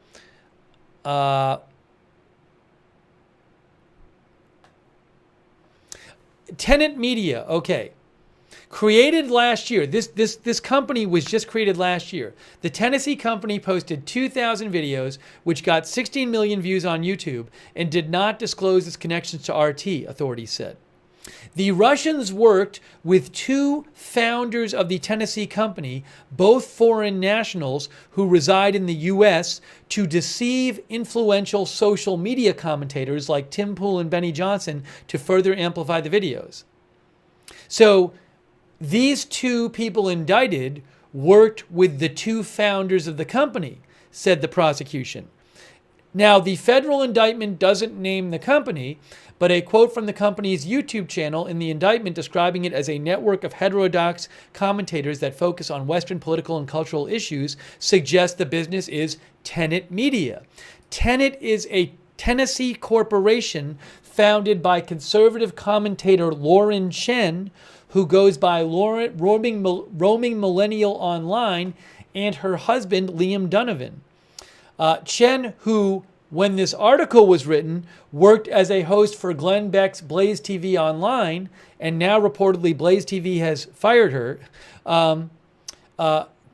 Tenant Media, okay. Created last year. This company was just created last year. The Tennessee company posted 2,000 videos, which got 16 million views on YouTube, and did not disclose its connections to RT, authorities said. The Russians worked with two founders of the Tennessee company, both foreign nationals who reside in the U.S., to deceive influential social media commentators like Tim Pool and Benny Johnson to further amplify the videos. So these two people indicted worked with the two founders of the company, said the prosecution. Now, the federal indictment doesn't name the company, but a quote from the company's YouTube channel in the indictment describing it as a network of heterodox commentators that focus on Western political and cultural issues suggests the business is Tenet Media. Tenet is a Tennessee corporation founded by conservative commentator Lauren Chen, who goes by Roaming Millennial Online, and her husband, Liam Donovan. Chen, who, when this article was written, worked as a host for Glenn Beck's Blaze TV Online, and now reportedly Blaze TV has fired her.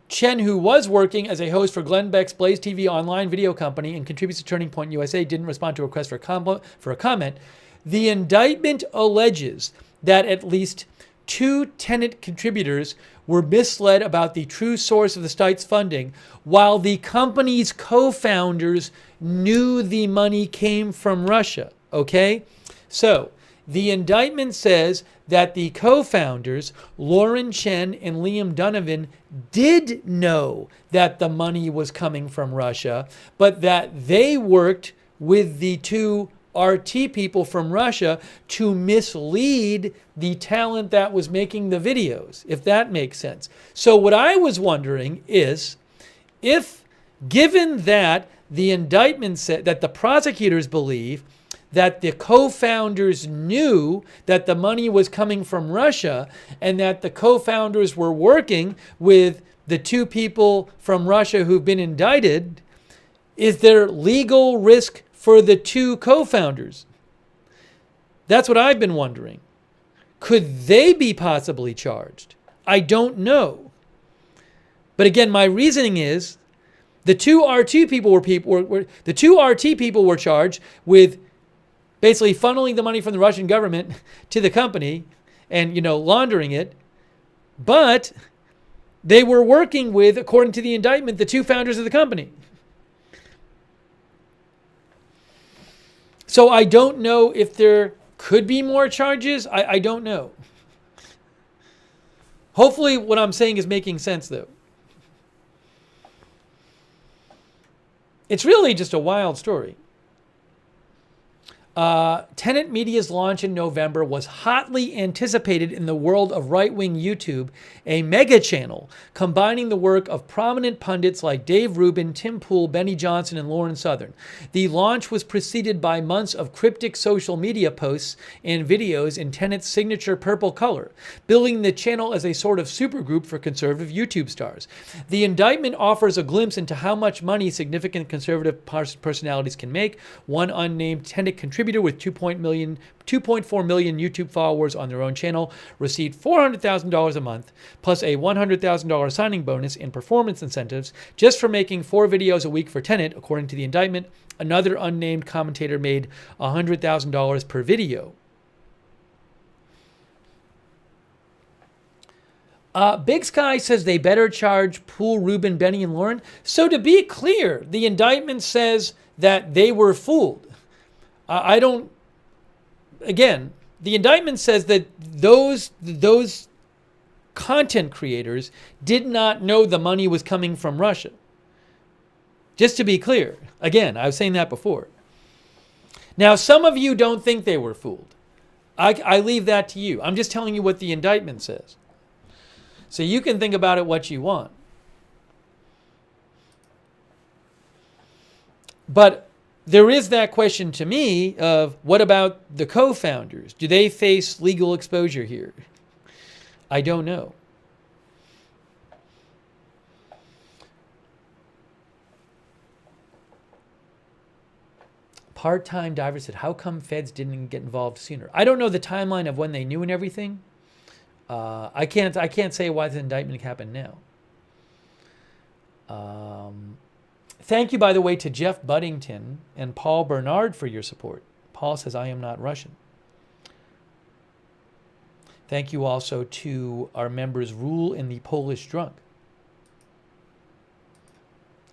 Chen, who was working as a host for Glenn Beck's Blaze TV Online video company and contributes to Turning Point USA, didn't respond to a request for a comment. The indictment alleges that at least two Tenet contributors were misled about the true source of the site's funding, while the company's co-founders knew the money came from Russia. Okay? So, the indictment says that the co-founders, Lauren Chen and Liam Donovan, did know that the money was coming from Russia, but that they worked with the two RT people from Russia to mislead the talent that was making the videos, if that makes sense. So what I was wondering is, if given that the indictment said that the prosecutors believe that the co-founders knew that the money was coming from Russia and that the co-founders were working with the two people from Russia who've been indicted, is there legal risk for the two co-founders? That's what I've been wondering. Could they be possibly charged? I don't know. But again, my reasoning is the two RT people were charged with basically funneling the money from the Russian government to the company and, laundering it. But they were working with, according to the indictment, the two founders of the company. So I don't know if there could be more charges. I don't know. Hopefully what I'm saying is making sense, though. It's really just a wild story. Tenet Media's launch in November was hotly anticipated in the world of right-wing YouTube, a mega channel combining the work of prominent pundits like Dave Rubin, Tim Pool, Benny Johnson, and Lauren Southern. The launch was preceded by months of cryptic social media posts and videos in Tenet's signature purple color, billing the channel as a sort of supergroup for conservative YouTube stars. The indictment offers a glimpse into how much money significant conservative personalities can make. One unnamed Tenet contributor with 2.4 million YouTube followers on their own channel received $400,000 a month, plus a $100,000 signing bonus and performance incentives just for making 4 videos a week for Tenet, according to the indictment. Another unnamed commentator made $100,000 per video. Big Sky says they better charge Pool, Rubin, Benny, and Lauren. So to be clear, the indictment says that they were fooled. The indictment says that those content creators did not know the money was coming from Russia. Just to be clear, again, I was saying that before. Now, some of you don't think they were fooled. I leave that to you. I'm just telling you what the indictment says. So you can think about it what you want. But there is that question to me of, what about the co-founders? Do they face legal exposure here? I don't know. Part-time diver said, how come feds didn't get involved sooner? I don't know the timeline of when they knew and everything. I can't say why the indictment happened now. Thank you, by the way, to Jeff Buddington and Paul Bernard for your support. Paul says, I am not Russian. Thank you also to our members Rule and the Polish Drunk.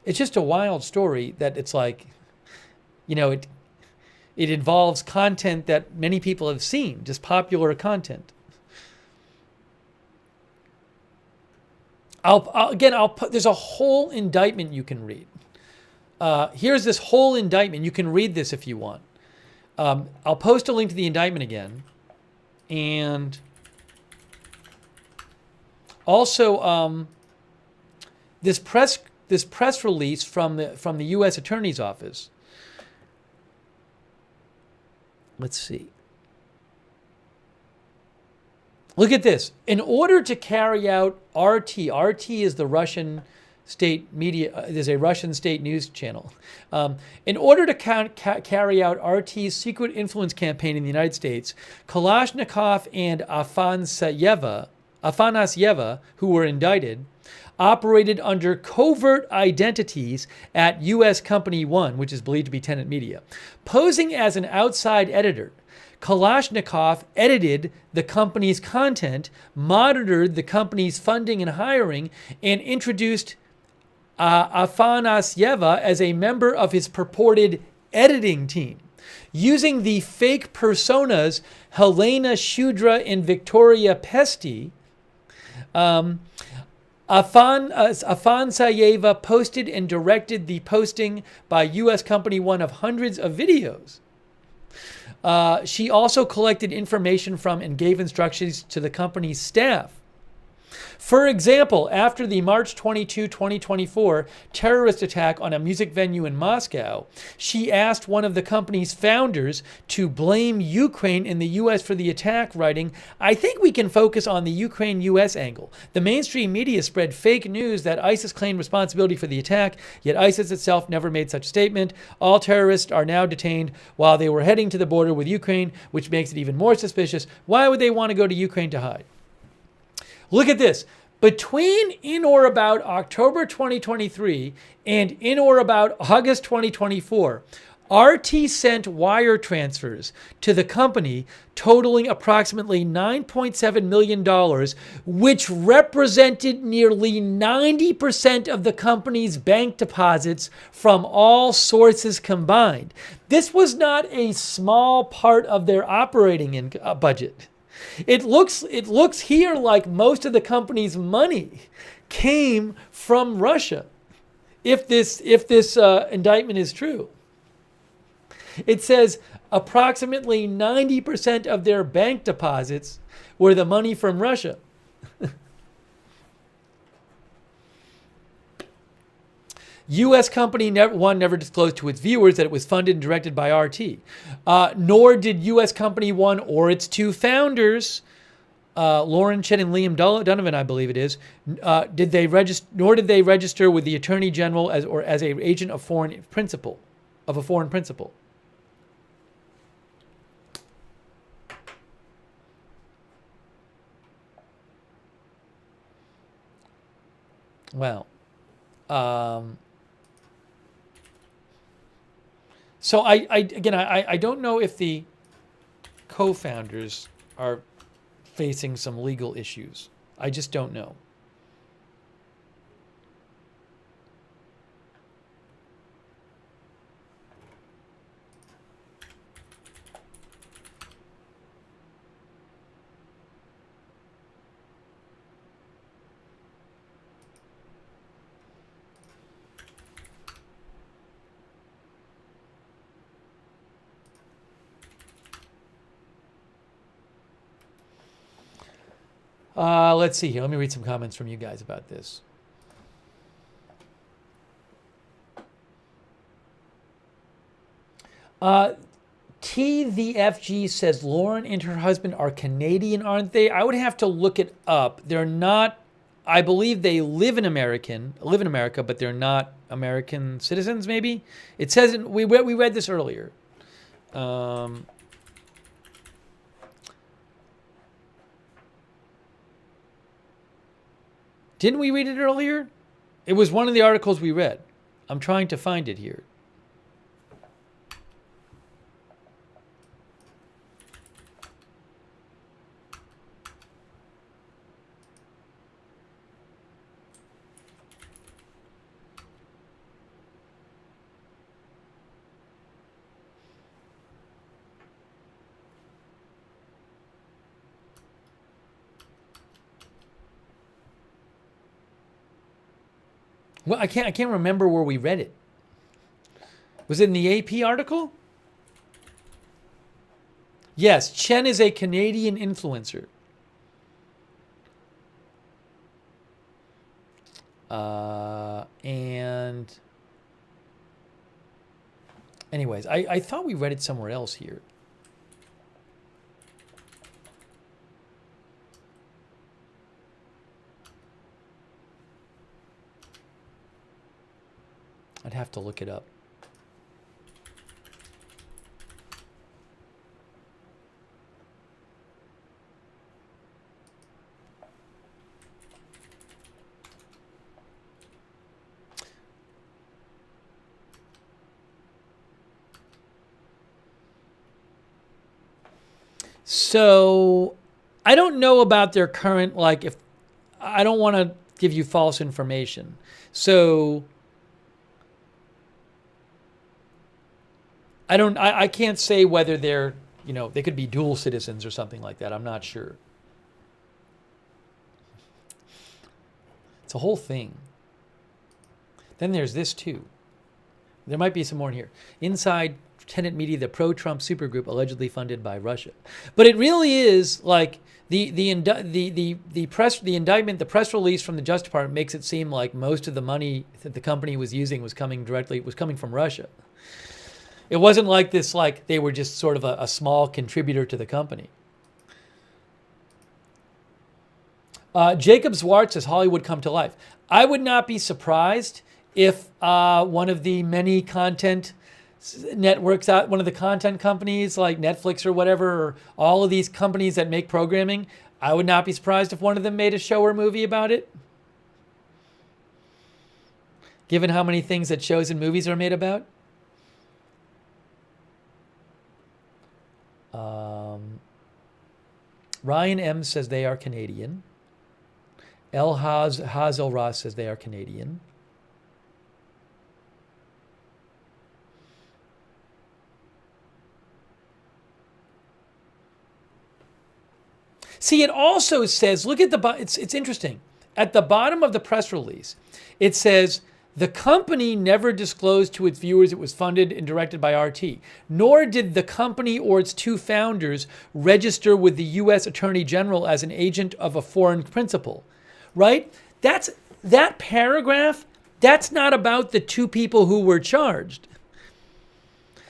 It's just a wild story that it's like, you know, it involves content that many people have seen, just popular content. There's a whole indictment you can read. Here's this whole indictment. You can read this if you want. I'll post a link to the indictment again. And also this press release from the U.S. Attorney's Office. Let's see. Look at this. In order to carry out RT is the Russian state media, there's a Russian state news channel. In order to carry out RT's secret influence campaign in the United States, Kalashnikov and Afanasieva, who were indicted, operated under covert identities at U.S. Company One, which is believed to be Tenet Media. Posing as an outside editor, Kalashnikov edited the company's content, monitored the company's funding and hiring, and introduced Afanasieva as a member of his purported editing team. Using the fake personas Helena Shudra and Victoria Pesti, Afanasieva posted and directed the posting by U.S. Company One of hundreds of videos. She also collected information from and gave instructions to the company's staff. For example, after the March 22, 2024 terrorist attack on a music venue in Moscow, she asked one of the company's founders to blame Ukraine and the U.S. for the attack, writing, I think we can focus on the Ukraine-U.S. angle. The mainstream media spread fake news that ISIS claimed responsibility for the attack, yet ISIS itself never made such a statement. All terrorists are now detained while they were heading to the border with Ukraine, which makes it even more suspicious. Why would they want to go to Ukraine to hide? Look at this. Between in or about October 2023 and in or about August 2024, RT sent wire transfers to the company totaling approximately $9.7 million, which represented nearly 90% of the company's bank deposits from all sources combined. This was not a small part of their operating budget. It looks here like most of the company's money came from Russia, if this indictment is true. It says approximately 90% of their bank deposits were the money from Russia. U.S. Company One never disclosed to its viewers that it was funded and directed by RT. Nor did U.S. Company One or its two founders, Lauren Chen and Liam Donovan, I believe it is, nor did they register with the Attorney General as an agent of a foreign principal. Well, so I don't know if the co-founders are facing some legal issues. I just don't know. Let's see here. Let me read some comments from you guys about this. T the FG says Lauren and her husband are Canadian, aren't they? I would have to look it up. They're not. I believe they live in America, but they're not American citizens. Maybe it says we read this earlier. Didn't we read it earlier? It was one of the articles we read. I'm trying to find it here. Well, I can't remember where we read it. Was it in the AP article? Yes, Chen is a Canadian influencer. And anyways, I thought we read it somewhere else here. I'd have to look it up. So I don't know about their current, like, if I don't want to give you false information. So I can't say whether they're, they could be dual citizens or something like that. I'm not sure. It's a whole thing. Then there's this too. There might be some more in here. Inside Tenet Media, the pro-Trump supergroup allegedly funded by Russia. But it really is like the indictment, the press release from the Justice Department makes it seem like most of the money that the company was using was coming from Russia. It wasn't like this, like they were just sort of a small contributor to the company. Jacob Zwart says Hollywood come to life. I would not be surprised if one of the many content networks out, one of the content companies like Netflix or whatever, or all of these companies that make programming, I would not be surprised if one of them made a show or movie about it. Given how many things that shows and movies are made about. Ryan M says they are Canadian. El Hazel Ross says they are Canadian. See, it also says, look at it's interesting. At the bottom of the press release, it says, the company never disclosed to its viewers it was funded and directed by RT, nor did the company or its two founders register with the U.S. Attorney General as an agent of a foreign principal, right? That paragraph, that's not about the two people who were charged.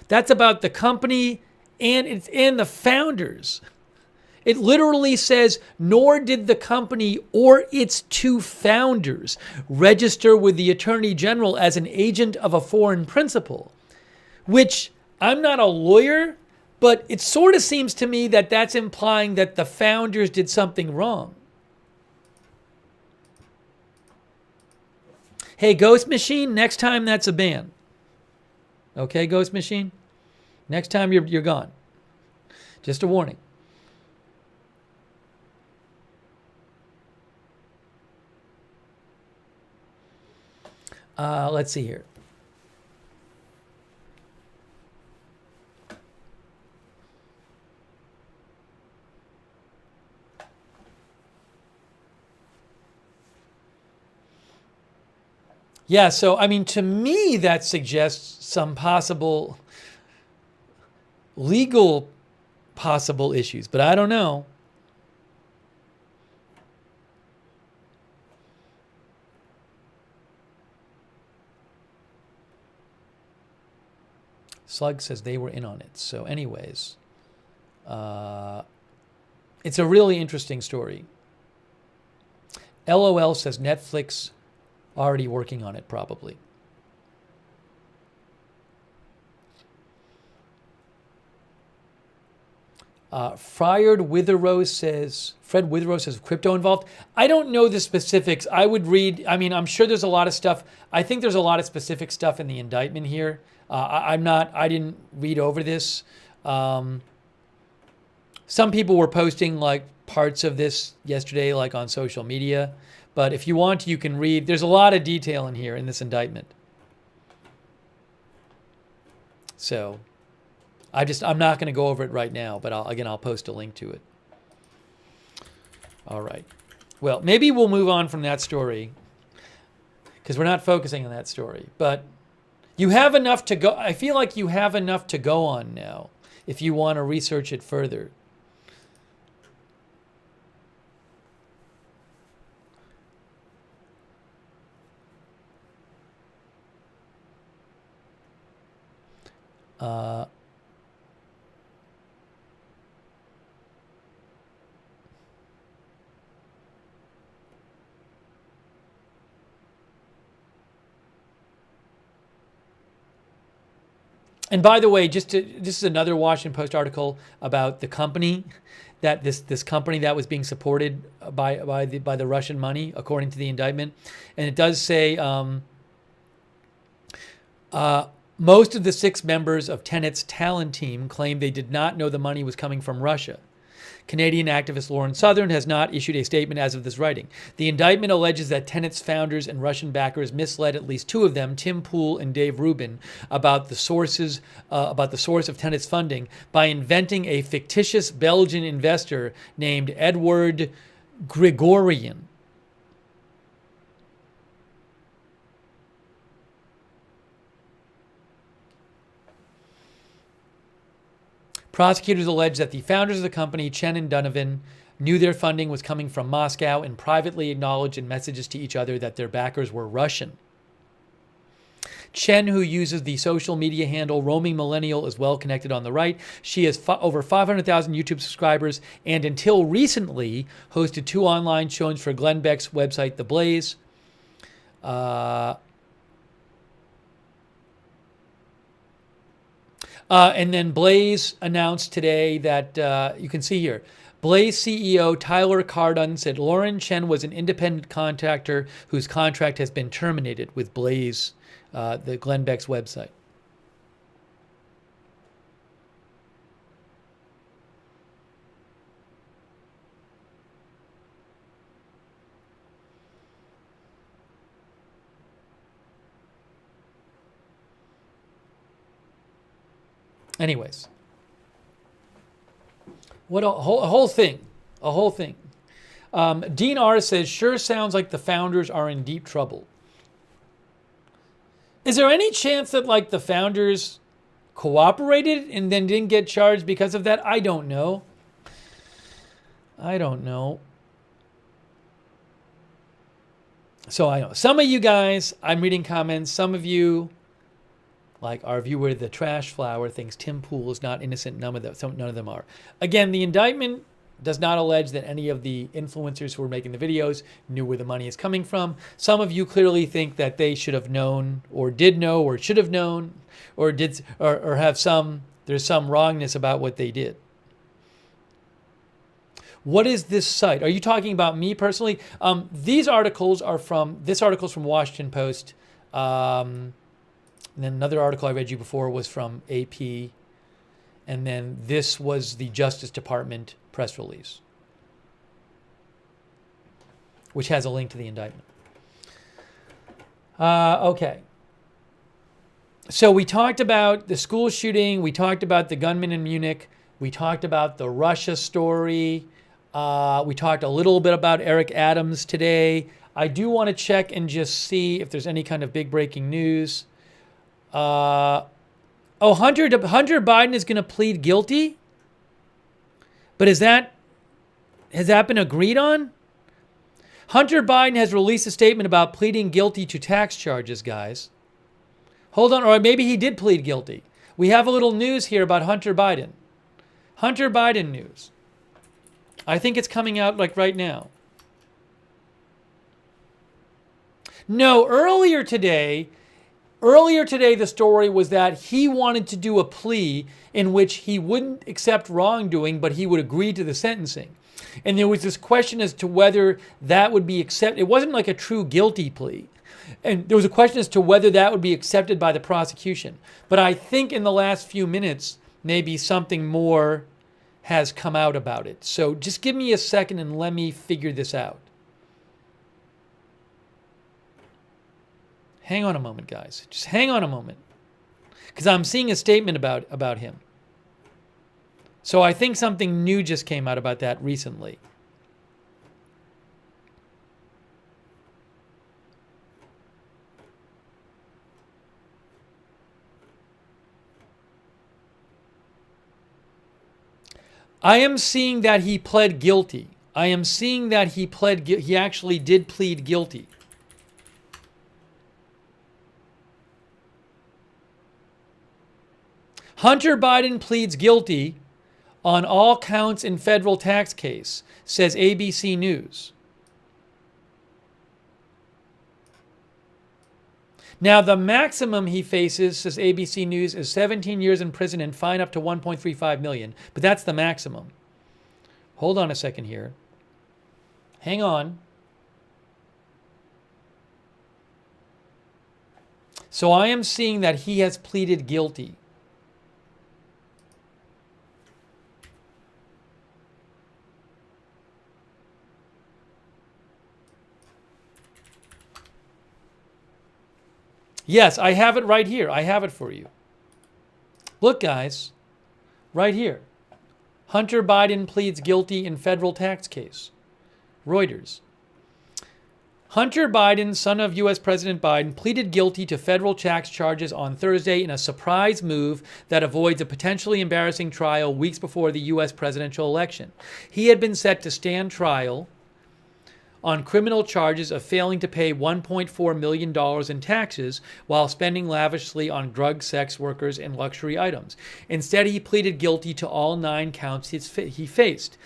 That's about the company and the founders. It literally says, nor did the company or its two founders register with the Attorney General as an agent of a foreign principal, which I'm not a lawyer, but it sort of seems to me that that's implying that the founders did something wrong. Hey, Ghost Machine, next time that's a ban. Okay, Ghost Machine? Next time you're gone. Just a warning. Let's see here. Yeah, so, I mean, to me, that suggests some possible legal issues, but I don't know. Slug says they were in on it. So anyways, it's a really interesting story. LOL says Netflix already working on it, probably. Fred Witherose says crypto involved. I don't know the specifics. I would read. I mean, I'm sure there's a lot of stuff. I think there's a lot of specific stuff in the indictment here. I didn't read over this. Some people were posting like parts of this yesterday, like on social media. But if you want, you can read. There's a lot of detail in here in this indictment. So I'm not going to go over it right now, but I'll post a link to it. All right. Well, maybe we'll move on from that story because we're not focusing on that story. But you have enough to go. I feel like you have enough to go on now if you want to research it further. And by the way, this is another Washington Post article about the company that this company that was being supported by the Russian money, according to the indictment. And it does say most of the 6 members of Tenet's talent team claim they did not know the money was coming from Russia. Canadian activist Lauren Southern has not issued a statement as of this writing. The indictment alleges that Tenet's founders and Russian backers misled at least 2 of them, Tim Pool and Dave Rubin, about the source of Tenet's funding by inventing a fictitious Belgian investor named Edward Grigorian. Prosecutors allege that the founders of the company, Chen and Donovan, knew their funding was coming from Moscow and privately acknowledged in messages to each other that their backers were Russian. Chen, who uses the social media handle Roaming Millennial, is well connected on the right. She has over 500,000 YouTube subscribers and until recently hosted 2 online shows for Glenn Beck's website, The Blaze. And then Blaze announced today that, you can see here, Blaze CEO Tyler Cardon said Lauren Chen was an independent contractor whose contract has been terminated with Blaze, the Glenn Beck's website. Anyways, what a whole thing. Dean R says, sure sounds like the founders are in deep trouble. Is there any chance that like the founders cooperated and then didn't get charged because of that? I don't know. So I know some of you guys, I'm reading comments, some of you, like our viewer, the Trash Flower, thinks Tim Pool is not innocent. None of them are. Again, the indictment does not allege that any of the influencers who were making the videos knew where the money is coming from. Some of you clearly think that they should have known, or did know, or should have known, or have there's some wrongness about what they did. What is this site? Are you talking about me personally? This article's from Washington Post. And then another article I read you before was from AP. And then this was the Justice Department press release, which has a link to the indictment. Okay. So we talked about the school shooting. We talked about the gunman in Munich. We talked about the Russia story. We talked a little bit about Eric Adams today. I do want to check and just see if there's any kind of big breaking news. Hunter Biden is going to plead guilty, but has that been agreed on? Hunter Biden has released a statement about pleading guilty to tax charges, guys. Hold on, or maybe he did plead guilty. We have a little news here about Hunter Biden. Hunter Biden news. I think it's coming out like right now. No, earlier today, the story was that he wanted to do a plea in which he wouldn't accept wrongdoing, but he would agree to the sentencing. And there was this question as to whether that would be accepted. It wasn't like a true guilty plea. And there was a question as to whether that would be accepted by the prosecution. But I think in the last few minutes, maybe something more has come out about it. So just give me a second and let me figure this out. Hang on a moment, guys. Just hang on a moment. Because I'm seeing a statement about him. So I think something new just came out about that recently. I am seeing that he pled guilty. I am seeing that he actually did plead guilty. Hunter Biden pleads guilty on all counts in federal tax case, says ABC News. Now, the maximum he faces, says ABC News, is 17 years in prison and fine up to $1.35 million. But that's the maximum. Hold on a second here. Hang on. So I am seeing that he has pleaded guilty. Yes, I have it right here. I have it for you. Look, guys, right here. Hunter Biden pleads guilty in federal tax case. Reuters. Hunter Biden, son of U.S. President Biden, pleaded guilty to federal tax charges on Thursday in a surprise move that avoids a potentially embarrassing trial weeks before the U.S. presidential election. He had been set to stand trial on criminal charges of failing to pay $1.4 million in taxes while spending lavishly on drug, sex workers, and luxury items. Instead, he pleaded guilty to all 9 counts he faced.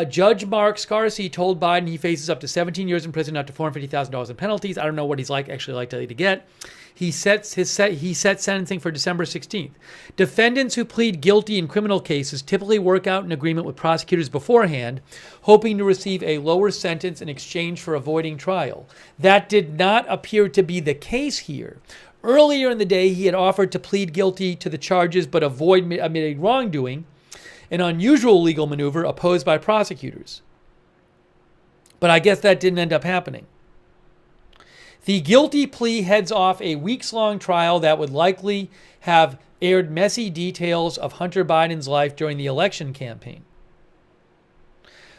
Judge Mark Scarsi told Biden he faces up to 17 years in prison, up to $450,000 in penalties. I don't know what he's actually likely to get. He set sentencing for December 16th. Defendants who plead guilty in criminal cases typically work out an agreement with prosecutors beforehand, hoping to receive a lower sentence in exchange for avoiding trial. That did not appear to be the case here. Earlier in the day, he had offered to plead guilty to the charges but avoid admitting wrongdoing, an unusual legal maneuver opposed by prosecutors. But I guess that didn't end up happening. The guilty plea heads off a weeks-long trial that would likely have aired messy details of Hunter Biden's life during the election campaign.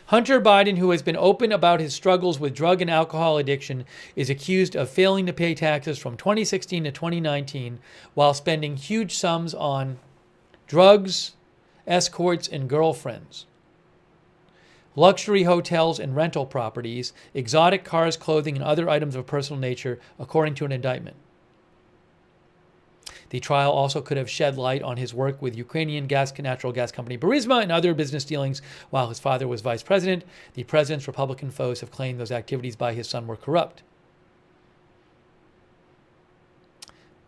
Hunter Biden, who has been open about his struggles with drug and alcohol addiction, is accused of failing to pay taxes from 2016 to 2019 while spending huge sums on drugs, escorts, and girlfriends, luxury hotels and rental properties, exotic cars, clothing, and other items of a personal nature, according to an indictment. The trial also could have shed light on his work with Ukrainian natural gas company Burisma and other business dealings while his father was vice president. The president's Republican foes have claimed those activities by his son were corrupt.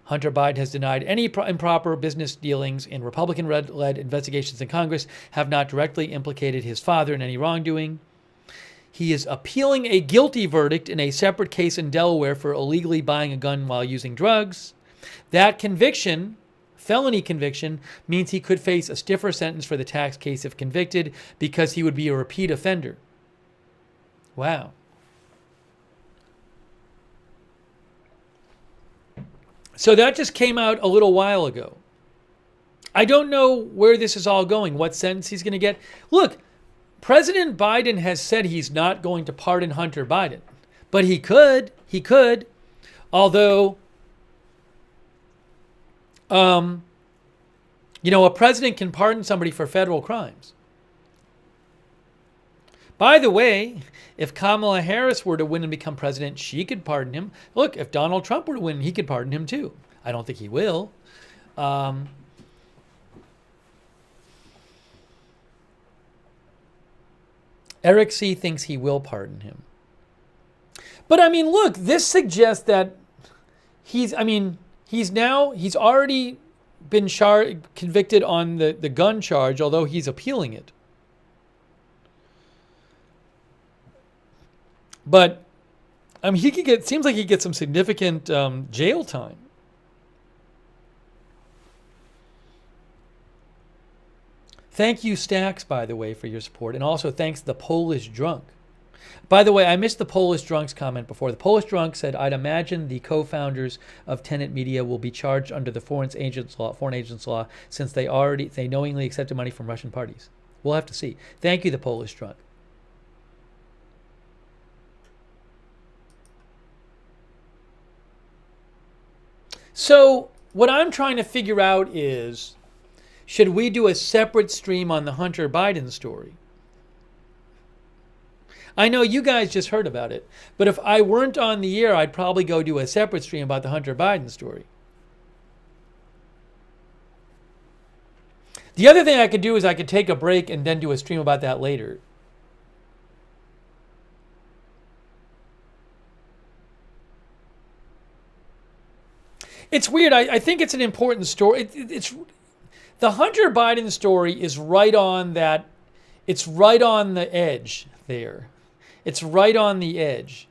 Hunter Biden has denied any improper business dealings, and Republican-led investigations in Congress have not directly implicated his father in any wrongdoing. He is appealing a guilty verdict in a separate case in Delaware for illegally buying a gun while using drugs. That conviction, felony conviction, means he could face a stiffer sentence for the tax case if convicted because he would be a repeat offender. Wow. So that just came out a little while ago. I don't know where this is all going, what sentence he's going to get. Look, President Biden has said he's not going to pardon Hunter Biden, but he could. He could. Although, a president can pardon somebody for federal crimes. By the way, if Kamala Harris were to win and become president, she could pardon him. Look, if Donald Trump were to win, he could pardon him too. I don't think he will. Eric C. thinks he will pardon him. But I mean, look, this suggests that he's already been convicted on the gun charge, although he's appealing it. But I mean, seems like he gets some significant jail time. Thank you, Stacks, by the way, for your support. And also thanks the Polish Drunk. By the way, I missed the Polish Drunk's comment before. The Polish Drunk said, I'd imagine the co-founders of Tenet Media will be charged under the foreign agents law since they knowingly accepted money from Russian parties. We'll have to see. Thank you, the Polish Drunk. So what I'm trying to figure out is, should we do a separate stream on the Hunter Biden story? I know you guys just heard about it, but if I weren't on the air, I'd probably go do a separate stream about the Hunter Biden story. The other thing I could do is I could take a break and then do a stream about that later. It's weird. I think it's an important story. It's the Hunter Biden story is right on that. It's right on the edge there. It's right on the edge.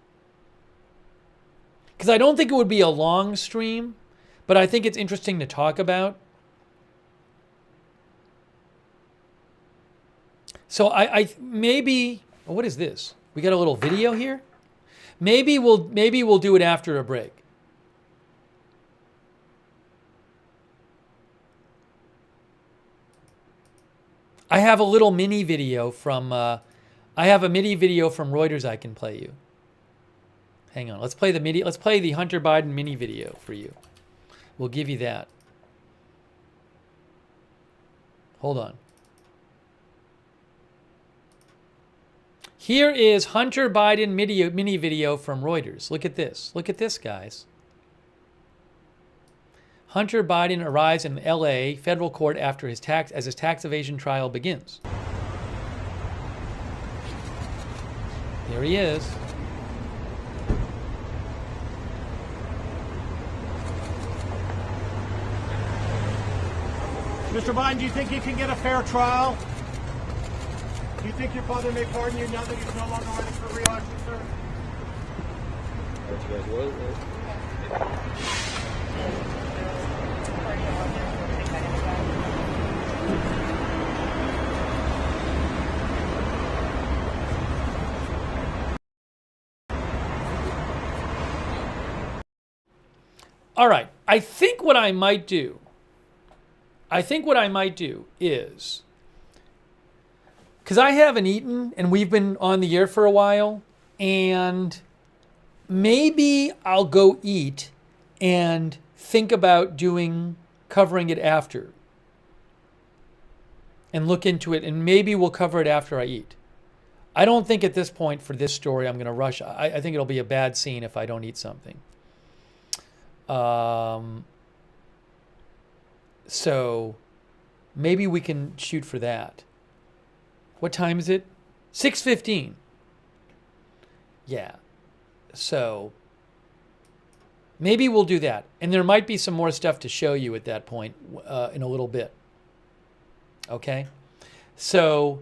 Because I don't think it would be a long stream, but I think it's interesting to talk about. So I maybe, what is this? We got a little video here. Maybe we'll do it after a break. I have a little mini video from Reuters I can play you. Hang on, let's play the Hunter Biden mini video for you. We'll give you that. Hold on. Here is Hunter Biden mini video from Reuters. Look at this. Look at this, guys. Hunter Biden arrives in L.A. federal court after his tax evasion trial begins. Here he is. Mr. Biden, do you think you can get a fair trial? Do you think your father may pardon you now that he's no longer running for re-election, sir? What you guys want? All right. I think what I might do is, because I haven't eaten and we've been on the air for a while, and maybe I'll go eat and think about covering it after and look into it, and maybe we'll cover it after I eat. I don't think at this point for this story I'm going to rush. I think it'll be a bad scene if I don't eat something. So maybe we can shoot for that. What time is it? 6:15. Yeah. So maybe we'll do that. And there might be some more stuff to show you at that point in a little bit. Okay? So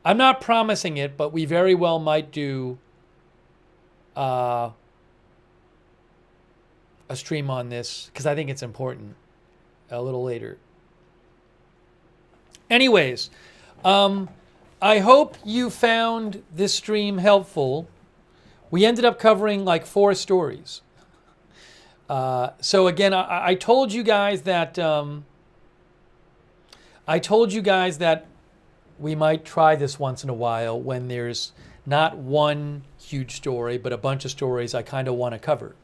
I'm not promising it, but we very well might do a stream on this because I think it's important a little later. Anyways, I hope you found this stream helpful. We ended up covering like 4 stories. So again, I told you guys that we might try this once in a while when there's not one huge story, but a bunch of stories I kind of want to cover.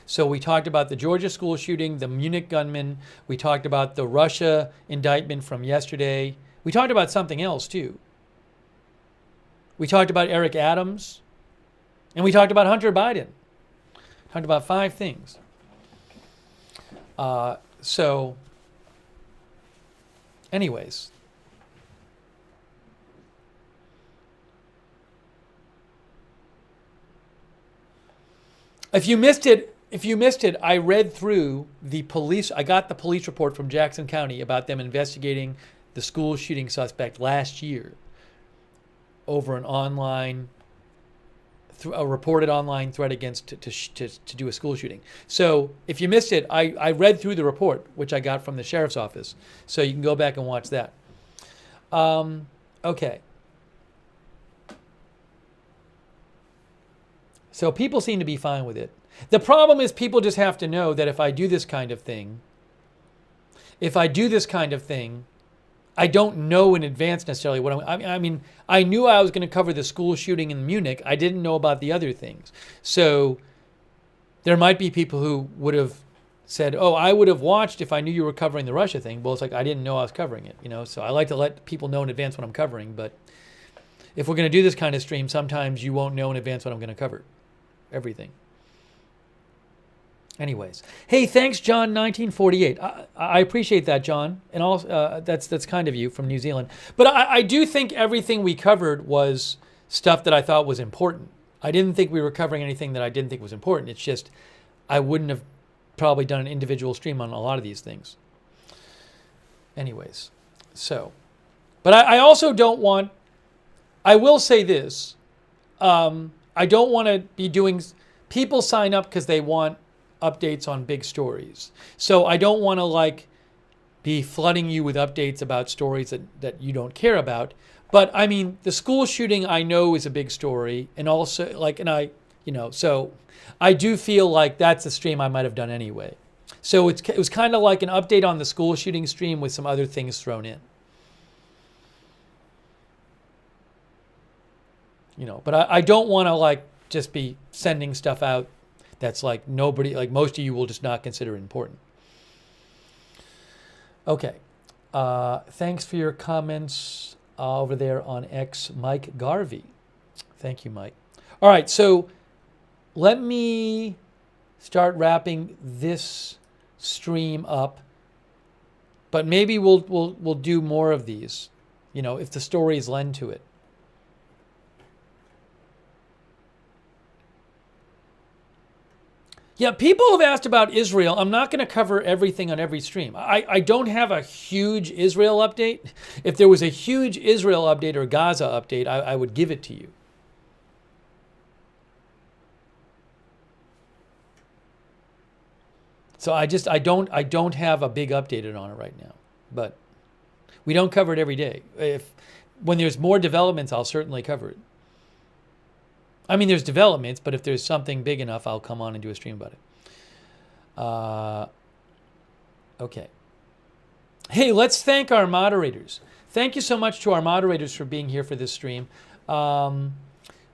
So we talked about the Georgia school shooting, the Munich gunman. We talked about the Russia indictment from yesterday. We talked about something else too. We talked about Eric Adams. And we talked about Hunter Biden. Talked about 5 things. So, anyways. If you missed it, I read through the police. I got the police report from Jackson County about them investigating the school shooting suspect last year over a reported online threat against to do a school shooting. So if you missed it, I read through the report, which I got from the sheriff's office. So you can go back and watch that. Okay. So people seem to be fine with it. The problem is people just have to know that if I do this kind of thing, I don't know in advance necessarily what I mean, I knew I was going to cover the school shooting in Munich. I didn't know about the other things. So there might be people who would have said, oh, I would have watched if I knew you were covering the Russia thing. Well, it's like I didn't know I was covering it, So I like to let people know in advance what I'm covering. But if we're going to do this kind of stream, sometimes you won't know in advance what I'm going to cover. Everything. Anyways, hey, thanks, John. 1948. I appreciate that, John, and also that's kind of you from New Zealand. But I do think everything we covered was stuff that I thought was important. I didn't think we were covering anything that I didn't think was important. It's just I wouldn't have probably done an individual stream on a lot of these things. Anyways, so, but I also don't want. I will say this. I don't want to be doing. People sign up because they want updates on big stories. So I don't want to be flooding you with updates about stories that you don't care about. But I mean, the school shooting I know is a big story, and also so I do feel like that's a stream I might have done anyway. So it was kind of like an update on the school shooting stream with some other things thrown in. But I don't want to just be sending stuff out that's nobody, most of you will just not consider it important. Okay. Thanks for your comments over there on X, Mike Garvey. Thank you, Mike. All right, so let me start wrapping this stream up, but maybe we'll do more of these, if the stories lend to it. Yeah, people have asked about Israel. I'm not going to cover everything on every stream. I don't have a huge Israel update. If there was a huge Israel update or Gaza update, I would give it to you. So I don't have a big update on it right now. But we don't cover it every day. When there's more developments, I'll certainly cover it. I mean, there's developments, but if there's something big enough, I'll come on and do a stream about it. Okay. Hey, let's thank our moderators. Thank you so much to our moderators for being here for this stream.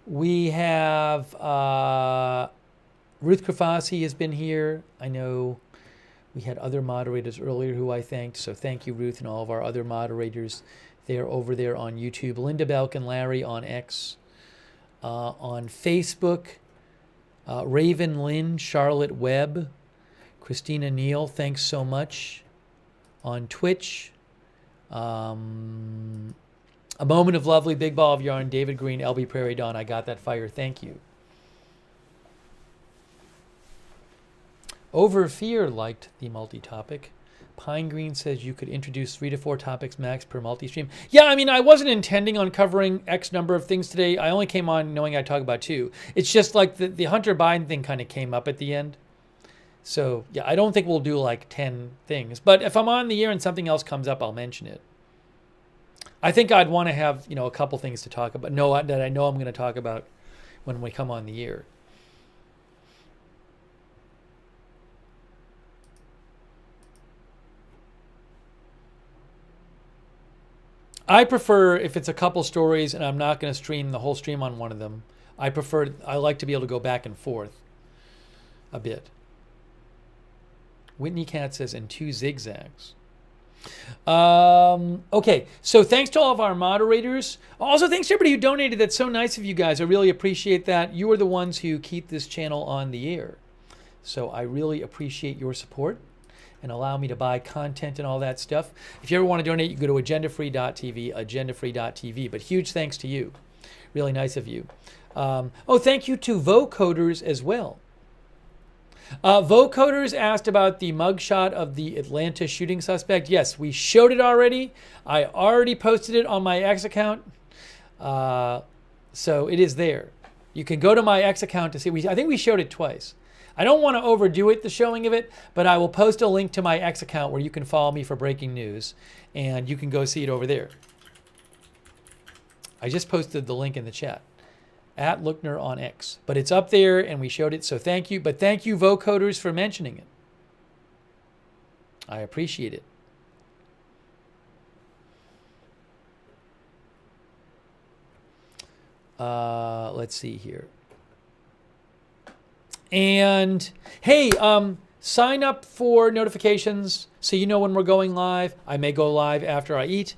We have Ruth Krafasi has been here. I know we had other moderators earlier who I thanked, so thank you, Ruth, and all of our other moderators. They're over there on YouTube. Linda Belk and Larry on X. On Facebook, Raven Lynn, Charlotte Webb, Christina Neal, thanks so much. On Twitch, A Moment of Lovely, Big Ball of Yarn, David Green, LB Prairie Dawn, I Got That Fire, thank you. Over Fear liked the multi-topic. Pine Green says you could introduce 3 to 4 topics max per multi-stream. Yeah, I mean, I wasn't intending on covering X number of things today. I only came on knowing I'd talk about 2. It's just the Hunter Biden thing kind of came up at the end. So, yeah, I don't think we'll do 10 things. But if I'm on the air and something else comes up, I'll mention it. I think I'd want to have, a couple things to talk about. That I know I'm going to talk about when we come on the air. I prefer, if it's a couple stories and I'm not going to stream the whole stream on one of them, I like to be able to go back and forth a bit. Whitney Cat says, and 2 zigzags. Okay, so thanks to all of our moderators. Also, thanks to everybody who donated. That's so nice of you guys. I really appreciate that. You are the ones who keep this channel on the air. So I really appreciate your support. and allow me to buy content and all that stuff. If you ever want to donate, you can go to agendafree.tv, agendafree.tv. But huge thanks to you. Really nice of you. Oh, thank you to vocoders as well. Vocoders asked about the mugshot of the Atlanta shooting suspect. Yes, we showed it already. I already posted it on my X account. So it is there. You can go to my X account to see. I think we showed it twice. I don't want to overdo it, the showing of it, but I will post a link to my X account where you can follow me for breaking news, and you can go see it over there. I just posted the link in the chat. At Lookner on X. But it's up there, and we showed it, so thank you. But thank you, vocoders, for mentioning it. I appreciate it. Let's see here. And hey, sign up for notifications so you know when we're going live. I may go live after I eat,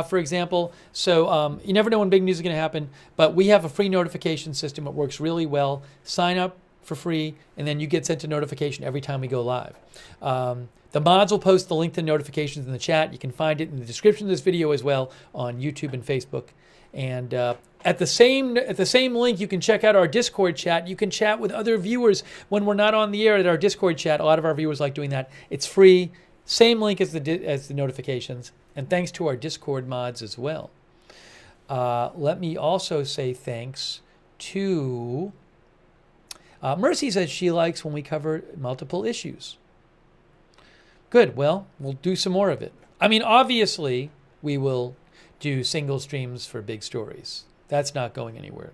for example. So you never know when big news is going to happen, but we have a free notification system. It works really well. Sign up for free, and then you get sent a notification every time we go live. The mods will post the link to notifications in the chat. You can find it in the description of this video as well on YouTube and Facebook. And at the same link, you can check out our Discord chat. You can chat with other viewers when we're not on the air at our Discord chat. A lot of our viewers like doing that. It's free. Same link as the notifications. And thanks to our Discord mods as well. Let me also say thanks to Mercy. Says she likes when we cover multiple issues. Good. Well, we'll do some more of it. I mean, obviously, we will do single streams for big stories. That's not going anywhere.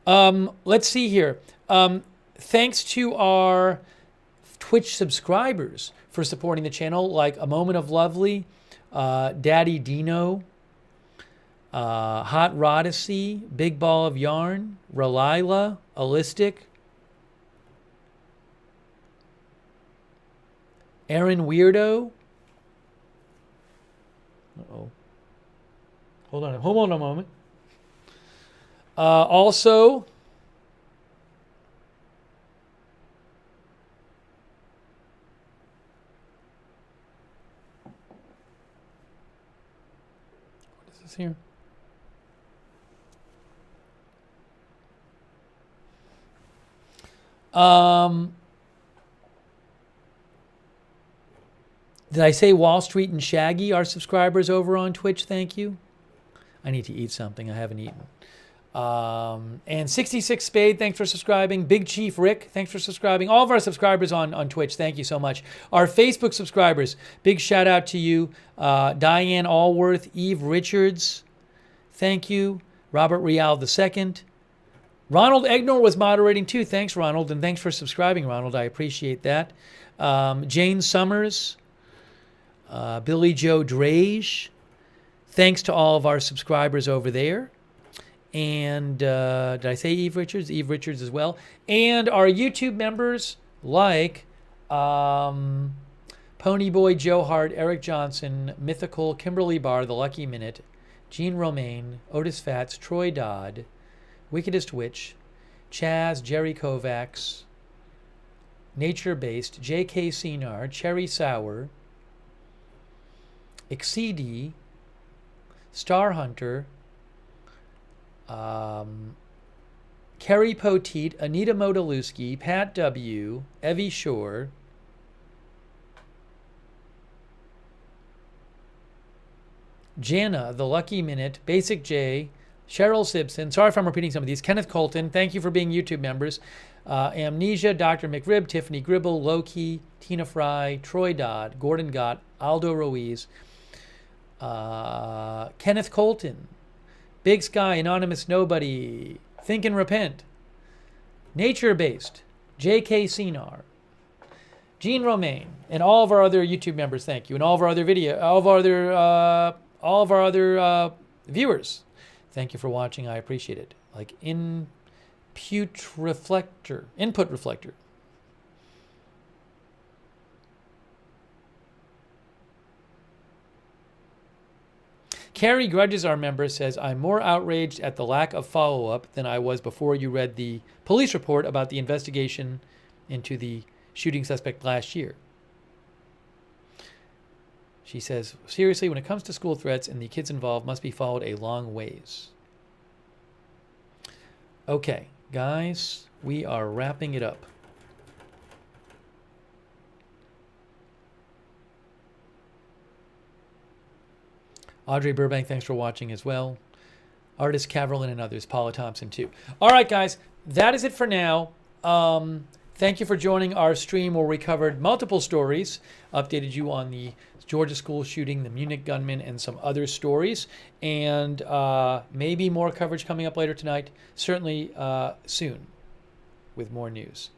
Let's see here. Thanks to our Twitch subscribers for supporting the channel, like A Moment of Lovely, Daddy Dino, Hot Rodacy, Big Ball of Yarn, Relila, Allistic, Aaron Weirdo. Uh-oh. Hold on a moment. Also, what is this here? Did I say Wall Street and Shaggy, our subscribers over on Twitch? Thank you. I need to eat something. I haven't eaten. And 66 Spade, thanks for subscribing. Big Chief Rick, thanks for subscribing. All of our subscribers on Twitch, thank you so much. Our Facebook subscribers, big shout out to you. Diane Allworth, Eve Richards, thank you. Robert Rial II. Ronald Egnor was moderating too. Thanks, Ronald. And thanks for subscribing, Ronald. I appreciate that. Jane Summers. Billy Joe Drage. Thanks to all of our subscribers over there. And did I say Eve Richards? Eve Richards as well. And our YouTube members like Ponyboy Joe Hart, Eric Johnson, Mythical, Kimberly Barr, The Lucky Minute, Gene Romaine, Otis Fats, Troy Dodd, Wickedest Witch, Chaz, Jerry Kovacs, Nature Based, J.K. Senar, Cherry Sour, Exceedy, Star Hunter, Kerry Poteet, Anita Modalewski, Pat W., Evie Shore, Jana, The Lucky Minute, Basic J, Cheryl Simpson, sorry if I'm repeating some of these, Kenneth Colton, thank you for being YouTube members, Amnesia, Dr. McRib, Tiffany Gribble, Loki, Tina Fry, Troy Dodd, Gordon Gott, Aldo Ruiz, Kenneth Colton, Big Sky, Anonymous Nobody, Think and Repent, Nature Based, J.K. Senar, Gene Romaine, and all of our other YouTube members, thank you, and all of our other viewers, thank you for watching. I appreciate it. Like Input Reflector. Carrie Grudges, our member, says, I'm more outraged at the lack of follow-up than I was before you read the police report about the investigation into the shooting suspect last year. She says, seriously, when it comes to school threats and the kids involved must be followed a long ways. Okay, guys, we are wrapping it up. Audrey Burbank, thanks for watching as well. Artist Caverlin and others, Paula Thompson too. All right, guys, that is it for now. Thank you for joining our stream where we covered multiple stories, updated you on the Georgia school shooting, the Munich gunman, and some other stories. And maybe more coverage coming up later tonight, certainly soon with more news.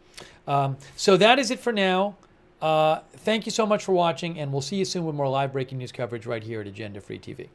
So that is it for now. Thank you so much for watching, and we'll see you soon with more live breaking news coverage right here at Agenda Free TV.